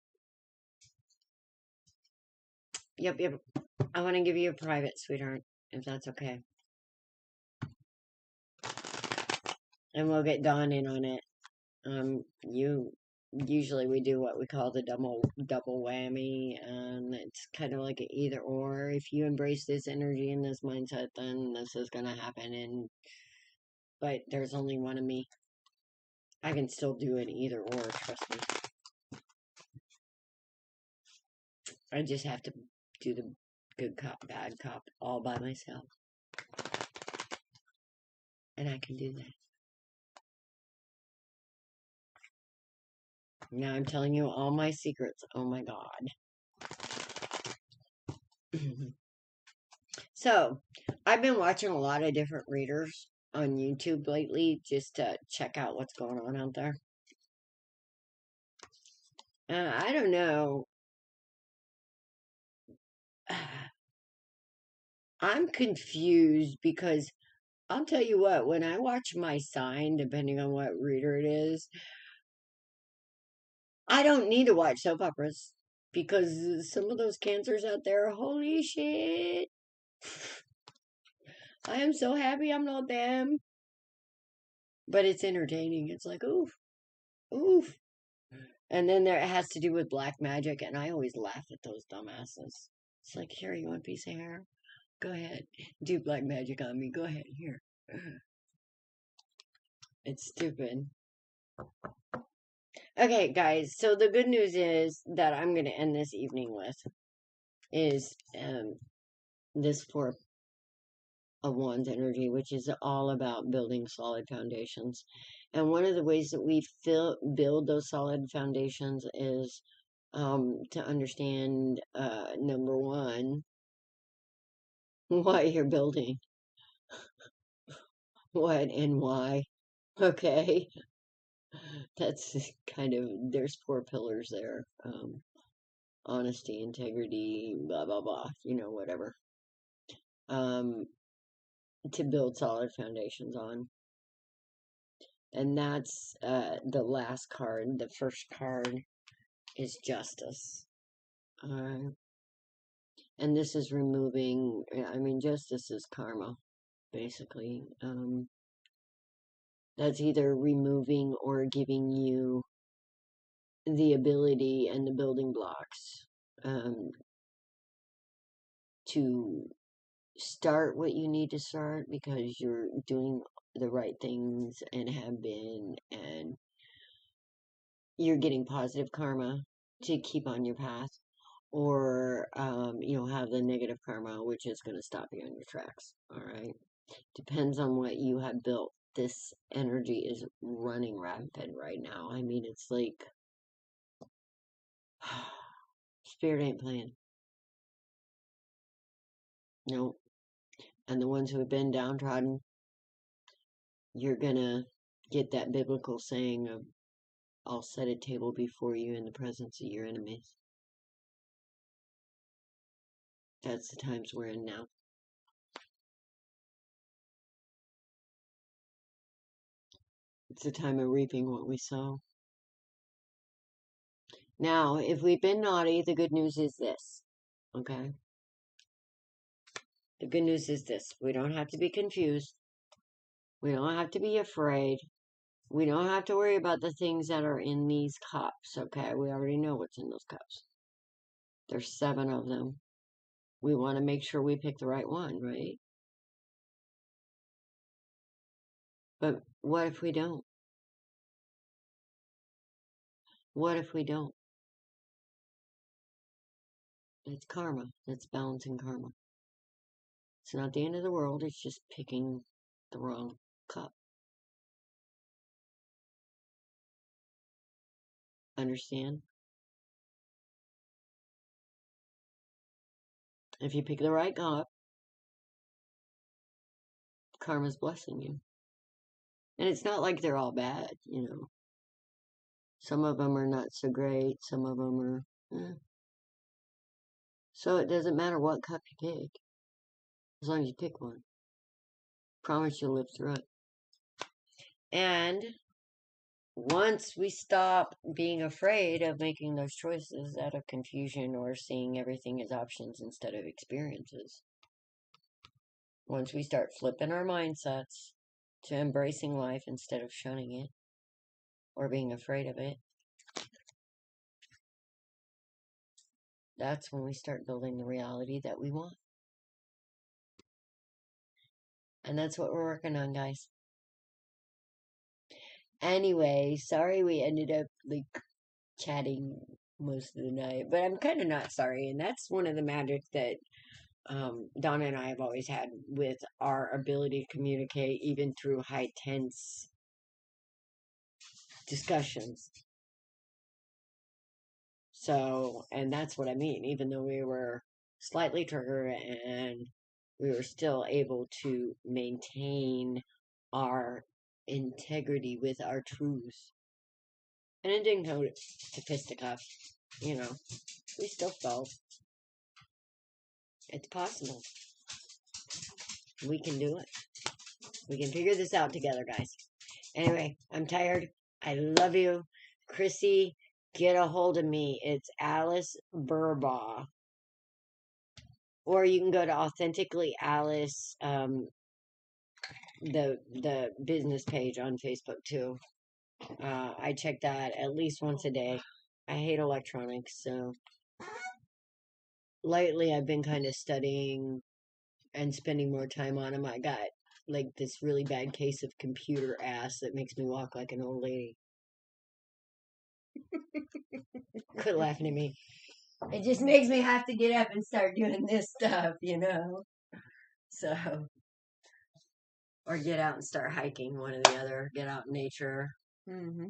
Yep. I want to give you a private, sweetheart, if that's okay. And we'll get Dawn in on it. Usually we do what we call the double whammy, and it's kind of like an either or. If you embrace this energy and this mindset, then this is gonna happen. But there's only one of me. I can still do it either or, trust me. I just have to do the good cop, bad cop all by myself. And I can do that. Now I'm telling you all my secrets. Oh my God. So, I've been watching a lot of different readers on YouTube lately just to check out what's going on out there. I don't know. I'm confused because I'll tell you what, when I watch my sign, depending on what reader it is, I don't need to watch soap operas because some of those cancers out there, holy shit. I am so happy I'm not them. But it's entertaining. It's like, oof. And then it has to do with black magic, and I always laugh at those dumbasses. It's like, here, you want a piece of hair? Go ahead. Do black magic on me. Go ahead. Here. It's stupid. Okay, guys. So the good news is that I'm going to end this evening with is this Four of Wands energy, which is all about building solid foundations. And one of the ways that we build those solid foundations is to understand, number one, why you're building. What and why. Okay. That's kind of, there's 4 pillars there. Honesty, integrity, blah, blah, blah. You know, whatever. to build solid foundations on. And that's the last card. The first card is Justice. And this is removing, I mean, Justice is karma, basically. That's either removing or giving you the ability and the building blocks to start what you need to start because you're doing the right things and have been, and you're getting positive karma to keep on your path, or have the negative karma, which is going to stop you in your tracks. All right, depends on what you have built. This energy is running rampant right now. I mean, it's like Spirit ain't playing. No. And the ones who have been downtrodden, you're gonna get that biblical saying of, I'll set a table before you in the presence of your enemies. That's the times we're in now. It's the time of reaping what we sow. Now, if we've been naughty, the good news is this, okay? The good news is this. We don't have to be confused. We don't have to be afraid. We don't have to worry about the things that are in these cups, okay? We already know what's in those cups. There's 7 of them. We want to make sure we pick the right one, right? But what if we don't? What if we don't? It's karma. That's balancing karma. It's not the end of the world. It's just picking the wrong cup. Understand? If you pick the right cup, karma's blessing you. And it's not like they're all bad, Some of them are not so great. Some of them are, So it doesn't matter what cup you pick, as long as you pick one. Promise you'll live through it. And once we stop being afraid of making those choices out of confusion or seeing everything as options instead of experiences, once we start flipping our mindsets to embracing life instead of shunning it or being afraid of it, that's when we start building the reality that we want. And that's what we're working on, guys. Anyway, sorry we ended up chatting most of the night, but I'm kind of not sorry. And that's one of the magic that Donna and I have always had with our ability to communicate, even through high tense discussions. So, and that's what I mean. Even though we were slightly triggered and we were still able to maintain our integrity with our truths. And it didn't go to fisticuffs, we still felt it's possible. We can do it. We can figure this out together, guys. Anyway, I'm tired. I love you. Chrissy, get a hold of me. It's Alice Burbaugh. Or you can go to Authentically Alice, the business page on Facebook too. I check that at least once a day. I hate electronics, so lately I've been kind of studying and spending more time on them. I got this really bad case of computer ass that makes me walk like an old lady. Quit laughing at me. It just makes me have to get up and start doing this stuff, So, or get out and start hiking, one or the other. Get out in nature. Mm-hmm.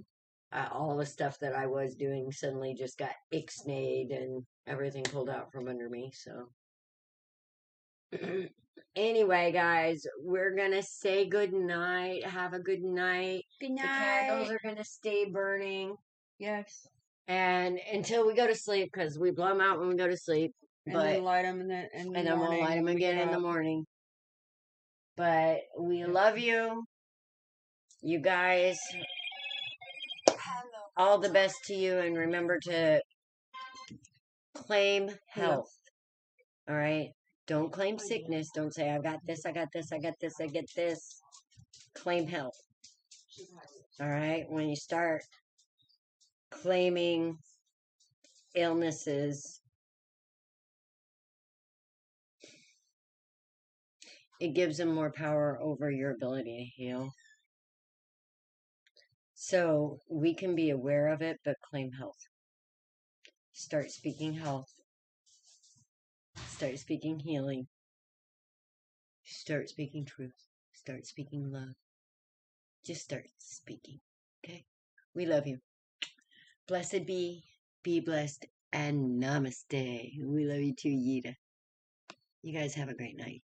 All the stuff that I was doing suddenly just got ixnayed and everything pulled out from under me, so. Anyway, guys, we're going to say good night. Have a good night. Good night. The candles are going to stay burning. Yes. And until we go to sleep, because we blow them out when we go to sleep. And then light them in the morning. And then we'll light them again in the morning. But we love you. You guys, all the best to you. And remember to claim health. All right? Don't claim sickness. Don't say, I've got this, I got this, I got this, I get this. Claim health. All right? When you start claiming illnesses, it gives them more power over your ability to heal. So we can be aware of it, but claim health. Start speaking health. Start speaking healing. Start speaking truth. Start speaking love. Just start speaking. Okay? We love you. Blessed be blessed, and namaste. We love you too, Yida. You guys have a great night.